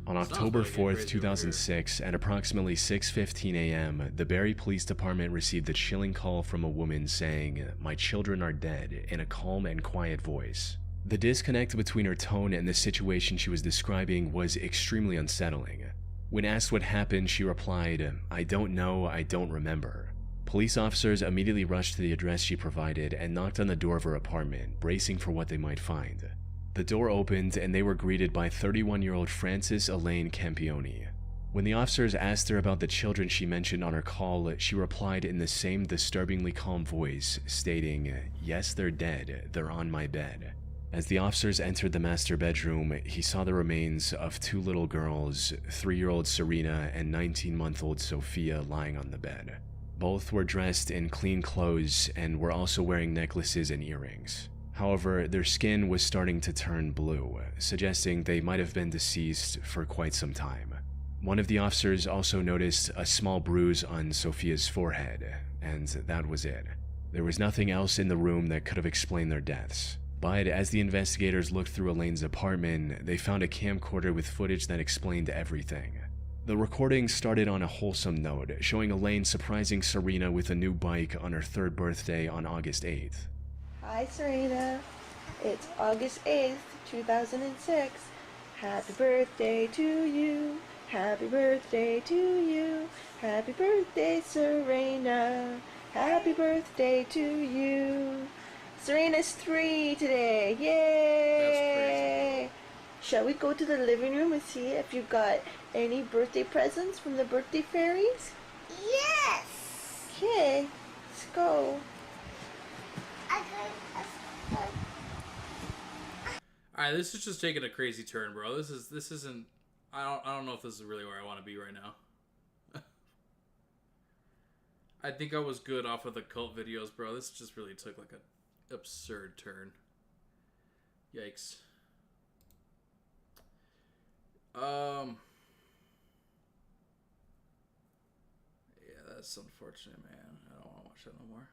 On October 4th, 2006, at approximately 6:15 a.m., the Barrie Police Department received a chilling call from a woman saying, "My children are dead," in a calm and quiet voice. The disconnect between her tone and the situation she was describing was extremely unsettling. When asked what happened, she replied, "I don't know, I don't remember." Police officers immediately rushed to the address she provided and knocked on the door of her apartment, bracing for what they might find. The door opened and they were greeted by 31-year-old Frances Elaine Campione. When the officers asked her about the children she mentioned on her call, she replied in the same disturbingly calm voice, stating, "Yes, they're dead. They're on my bed." As the officers entered the master bedroom, he saw the remains of two little girls, 3-year-old Serena and 19-month-old Sophia, lying on the bed. Both were dressed in clean clothes and were also wearing necklaces and earrings. However, their skin was starting to turn blue, suggesting they might have been deceased for quite some time. One of the officers also noticed a small bruise on Sophia's forehead, and that was it. There was nothing else in the room that could have explained their deaths. But as the investigators looked through Elaine's apartment, they found a camcorder with footage that explained everything. The recording started on a wholesome note, showing Elaine surprising Serena with a new bike on her 3rd birthday on August 8th. Hi, Serena. It's August 8th, 2006. Happy birthday to you. Happy birthday to you. Happy birthday, Serena. Happy birthday to you. Serena's 3 today. Yay! Shall we go to the living room and see if you got any birthday presents from the birthday fairies? Yes! Okay, let's go. Alright, this is just taking a crazy turn, bro. This isn't I don't know if this is really where I want to be right now. I think I was good off of the cult videos, bro. This just really took like an absurd turn. Yikes. Yeah, that's unfortunate, man. I don't want to watch that no more.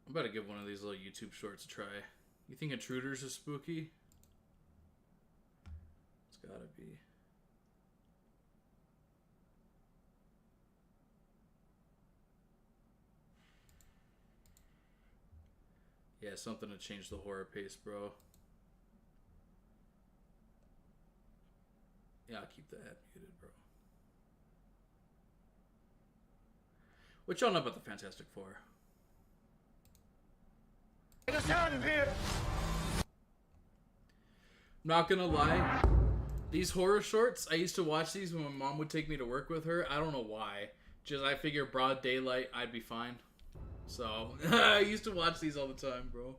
I'm about to give one of these little YouTube shorts a try. You think Intruders is spooky? It's gotta be. Yeah, something to change the horror pace, bro. Yeah, I'll keep that muted, bro. What y'all know about the Fantastic Four? Get us out of here! Not gonna lie, these horror shorts, I used to watch these when my mom would take me to work with her. I don't know why. Just I figure broad daylight, I'd be fine. So, I used to watch these all the time, bro.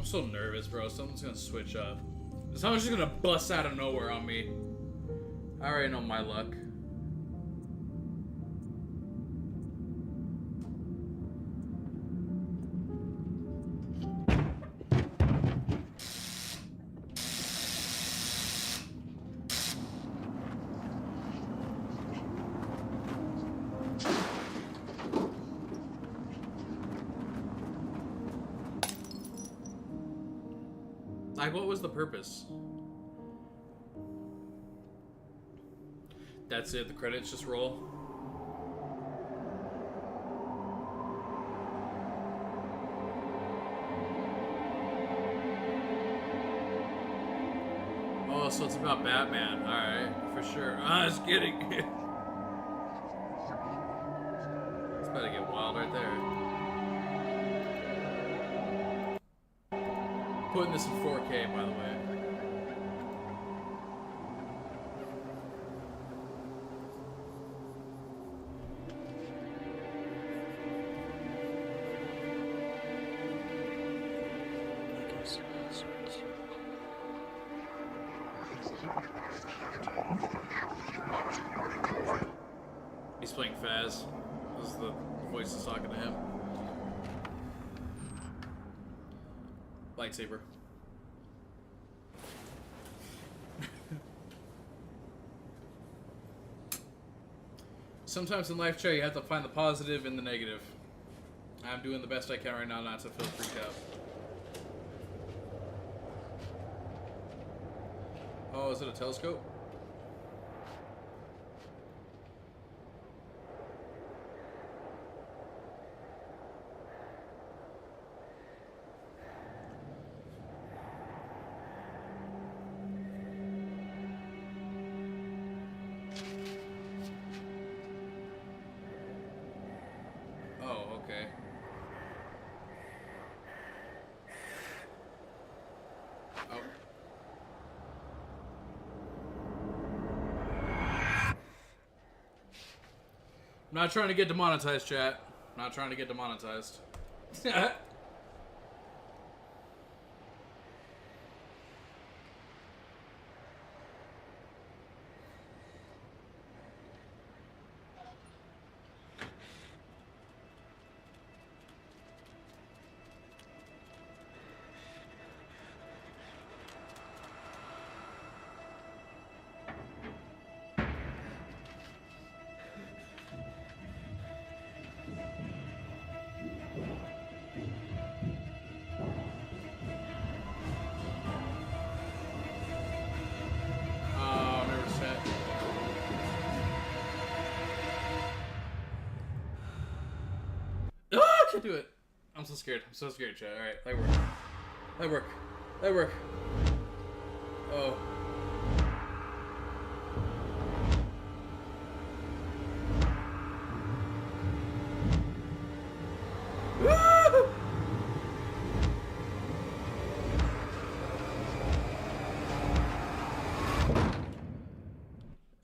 so nervous, bro. Something's gonna switch up. Someone's just gonna bust out of nowhere on me. I already know my luck. Like, what was the purpose? That's it, the credits just roll. Oh, so it's about Batman. Alright, for sure. I was kidding. It's about to get wild right there. Putting this in 4K, by the way. He's playing Faz. This is the voice that's talking to him. Lightsaber. Sometimes in life, Trey, you have to find the positive in the negative. I'm doing the best I can right now not to feel freaked out. Oh, is it a telescope? I'm not trying to get demonetized, chat. I'm not trying to get demonetized. I can't do it. I'm so scared. I'm so scared, chat. Alright, that work. That work. That work. Oh.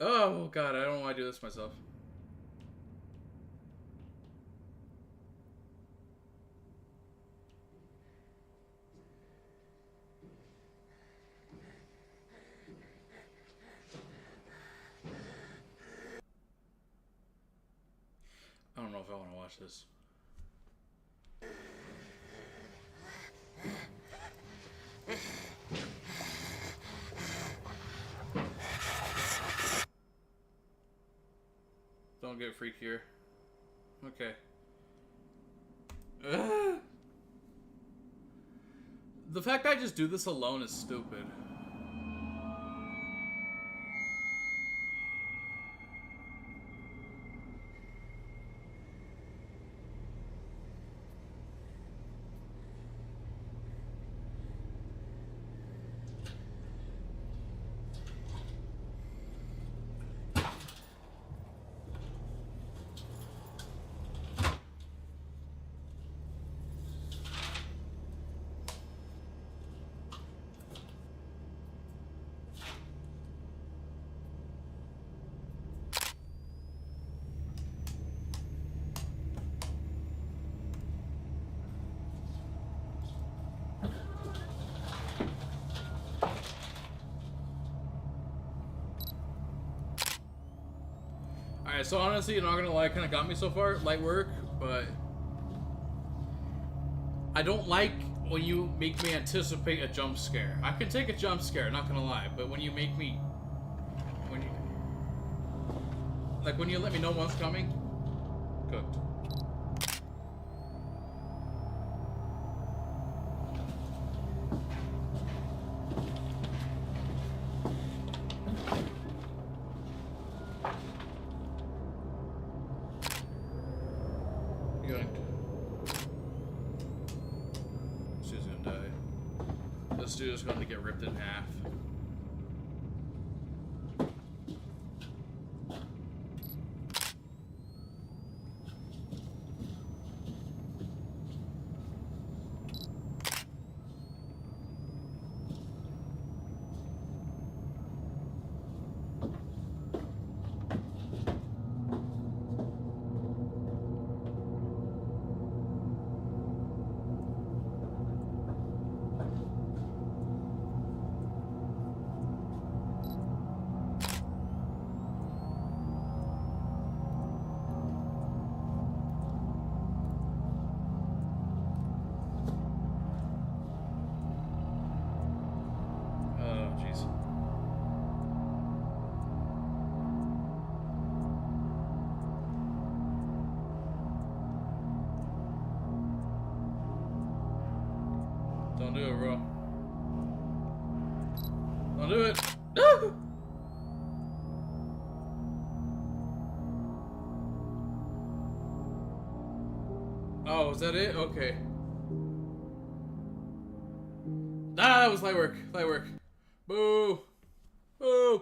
Oh god, I don't want to do this myself. I don't know if I want to watch this. Don't get freaked here. Okay. The fact I just do this alone is stupid. Alright, so honestly, you're not gonna lie, kind of got me so far. Light work, but I don't like when you make me anticipate a jump scare. I can take a jump scare, not gonna lie, but when you make me, when you let me know one's coming, cooked. This dude is going to get ripped in half. Don't do it, bro. Don't do it. Oh, is that it? Okay. Ah, that was light work. Light work. Boo. Boo.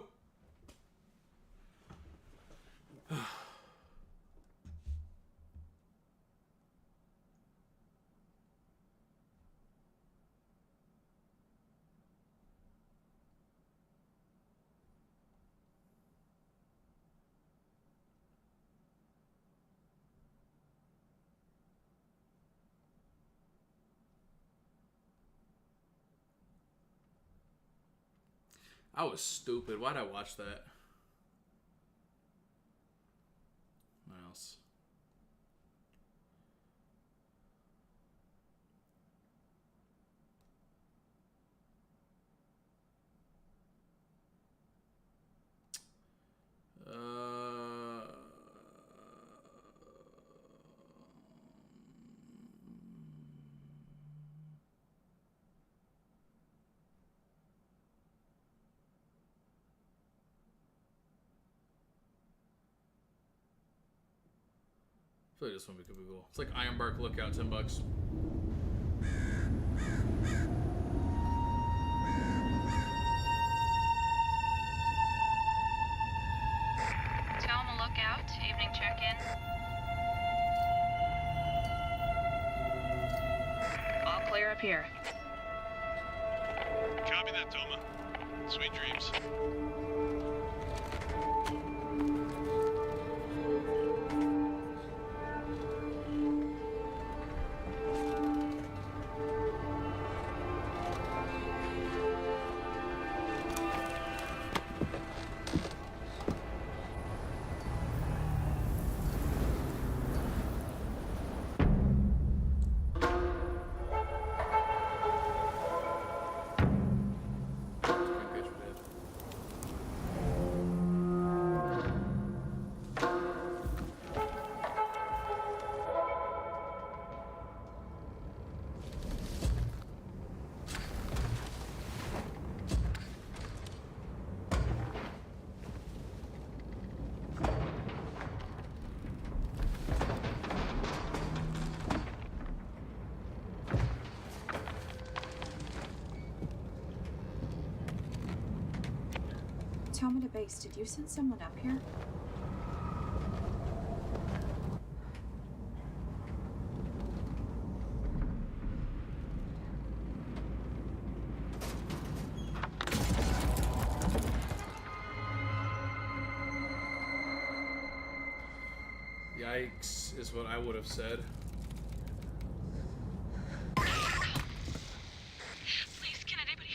I was stupid. Why'd I watch that? What else? I feel like this one could be cool. It's like Ironbark Lookout, $10. Thelma Lookout, evening check-in. All clear up here. Copy that, Thelma. Sweet dreams. Thelma to base, did you send someone up here? Yikes is what I would have said. Please, can anybody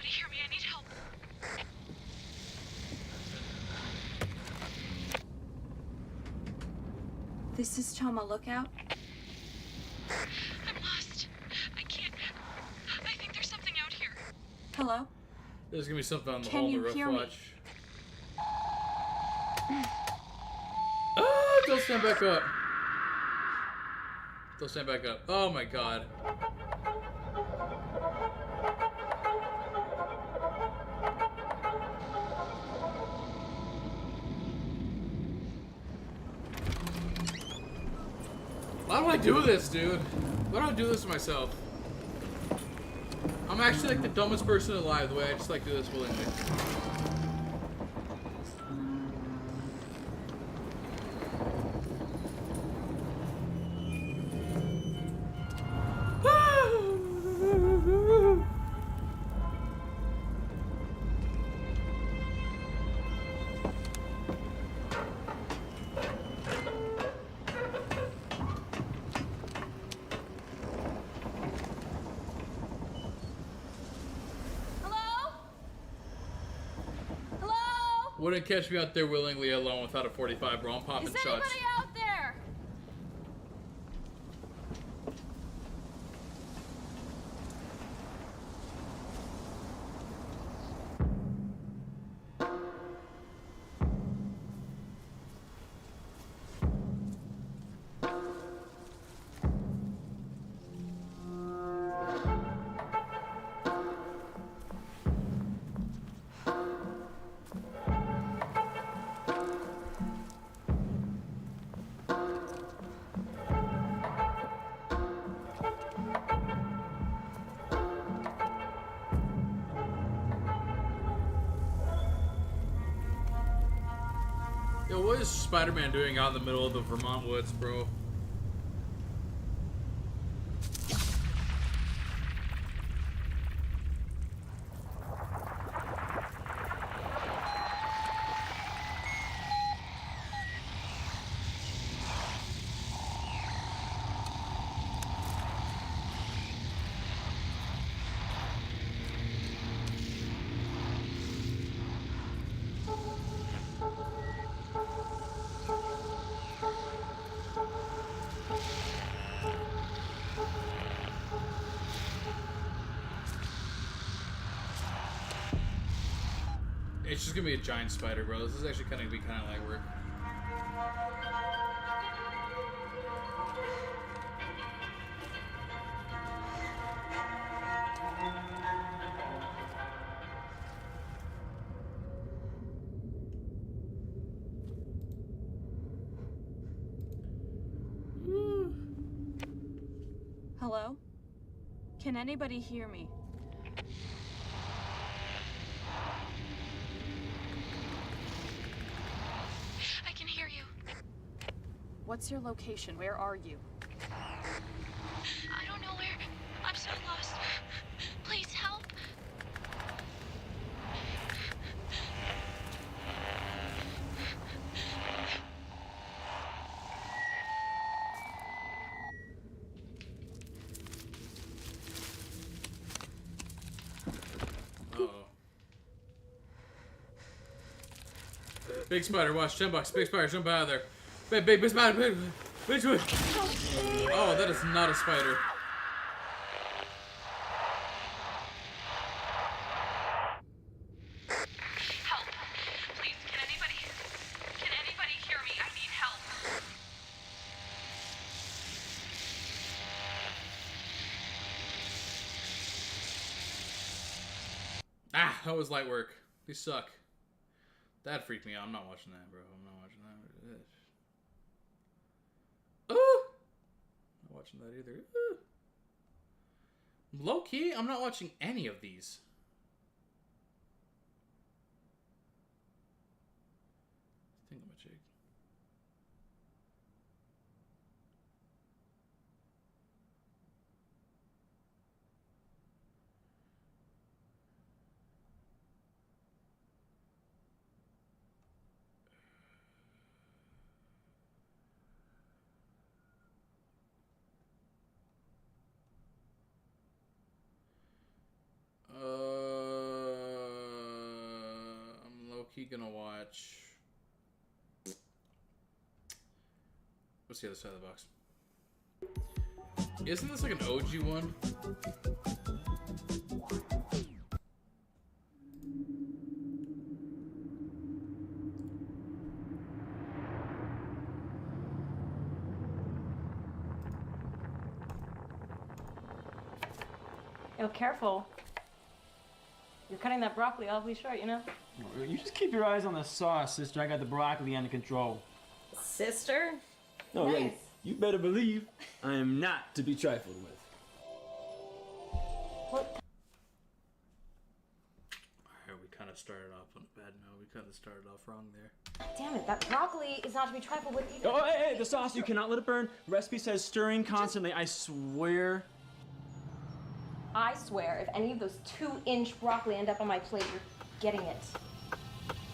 hear me? I need help. This is Toma Lookout. I'm lost. I can't. I think there's something out here. Hello? There's gonna be something on the Can wall you to hear me? watch. Ah, don't stand back up. Don't stand back up. Oh my god. Why do I do this, dude? Why do I do this to myself? I'm actually like the dumbest person alive, the way I just like do this willingly. Wouldn't catch me out there willingly alone without a 45, bro. I'm popping Is shots. anybody out there? Yo, what is Spider-Man doing out in the middle of the Vermont woods, bro? It's just gonna be a giant spider, bro. This is actually gonna be kind of light work. Hello? Can anybody hear me? I can hear you. What's your location? Where are you? I don't know where. I'm so lost. Please help. Big spider, watch, 10 bucks. Big spider, jump out of there. Big spider, big spider. Oh, that is not a spider. Help. Please, can anybody hear me? I need help. Ah, that was light work. These suck. That freaked me out. I'm not watching that, bro. I'm not watching that. Oh! Not watching that either. Ooh. Low key, I'm not watching any of these. Thingamajig. I'm low-key gonna watch What's the other side of the box? Isn't this like an OG one? Yo, careful. You're cutting that broccoli awfully short, you know? You just keep your eyes on the sauce, sister. I got the broccoli under control. Sister? No, Nice. really, you better believe I am not to be trifled with. Alright, we kind of started off on a bad note. We kind of started off wrong there. Damn it, that broccoli is not to be trifled with either. Oh, hey, the sauce, you cannot let it burn. Recipe says stirring constantly. I swear. I swear, if any of those 2-inch broccoli end up on my plate, you're getting it.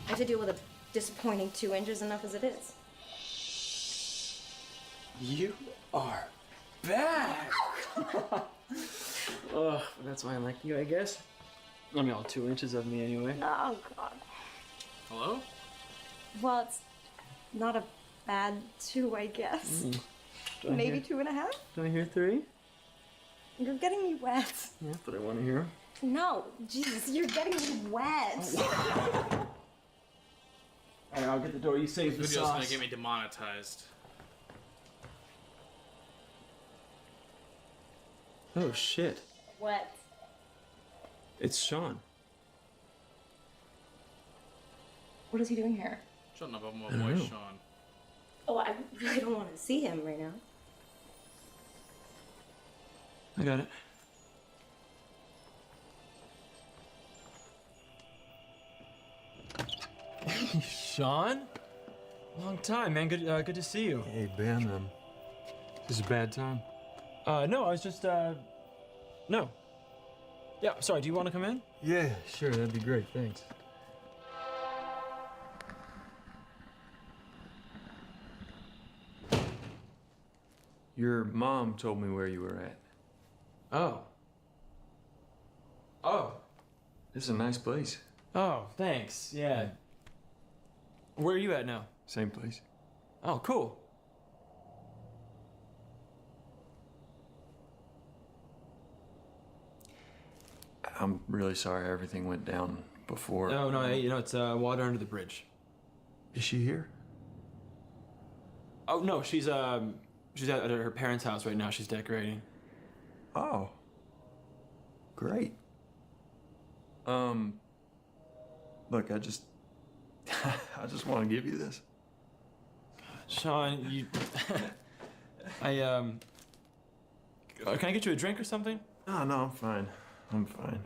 I have to deal with a disappointing 2 inches enough as it is. You are bad. Oh, that's why I like you, I guess. I mean, all 2 inches of me anyway. Oh, God. Hello? Well, it's not a bad 2, I guess. Do I Maybe hear- 2.5? Do I hear 3? You're getting me wet. Yeah, that's what I want to hear. No, Jesus, you're getting me wet. All right, I'll get the door. You save the This video's sauce. gonna get me demonetized. Oh, shit. What? It's Sean. What is he doing here? Shutting up about my I don't boy know. Sean. Oh, I really don't want to see him right now. I got it. Hey, Sean? Long time, man. Good to see you. Hey, Ben, this is a bad time. No, I was just, no. Yeah, sorry, do you want to come in? Yeah, sure, that'd be great, thanks. Your mom told me where you were at. Oh. Oh. This is a nice place. Oh, thanks. Yeah. Where are you at now? Same place. Oh, cool. I'm really sorry everything went down before. No, no, you know, it's water under the bridge. Is she here? Oh, no, she's at her parents' house right now. She's decorating. Oh. Great. Look, I just want to give you this. Sean, you... can I get you a drink or something? Oh, no, I'm fine. I'm fine.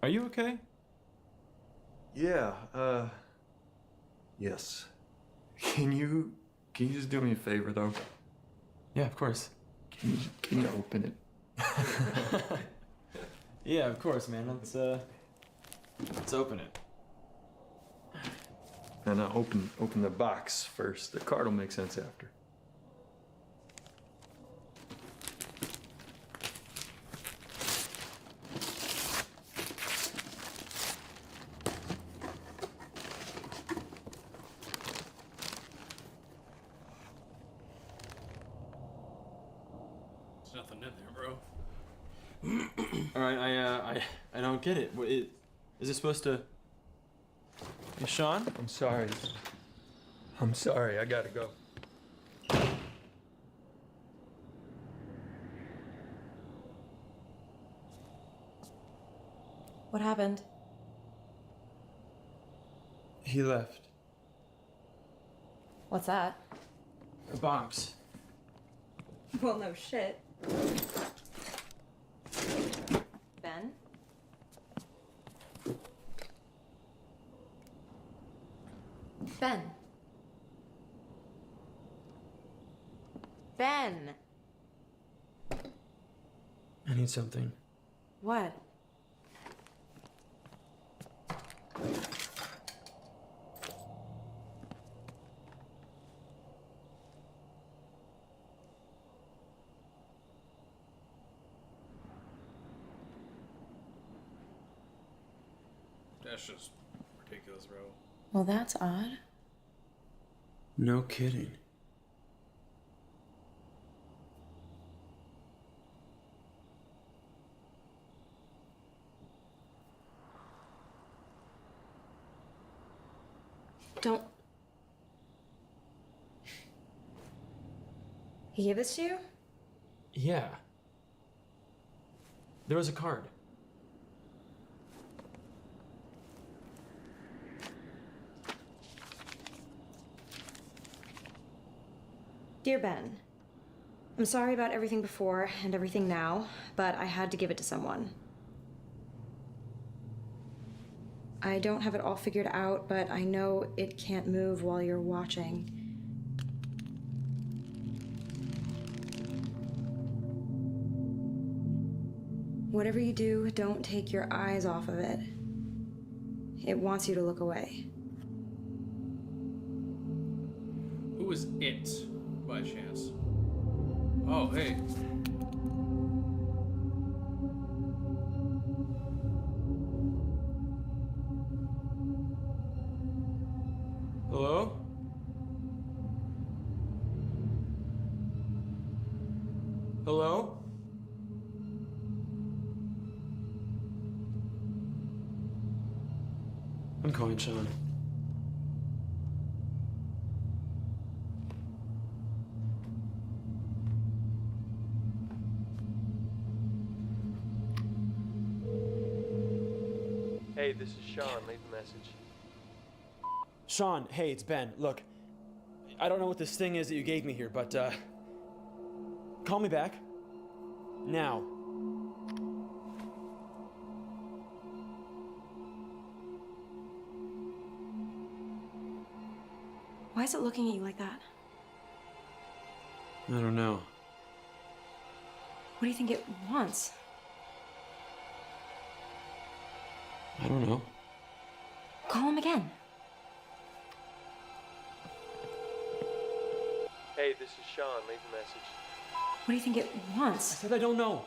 Are you okay? Yeah, yes. Can you just do me a favor, though? Yeah, of course. Can you open it? Yeah, of course, man. Let's open it. And I'll open the box first. The card will make sense after. There's nothing in there, bro. All right, I don't get it. Is it supposed to? Hey, Sean? I'm sorry. I'm sorry. I gotta go. What happened? He left. What's that? A box. Well, no shit. Ben? Ben. Ben. I need something. What? That's just ridiculous, bro. Well, that's odd. No kidding. Don't. He gave this to you? Yeah. There was a card. Dear Ben, I'm sorry about everything before and everything now, but I had to give it to someone. I don't have it all figured out, but I know it can't move while you're watching. Whatever you do, don't take your eyes off of it. It wants you to look away. Who is it, by chance? Oh, hey. Hello? Hello? I'm calling Sean. Hey, this is Sean. Leave a message. Sean, hey, it's Ben. Look, I don't know what this thing is that you gave me here, but, call me back. Now. Why is it looking at you like that? I don't know. What do you think it wants? I don't know. Call him again. Hey, this is Sean. Leave a message. What do you think it wants? I said I don't know.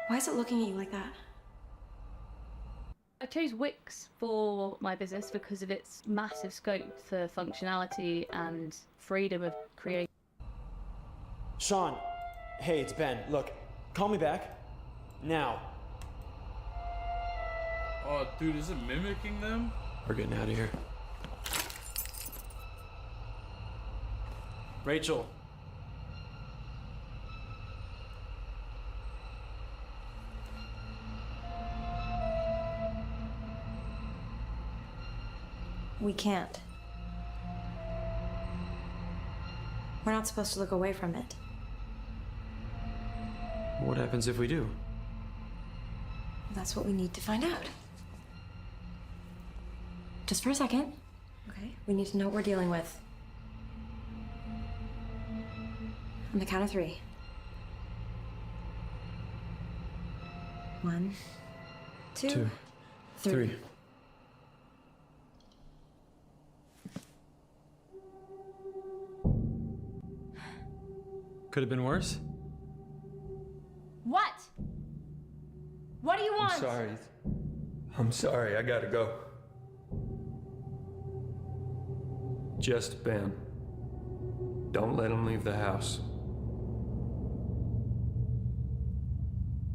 Why is it looking at you like that? I chose Wix for my business because of its massive scope for functionality and freedom of creating. Sean, hey, it's Ben. Look, call me back. Now. Oh, dude, is it mimicking them? We're getting out of here. Rachel. We can't. We're not supposed to look away from it. What happens if we do? That's what we need to find out. Just for a second. Okay. We need to know what we're dealing with. On the count of 3. 1, 2, 3. Could have been worse? What? What do you want? I'm sorry. I gotta go. Just Ben. Don't let him leave the house.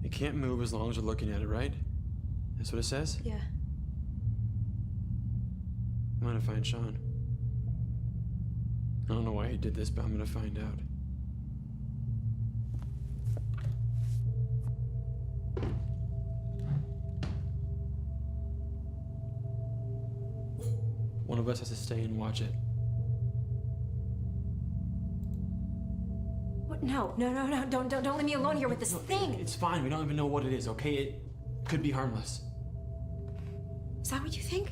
It can't move as long as we're looking at it, right? That's what it says? Yeah. I'm gonna find Sean. I don't know why he did this, but I'm gonna find out. One of us has to stay and watch it. What? No. Don't leave me alone here with this thing. It's fine. We don't even know what it is, okay? It could be harmless. Is that what you think?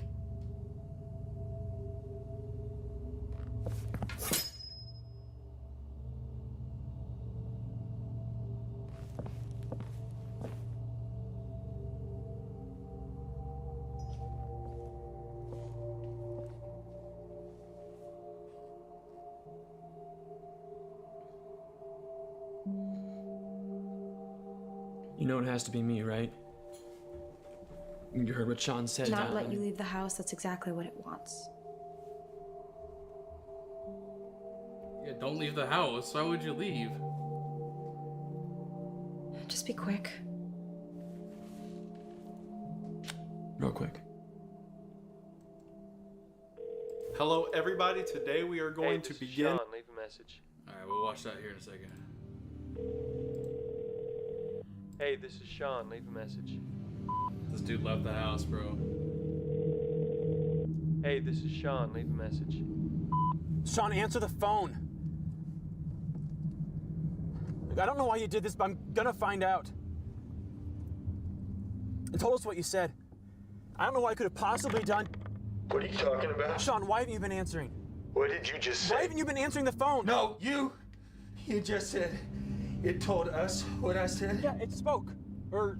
You know it has to be me, right? You heard what Sean said. Not let you leave the house, that's exactly what it wants. Yeah, don't leave the house. Why would you leave? Just be quick. Real quick. Hello, everybody. Today we are going to begin. Sean, leave a message. Alright, we'll watch that here in a second. Hey, this is Sean. Leave a message. This dude left the house, bro. Hey, this is Sean. Leave a message. Sean, answer the phone. Look, I don't know why you did this, but I'm gonna find out. And told us what you said. I don't know what I could have possibly done. What are you talking about? Sean, why haven't you been answering? What did you just say? Why haven't you been answering the phone? No, you just said it told us what I said. Yeah, it spoke. Or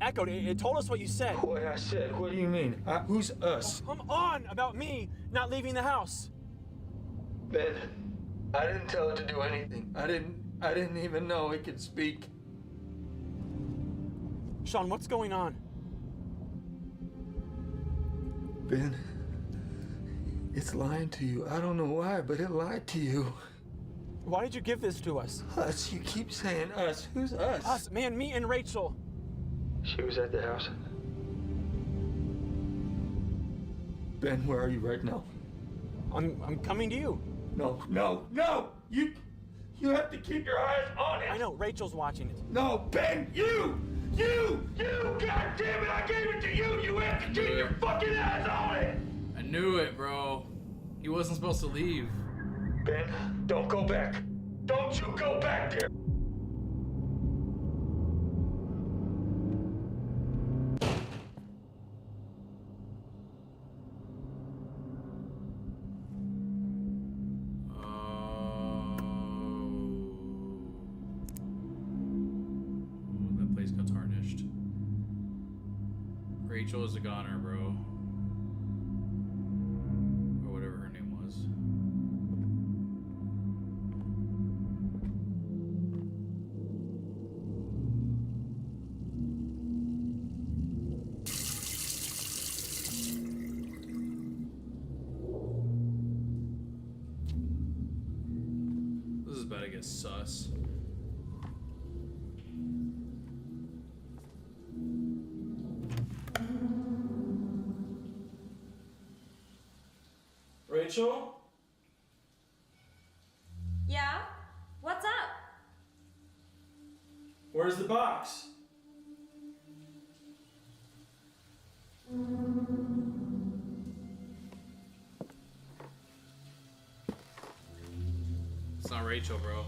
echoed. It told us what you said. What I said? What do you mean? Who's us? Oh, come on about me not leaving the house. Ben, I didn't tell it to do anything. I didn't even know it could speak. Sean, what's going on? Ben, it's lying to you. I don't know why, but it lied to you. Why did you give this to us? Us. You keep saying us. Who's us? Us, man, me and Rachel. She was at the house. Ben, where are you right now? I'm coming to you. No. You have to keep your eyes on it. I know, Rachel's watching it. No, Ben, you! God damn it, I gave it to you! You have to keep your fucking eyes on it! I knew it, bro. He wasn't supposed to leave. Ben, don't go back. Don't you go back there! That place got tarnished. Rachel is a goner, bro. Or whatever her name was. This is about to get sus. Rachel? Yeah? What's up? Where's the box? It's not Rachel, bro.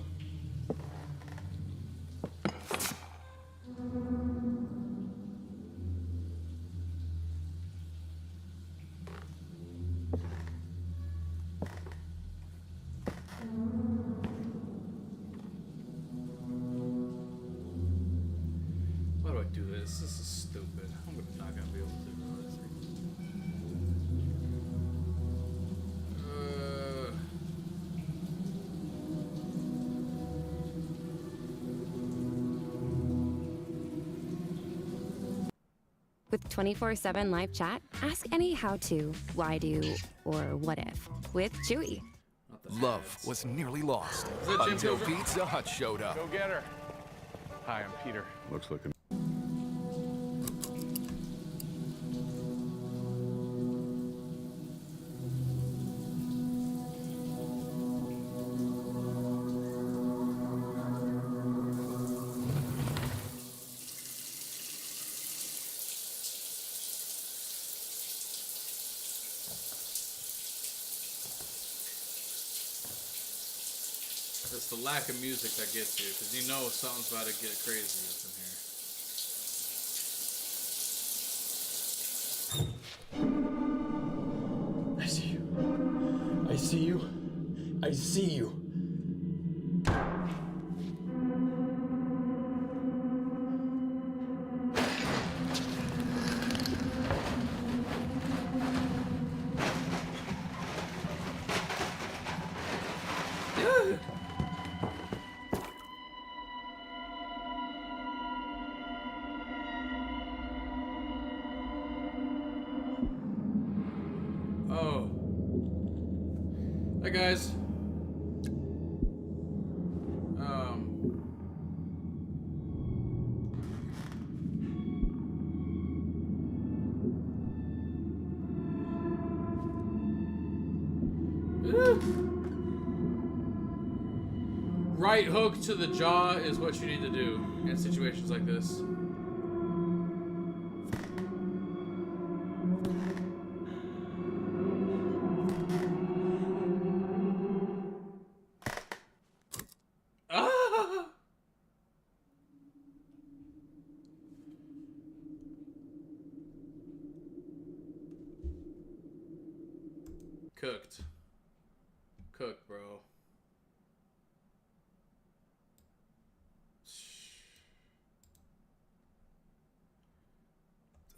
Why do I do this? This is stupid. I'm not gonna be able to do this. With 24/7 live chat, ask any how-to, why-do, or what-if with Chewy. Love was nearly lost that Jim until Pilgrim? Pizza Hut showed up. Go get her. Hi, I'm Peter. Looks like It's the lack of music that gets you, because you know something's about to get crazy up in here. I see you. I see you. I see you. Alright, guys. Right hook to the jaw is what you need to do in situations like this. Ah! Cooked. Cooked, bro.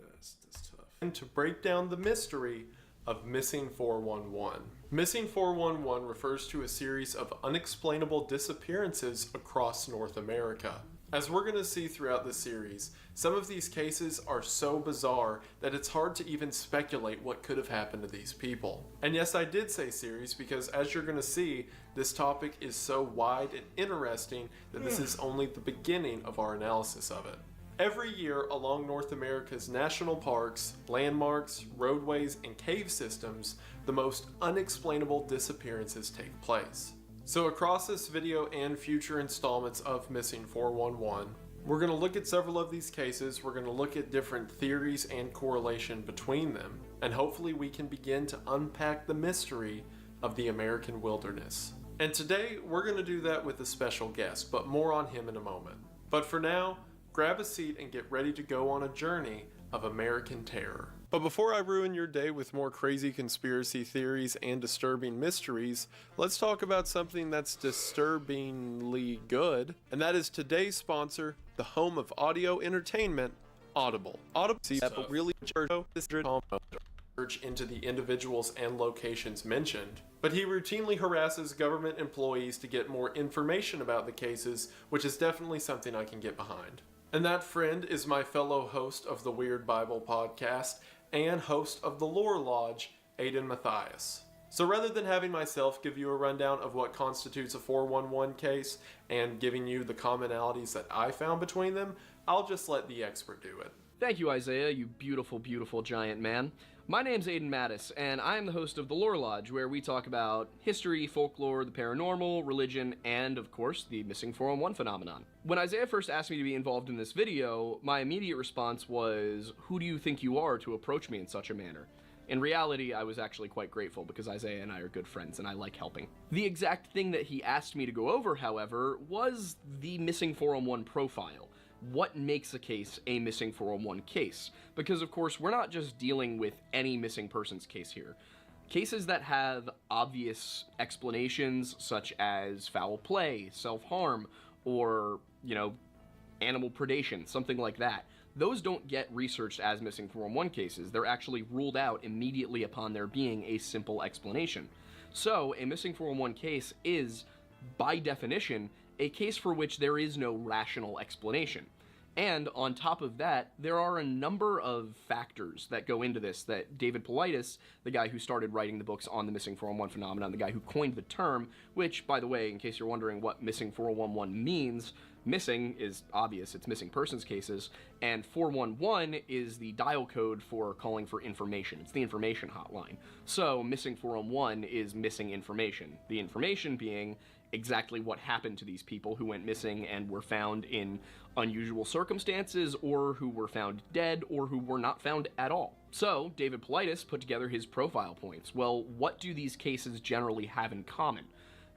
That's tough. And to break down the mystery of Missing 411. Missing 411 refers to a series of unexplainable disappearances across North America. As we're going to see throughout the series, some of these cases are so bizarre that it's hard to even speculate what could have happened to these people. And yes, I did say series because, as you're going to see, this topic is so wide and interesting that this is only the beginning of our analysis of it. Every year along North America's national parks, landmarks, roadways, and cave systems, the most unexplainable disappearances take place. So across this video and future installments of Missing 411, we're going to look at several of these cases, we're going to look at different theories and correlation between them, and hopefully we can begin to unpack the mystery of the American wilderness. And today we're going to do that with a special guest, but more on him in a moment. But for now, grab a seat and get ready to go on a journey of American terror. But before I ruin your day with more crazy conspiracy theories and disturbing mysteries, let's talk about something that's disturbingly good, and that is today's sponsor, the home of audio entertainment, Audible. Audible but really search into the individuals and locations mentioned, but he routinely harasses government employees to get more information about the cases, which is definitely something I can get behind. And that friend is my fellow host of the Weird Bible podcast and host of the Lore Lodge, Aiden Matthias. So rather than having myself give you a rundown of what constitutes a 411 case and giving you the commonalities that I found between them, I'll just let the expert do it. Thank you, Isaiah, you beautiful, beautiful giant man. My name's Aiden Mattis, and I am the host of the Lore Lodge, where we talk about history, folklore, the paranormal, religion, and, of course, the Missing 411 phenomenon. When Isaiah first asked me to be involved in this video, my immediate response was, who do you think you are to approach me in such a manner? In reality, I was actually quite grateful because Isaiah and I are good friends and I like helping. The exact thing that he asked me to go over, however, was the Missing 411 profile. What makes a case a Missing 411 case? Because, of course, we're not just dealing with any missing persons case here. Cases that have obvious explanations, such as foul play, self-harm, or, animal predation, something like that, those don't get researched as Missing 411 cases. They're actually ruled out immediately upon there being a simple explanation. So, a Missing 411 case is, by definition, a case for which there is no rational explanation. And on top of that, there are a number of factors that go into this that David Paulides, the guy who started writing the books on the Missing 411 phenomenon, the guy who coined the term, which, by the way, in case you're wondering what Missing 411 means, missing is obvious, it's missing persons cases, and 411 is the dial code for calling for information. It's the information hotline. So Missing 411 is missing information. The information being exactly what happened to these people who went missing and were found in unusual circumstances, or who were found dead, or who were not found at all. So, David Paulides put together his profile points. Well, what do these cases generally have in common?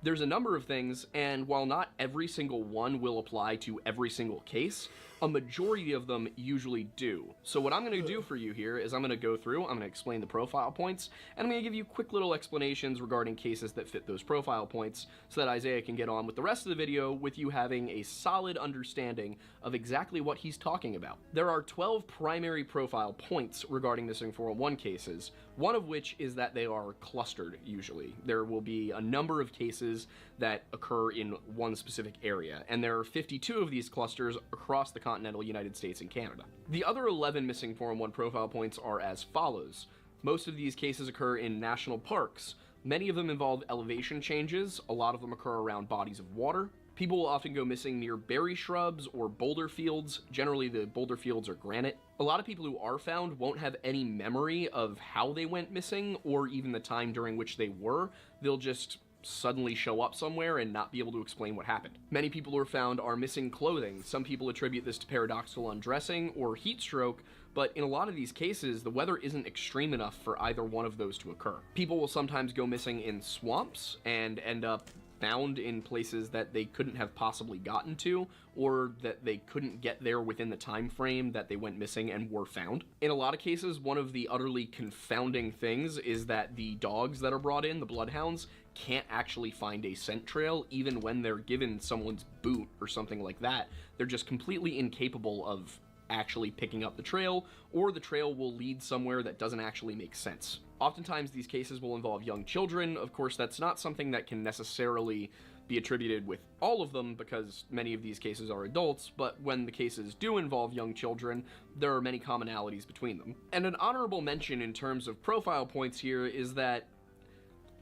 There's a number of things, and while not every single one will apply to every single case, a majority of them usually do. So what I'm going to do for you here is I'm going to go through, I'm going to explain the profile points, and I'm going to give you quick little explanations regarding cases that fit those profile points so that Isaiah can get on with the rest of the video with you having a solid understanding of exactly what he's talking about. There are 12 primary profile points regarding Missing 411 cases, one of which is that they are clustered usually. There will be a number of cases that occur in one specific area, and there are 52 of these clusters across the continental United States and Canada. The other 11 Missing 411 profile points are as follows. Most of these cases occur in national parks, Many of them involve elevation changes. A lot of them occur around bodies of water. People will often go missing near berry shrubs or boulder fields. Generally, the boulder fields are granite. A lot of people who are found won't have any memory of how they went missing or even the time during which they were. They'll just suddenly show up somewhere and not be able to explain what happened. Many people who are found are missing clothing. Some people attribute this to paradoxical undressing or heat stroke, but in a lot of these cases, the weather isn't extreme enough for either one of those to occur. People will sometimes go missing in swamps and end up found in places that they couldn't have possibly gotten to, or that they couldn't get there within the time frame that they went missing and were found. In a lot of cases, one of the utterly confounding things is that the dogs that are brought in, the bloodhounds, can't actually find a scent trail even when they're given someone's boot or something like that. They're just completely incapable of actually picking up the trail, or the trail will lead somewhere that doesn't actually make sense. Oftentimes these cases will involve young children. Of course, that's not something that can necessarily be attributed with all of them because many of these cases are adults, but when the cases do involve young children, there are many commonalities between them. And an honorable mention in terms of profile points here is that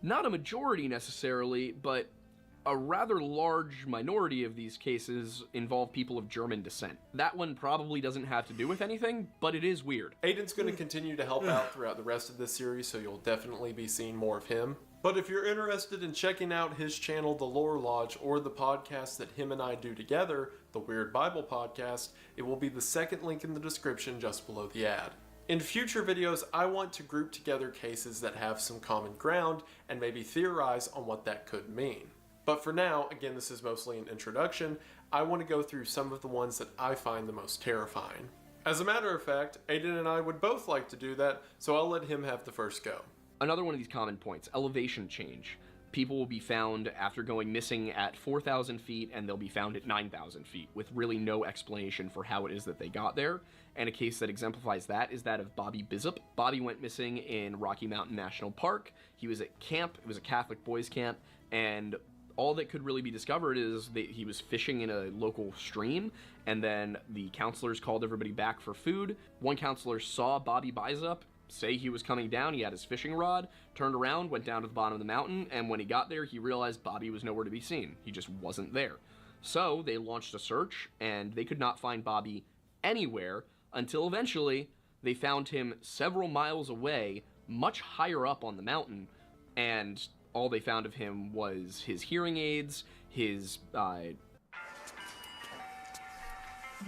not a majority necessarily, but a rather large minority of these cases involve people of German descent. That one probably doesn't have to do with anything, but it is weird. Aiden's going to continue to help out throughout the rest of this series, so you'll definitely be seeing more of him. But if you're interested in checking out his channel, The Lore Lodge, or the podcast that him and I do together, the Weird Bible Podcast, it will be the second link in the description just below the ad. In future videos, I want to group together cases that have some common ground and maybe theorize on what that could mean. But for now, again, this is mostly an introduction, I want to go through some of the ones that I find the most terrifying. As a matter of fact, Aiden and I would both like to do that, so I'll let him have the first go. Another one of these common points, elevation change. People will be found after going missing at 4,000 feet and they'll be found at 9,000 feet with really no explanation for how it is that they got there. And a case that exemplifies that is that of Bobby Bizup. Bobby went missing in Rocky Mountain National Park. He was at camp, it was a Catholic boys camp, and all that could really be discovered is that he was fishing in a local stream, and then the counselors called everybody back for food. One counselor saw Bobby Bizup say he was coming down, he had his fishing rod, turned around, went down to the bottom of the mountain, and when he got there, he realized Bobby was nowhere to be seen. He just wasn't there. So they launched a search, and they could not find Bobby anywhere until eventually they found him several miles away, much higher up on the mountain, and all they found of him was his hearing aids, his,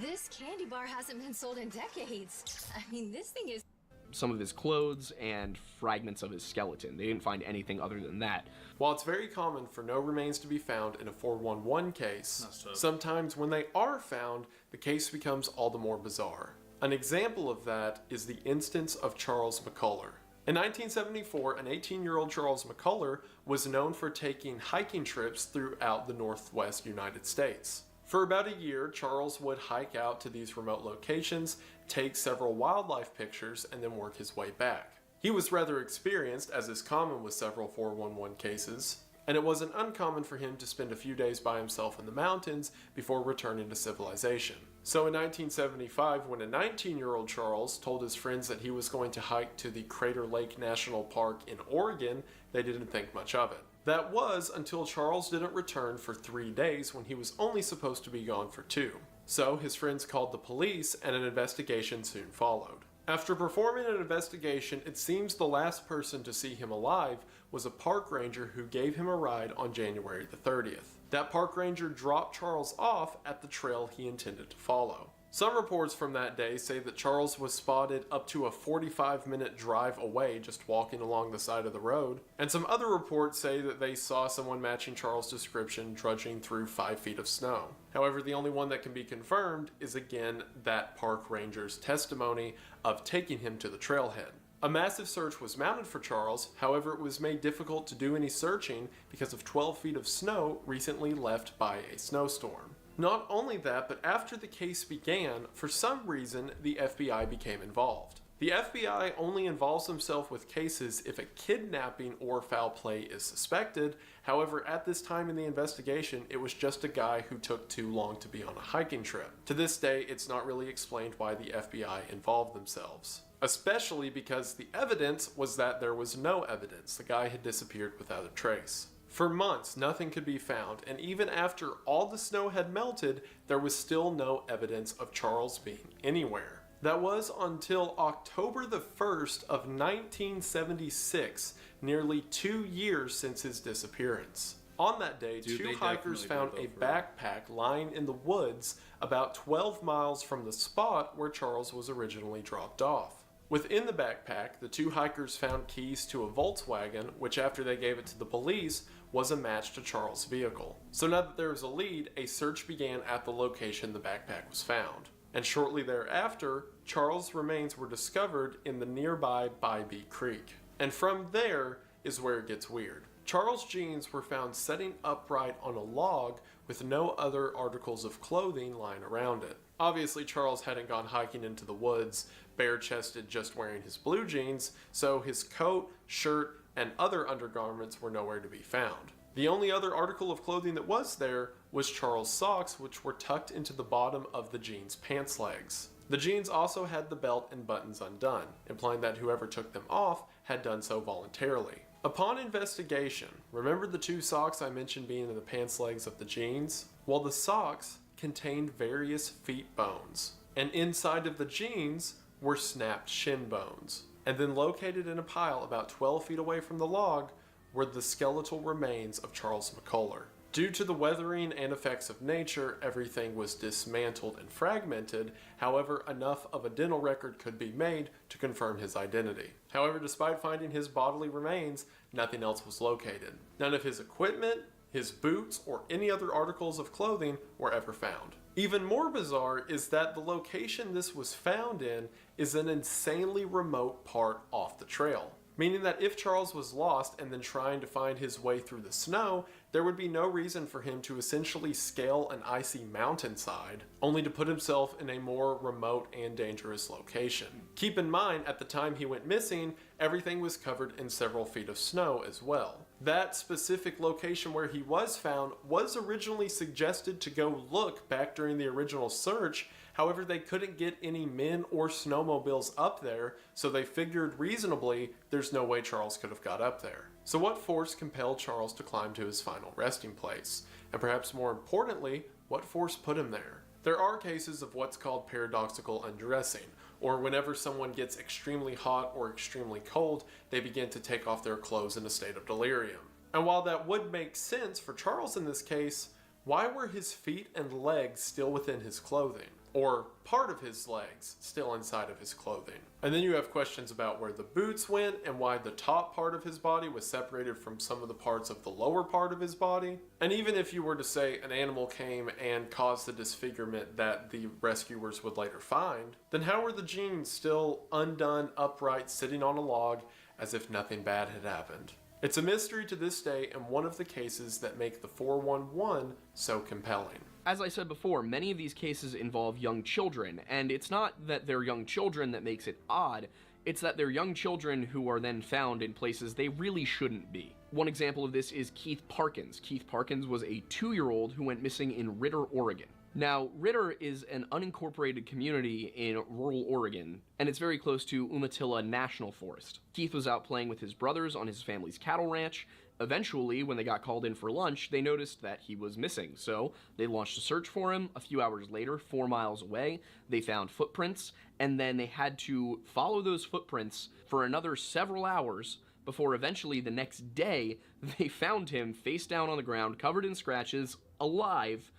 This candy bar hasn't been sold in decades. I mean, this thing is... some of his clothes, and fragments of his skeleton. They didn't find anything other than that. While it's very common for no remains to be found in a 411 case, sometimes when they are found, the case becomes all the more bizarre. An example of that is the instance of Charles McCuller. In 1974, an 18-year-old Charles McCuller was known for taking hiking trips throughout the Northwest United States. For about a year, Charles would hike out to these remote locations, take several wildlife pictures, and then work his way back. He was rather experienced, as is common with several 411 cases, and it wasn't uncommon for him to spend a few days by himself in the mountains before returning to civilization. So in 1975, when a 19-year-old Charles told his friends that he was going to hike to the Crater Lake National Park in Oregon, they didn't think much of it. That was until Charles didn't return for 3 days when he was only supposed to be gone for 2. So his friends called the police and an investigation soon followed. After performing an investigation, it seems the last person to see him alive was a park ranger who gave him a ride on January the 30th. That park ranger dropped Charles off at the trail he intended to follow. Some reports from that day say that Charles was spotted up to a 45-minute drive away just walking along the side of the road, and some other reports say that they saw someone matching Charles' description trudging through 5 feet of snow. However, the only one that can be confirmed is again that park ranger's testimony of taking him to the trailhead. A massive search was mounted for Charles, however it was made difficult to do any searching because of 12 feet of snow recently left by a snowstorm. Not only that, but after the case began, for some reason, the FBI became involved. The FBI only involves themselves with cases if a kidnapping or foul play is suspected. However, at this time in the investigation, it was just a guy who took too long to be on a hiking trip. To this day, it's not really explained why the FBI involved themselves. especially because the evidence was that there was no evidence. The guy had disappeared without a trace. For months, nothing could be found, and even after all the snow had melted, there was still no evidence of Charles being anywhere. That was until October the 1st of 1976, nearly 2 years since his disappearance. On that day, two hikers found a backpack lying in the woods about 12 miles from the spot where Charles was originally dropped off. Within the backpack, the two hikers found keys to a Volkswagen, which after they gave it to the police, was a match to Charles' vehicle. So now that there was a lead, a search began at the location the backpack was found. And shortly thereafter, Charles' remains were discovered in the nearby Bybee Creek. And from there is where it gets weird. Charles' jeans were found sitting upright on a log with no other articles of clothing lying around it. Obviously, Charles hadn't gone hiking into the woods bare-chested just wearing his blue jeans, so his coat, shirt, and other undergarments were nowhere to be found. The only other article of clothing that was there was Charles' socks, which were tucked into the bottom of the jeans' pants legs. The jeans also had the belt and buttons undone, implying that whoever took them off had done so voluntarily. Upon investigation, remember the two socks I mentioned being in the pants legs of the jeans? Well, the socks contained various feet bones, and inside of the jeans were snapped shin bones. And then located in a pile about 12 feet away from the log were the skeletal remains of Charles McCuller. Due to the weathering and effects of nature, everything was dismantled and fragmented. However, enough of a dental record could be made to confirm his identity. However, despite finding his bodily remains, nothing else was located. None of his equipment, his boots, or any other articles of clothing were ever found. Even more bizarre is that the location this was found in is an insanely remote part off the trail. Meaning that if Charles was lost and then trying to find his way through the snow, there would be no reason for him to essentially scale an icy mountainside, only to put himself in a more remote and dangerous location. Keep in mind, at the time he went missing, everything was covered in several feet of snow as well. That specific location where he was found was originally suggested to go look back during the original search. However, they couldn't get any men or snowmobiles up there, so they figured reasonably there's no way Charles could have got up there. So what force compelled Charles to climb to his final resting place? And perhaps more importantly, what force put him there? There are cases of what's called paradoxical undressing, or whenever someone gets extremely hot or extremely cold, they begin to take off their clothes in a state of delirium. And while that would make sense for Charles in this case, why were his feet and legs still within his clothing? Or part of his legs still inside of his clothing? And then you have questions about where the boots went and why the top part of his body was separated from some of the parts of the lower part of his body. And even if you were to say an animal came and caused the disfigurement that the rescuers would later find, then how were the jeans still undone, upright, sitting on a log as if nothing bad had happened? It's a mystery to this day and one of the cases that make the 411 so compelling. As I said before, many of these cases involve young children, and it's not that they're young children that makes it odd, it's that they're young children who are then found in places they really shouldn't be. One example of this is Keith Parkins. Keith Parkins was a 2-year-old who went missing in Ritter, Oregon. Now, Ritter is an unincorporated community in rural Oregon, and it's very close to Umatilla National Forest. Keith was out playing with his brothers on his family's cattle ranch. Eventually, when they got called in for lunch, they noticed that he was missing, so they launched a search for him. A few hours later, 4 miles away, they found footprints, and then they had to follow those footprints for another several hours before eventually the next day, they found him face down on the ground, covered in scratches, alive,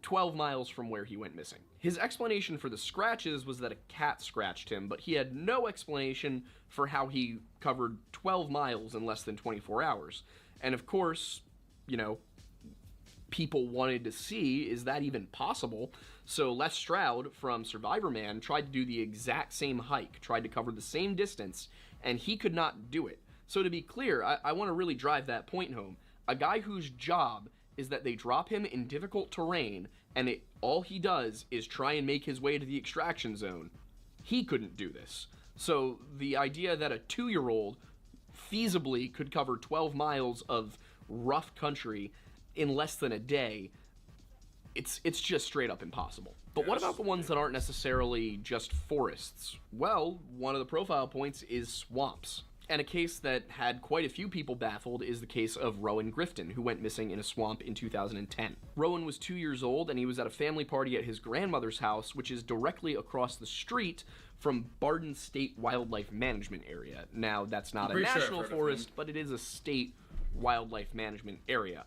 12 miles from where he went missing. His explanation for the scratches was that a cat scratched him, but he had no explanation for how he covered 12 miles in less than 24 hours. And of course, you know, people wanted to see, is that even possible? So Les Stroud from Survivorman tried to do the exact same hike, tried to cover the same distance, and he could not do it. So to be clear, I want to really drive that point home. A guy whose job is that they drop him in difficult terrain, and all he does is try and make his way to the extraction zone. He couldn't do this. So the idea that a 2-year-old feasibly could cover 12 miles of rough country in less than a day, it's just straight up impossible. But what about the ones that aren't necessarily just forests? Well, one of the profile points is swamps. And a case that had quite a few people baffled is the case of Rowan Grifton, who went missing in a swamp in 2010. Rowan was 2 years old, and he was at a family party at his grandmother's house, which is directly across the street from Barden State Wildlife Management Area. Now, that's not a national forest, but it is a state wildlife management area.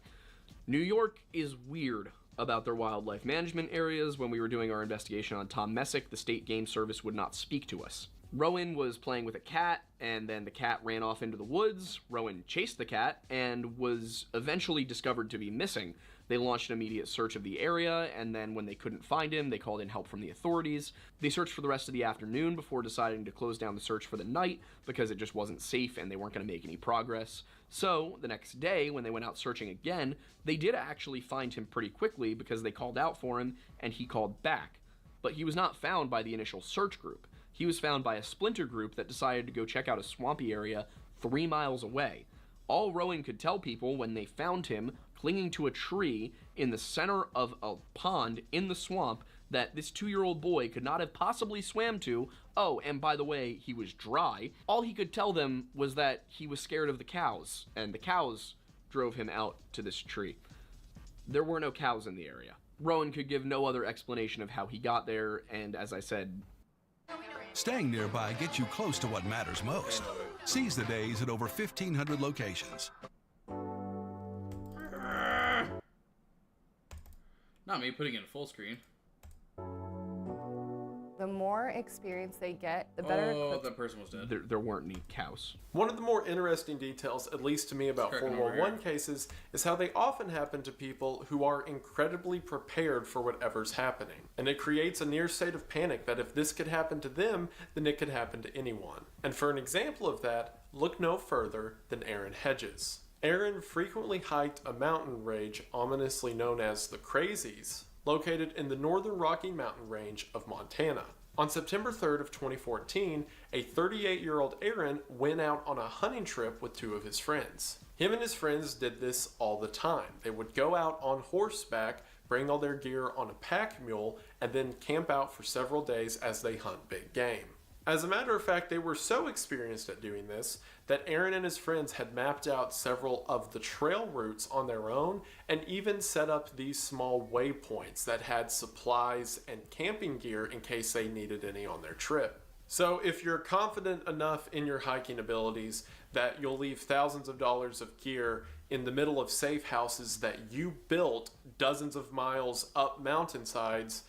New York is weird about their wildlife management areas. When we were doing our investigation on Tom Messick, the State Game Service would not speak to us. Rowan was playing with a cat, and then the cat ran off into the woods. Rowan chased the cat and was eventually discovered to be missing. They launched an immediate search of the area, and then when they couldn't find him, they called in help from the authorities. They searched for the rest of the afternoon before deciding to close down the search for the night because it just wasn't safe and they weren't going to make any progress. So, the next day, when they went out searching again, they did actually find him pretty quickly because they called out for him and he called back. But he was not found by the initial search group. He was found by a splinter group that decided to go check out a swampy area 3 miles away. All Rowan could tell people when they found him clinging to a tree in the center of a pond in the swamp that this 2-year-old boy could not have possibly swam to. Oh, and by the way, he was dry. All he could tell them was that he was scared of the cows, and the cows drove him out to this tree. There were no cows in the area. Rowan could give no other explanation of how he got there, and as I said, staying nearby gets you close to what matters most. Seize the days at over 1,500 locations. Not me putting it in full screen. The more experience they get, the better. Oh, that person was dead. There weren't any cows. One of the more interesting details, at least to me, about 411 cases is how they often happen to people who are incredibly prepared for whatever's happening. And it creates a near state of panic that if this could happen to them, then it could happen to anyone. And for an example of that, look no further than Aaron Hedges. Aaron frequently hiked a mountain range ominously known as the Crazies, located in the northern Rocky Mountain range of Montana. On September 3rd of 2014, a 38-year-old Aaron went out on a hunting trip with 2 of his friends. Him and his friends did this all the time. They would go out on horseback, bring all their gear on a pack mule, and then camp out for several days as they hunt big game. As a matter of fact, they were so experienced at doing this that Aaron and his friends had mapped out several of the trail routes on their own and even set up these small waypoints that had supplies and camping gear in case they needed any on their trip. So if you're confident enough in your hiking abilities that you'll leave thousands of dollars of gear in the middle of safe houses that you built dozens of miles up mountainsides,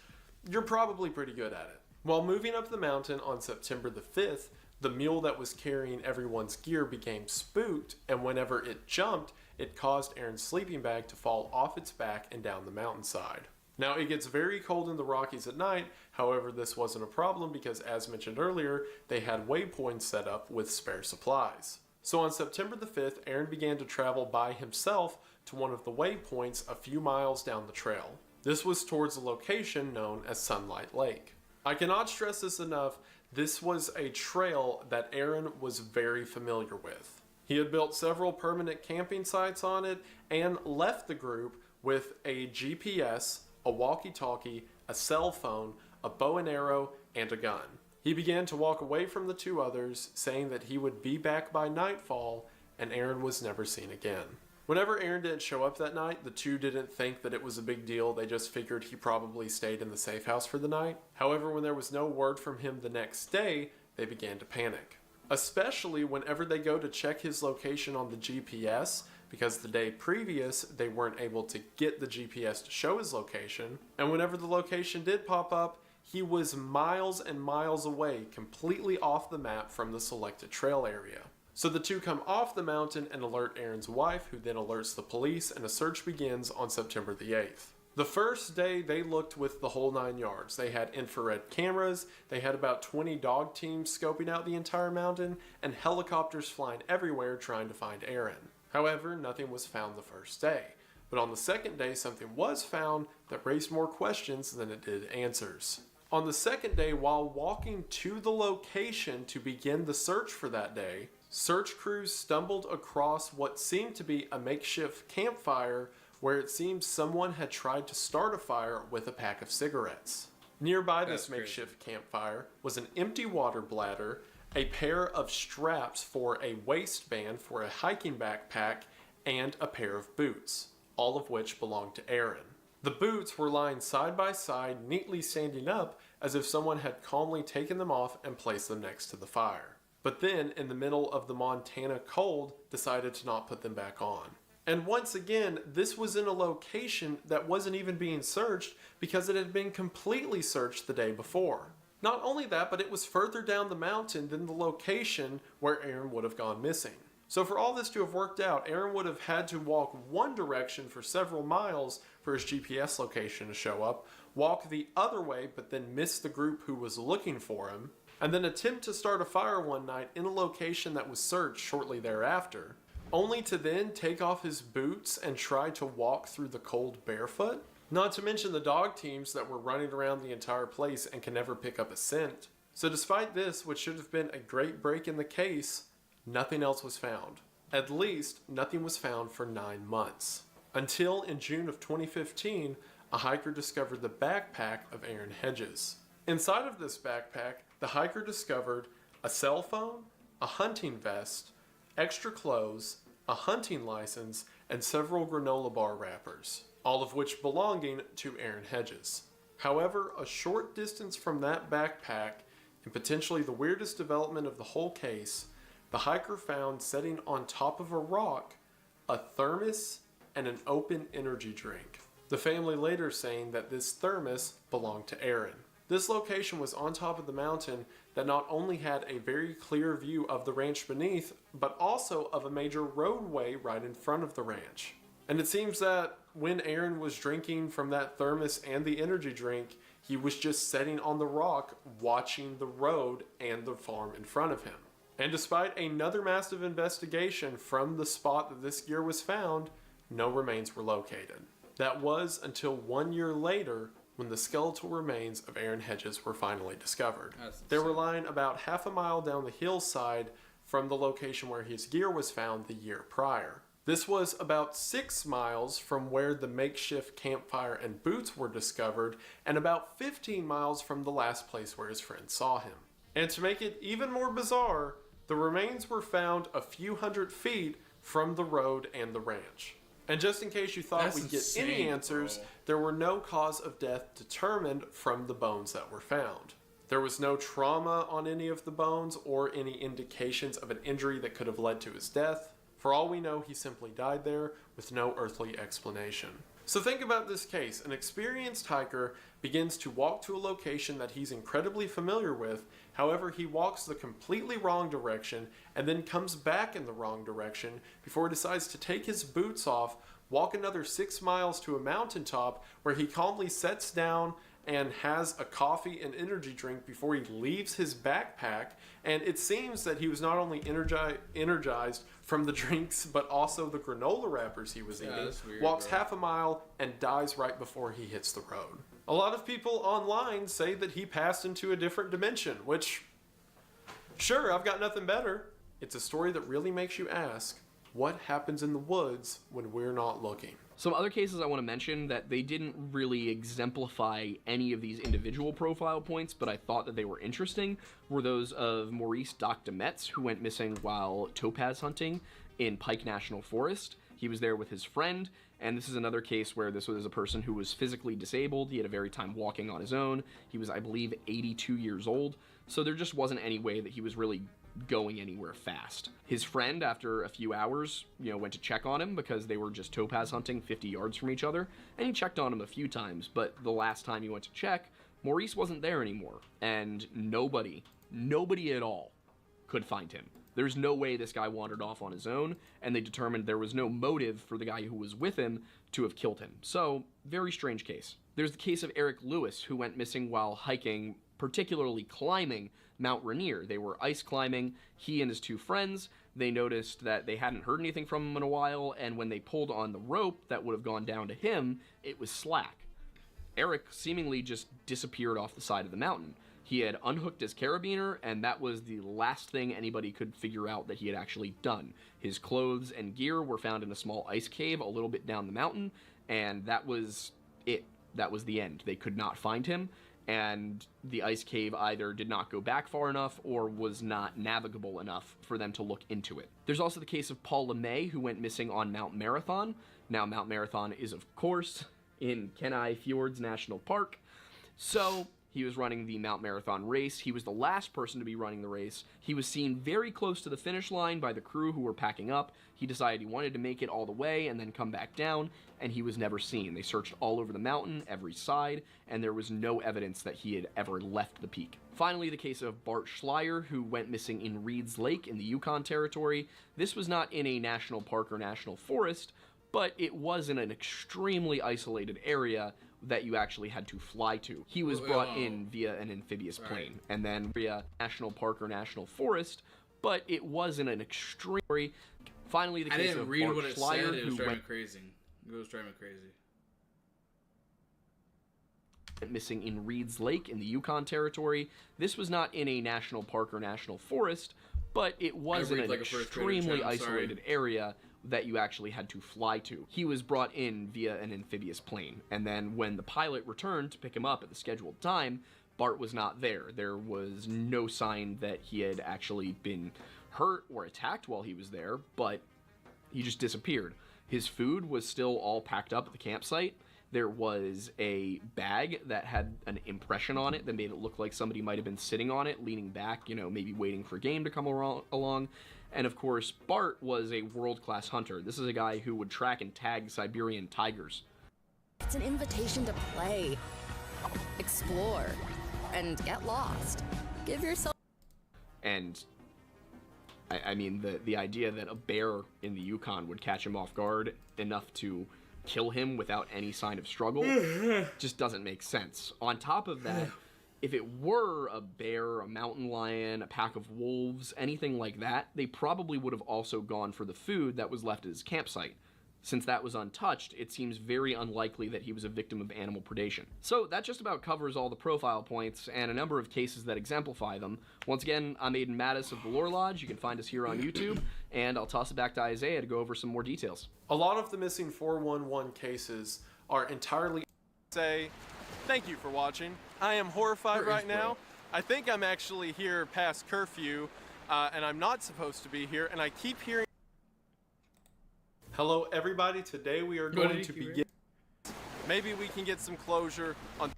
you're probably pretty good at it. While moving up the mountain on September the 5th, the mule that was carrying everyone's gear became spooked, and whenever it jumped, it caused Aaron's sleeping bag to fall off its back and down the mountainside. Now, it gets very cold in the Rockies at night, however, this wasn't a problem because, as mentioned earlier, they had waypoints set up with spare supplies. So on September the 5th, Aaron began to travel by himself to one of the waypoints a few miles down the trail. This was towards a location known as Sunlight Lake. I cannot stress this enough, this was a trail that Aaron was very familiar with. He had built several permanent camping sites on it and left the group with a GPS, a walkie-talkie, a cell phone, a bow and arrow, and a gun. He began to walk away from the 2 others, saying that he would be back by nightfall, and Aaron was never seen again. Whenever Aaron didn't show up that night, the 2 didn't think that it was a big deal. They just figured he probably stayed in the safe house for the night. However, when there was no word from him the next day, they began to panic. Especially whenever they go to check his location on the GPS, because the day previous, they weren't able to get the GPS to show his location. And whenever the location did pop up, he was miles and miles away, completely off the map from the selected trail area. So the 2 come off the mountain and alert Aaron's wife, who then alerts the police, and a search begins on September the 8th. The first day, they looked with the whole 9 yards. They had infrared cameras, they had about 20 dog teams scoping out the entire mountain, and helicopters flying everywhere trying to find Aaron. However, nothing was found the first day. But on the second day, something was found that raised more questions than it did answers. On the second day, while walking to the location to begin the search for that day, search crews stumbled across what seemed to be a makeshift campfire where it seems someone had tried to start a fire with a pack of cigarettes. Nearby That's this makeshift campfire was an empty water bladder, a pair of straps for a waistband for a hiking backpack, and a pair of boots, all of which belonged to Aaron. The boots were lying side by side, neatly standing up, as if someone had calmly taken them off and placed them next to the fire. But then, in the middle of the Montana cold, decided to not put them back on. And once again, this was in a location that wasn't even being searched because it had been completely searched the day before. Not only that, but it was further down the mountain than the location where Aaron would have gone missing. So for all this to have worked out, Aaron would have had to walk one direction for several miles for his GPS location to show up, walk the other way but then miss the group who was looking for him, and then attempt to start a fire one night in a location that was searched shortly thereafter, only to then take off his boots and try to walk through the cold barefoot? Not to mention the dog teams that were running around the entire place and can never pick up a scent. So despite this, which should have been a great break in the case, nothing else was found. At least, nothing was found for 9 months. Until in June of 2015, a hiker discovered the backpack of Aaron Hedges. Inside of this backpack, the hiker discovered a cell phone, a hunting vest, extra clothes, a hunting license, and several granola bar wrappers, all of which belonging to Aaron Hedges. However, a short distance from that backpack, and potentially the weirdest development of the whole case, the hiker found sitting on top of a rock a thermos and an open energy drink. The family later saying that this thermos belonged to Aaron. This location was on top of the mountain that not only had a very clear view of the ranch beneath, but also of a major roadway right in front of the ranch. And it seems that when Aaron was drinking from that thermos and the energy drink, he was just sitting on the rock watching the road and the farm in front of him. And despite another massive investigation from the spot that this gear was found, no remains were located. That was until 1 year later when the skeletal remains of Aaron Hedges were finally discovered. They were lying about half a mile down the hillside from the location where his gear was found the year prior. This was about 6 miles from where the makeshift campfire and boots were discovered, and about 15 miles from the last place where his friends saw him. And to make it even more bizarre, the remains were found a few hundred feet from the road and the ranch. And just in case you thought we'd get any answers, there were no cause of death determined from the bones that were found. There was no trauma on any of the bones or any indications of an injury that could have led to his death. For all we know, he simply died there with no earthly explanation. So think about this case. An experienced hiker begins to walk to a location that he's incredibly familiar with. However, he walks the completely wrong direction and then comes back in the wrong direction before he decides to take his boots off, walk another 6 miles to a mountaintop where he calmly sits down and has a coffee and energy drink before he leaves his backpack. And it seems that he was not only energized from the drinks, but also the granola wrappers he was eating, weird, walks half a mile, and dies right before he hits the road. A lot of people online say that he passed into a different dimension, which, sure, I've got nothing better. It's a story that really makes you ask, what happens in the woods when we're not looking? Some other cases I want to mention that they didn't really exemplify any of these individual profile points, but I thought that they were interesting, were those of Maurice Doc Demetz, who went missing while topaz hunting in Pike National Forest. He was there with his friend, and this is another case where this was a person who was physically disabled. He had a very time walking on his own. He was, I believe, 82 years old, so there just wasn't any way that he was really going anywhere fast. His friend, after a few hours, went to check on him because they were just topaz hunting 50 yards from each other, and he checked on him a few times, but the last time he went to check, Maurice wasn't there anymore, and nobody at all could find him. There's no way this guy wandered off on his own, and they determined there was no motive for the guy who was with him to have killed him. So, very strange case. There's the case of Eric Lewis, who went missing while hiking, particularly climbing, Mount Rainier. They were ice climbing, he and his 2 friends. They noticed that they hadn't heard anything from him in a while, and when they pulled on the rope that would have gone down to him, it was slack. Eric seemingly just disappeared off the side of the mountain. He had unhooked his carabiner, and that was the last thing anybody could figure out that he had actually done. His clothes and gear were found in a small ice cave a little bit down the mountain, and that was it. That was the end. They could not find him, and the ice cave either did not go back far enough or was not navigable enough for them to look into it. There's also the case of Paul LeMay, who went missing on Mount Marathon. Now, Mount Marathon is, of course, in Kenai Fjords National Park. So he was running the Mount Marathon race. He was the last person to be running the race. He was seen very close to the finish line by the crew who were packing up. He decided he wanted to make it all the way and then come back down, and he was never seen. They searched all over the mountain, every side, and there was no evidence that he had ever left the peak. Finally, the case of Bart Schleier, who went missing in Reed's Lake in the Yukon Territory. This was not in a national park or national forest, but it was in an extremely isolated area that you actually had to fly to. He was brought in via an amphibious plane, and then via national park or national forest, but it was in an extreme... Finally, the case of Bart Schleier, It was who driving went me crazy. It was driving me crazy. missing in Reed's Lake in the Yukon Territory. This was not in a national park or national forest, but it was in an extremely isolated area that you actually had to fly to. He was brought in via an amphibious plane, and then when the pilot returned to pick him up at the scheduled time, Bart was not there. There was no sign that he had actually been hurt or attacked while he was there, but he just disappeared. His food was still all packed up at the campsite. There was a bag that had an impression on it that made it look like somebody might have been sitting on it, leaning back, you know, maybe waiting for game to come along. And of course, Bart was a world-class hunter. This is a guy who would track and tag Siberian tigers. It's an invitation to play, explore, and get lost. Give yourself... And I mean, the idea that a bear in the Yukon would catch him off guard enough to kill him without any sign of struggle just doesn't make sense. On top of that, if it were a bear, a mountain lion, a pack of wolves, anything like that, they probably would have also gone for the food that was left at his campsite. Since that was untouched, it seems very unlikely that he was a victim of animal predation. So that just about covers all the profile points and a number of cases that exemplify them. Once again, I'm Aiden Mattis of the Lore Lodge. You can find us here on YouTube, and I'll toss it back to Isaiah to go over some more details. A lot of the missing 411 cases are entirely... Say thank you for watching. I am horrified right now. I think I'm actually here past curfew, and I'm not supposed to be here, and I keep hearing... Hello everybody, today we are going to begin... Maybe we can get some closure on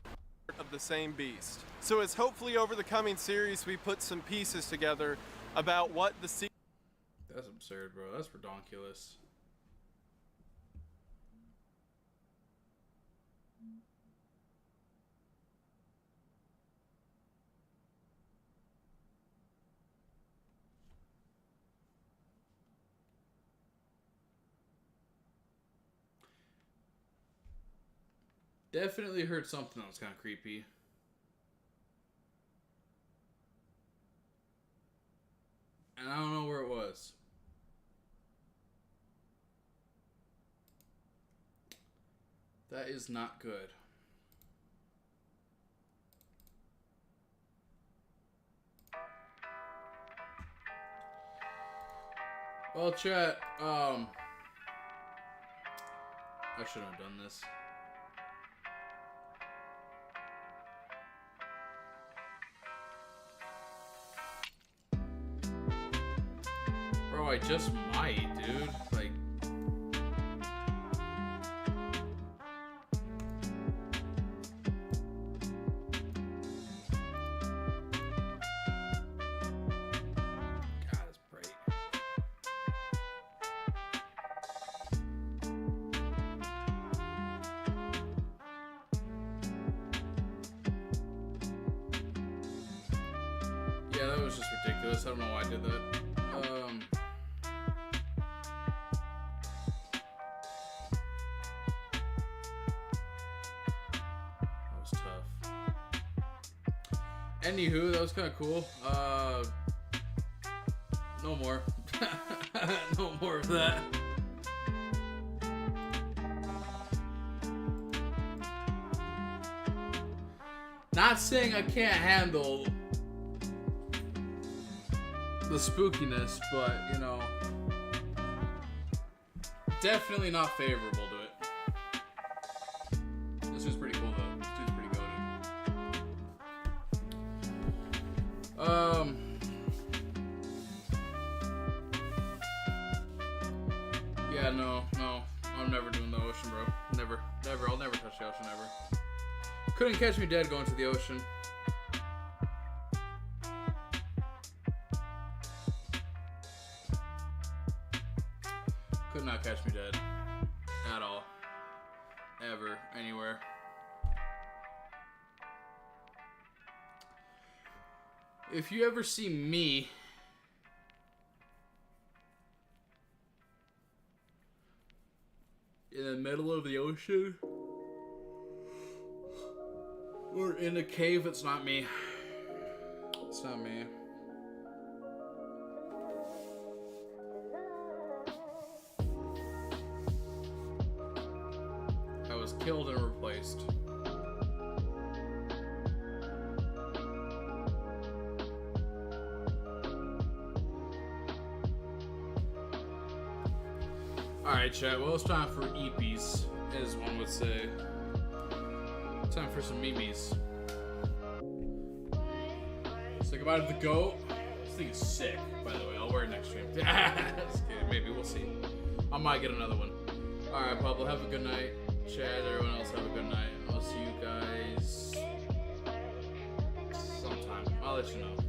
of the same beast. So as hopefully over the coming series we put some pieces together about what the... That's absurd, bro. That's redonkulous. Definitely heard something that was kind of creepy. And I don't know where it was. That is not good. Well, chat, I shouldn't have done this. Bro, I just might, dude. Like... God, it's bright. Yeah, that was just ridiculous. I don't know why I did that. Anywho, that was kind of cool. No more. No more of that. Not saying I can't handle the spookiness, but, you know, definitely not favorable to it. This is pretty cool, though. This dude's pretty goated. Yeah, no. I'm never doing the ocean, bro. Never. I'll never touch the ocean, ever. Couldn't catch me dead going to the ocean. Could not catch me dead. At all. Ever. Anywhere. If you ever see me in the middle of the ocean or in a cave, it's not me. It's not me. I was killed and replaced. Alright, chat. Well, it's time for EPs, as one would say. Time for some memes. Say goodbye to the goat. This thing is sick, by the way. I'll wear it next stream. Just kidding. Maybe. We'll see. I might get another one. Alright, Pablo. Have a good night. Chad, everyone else, have a good night. I'll see you guys sometime. I'll let you know.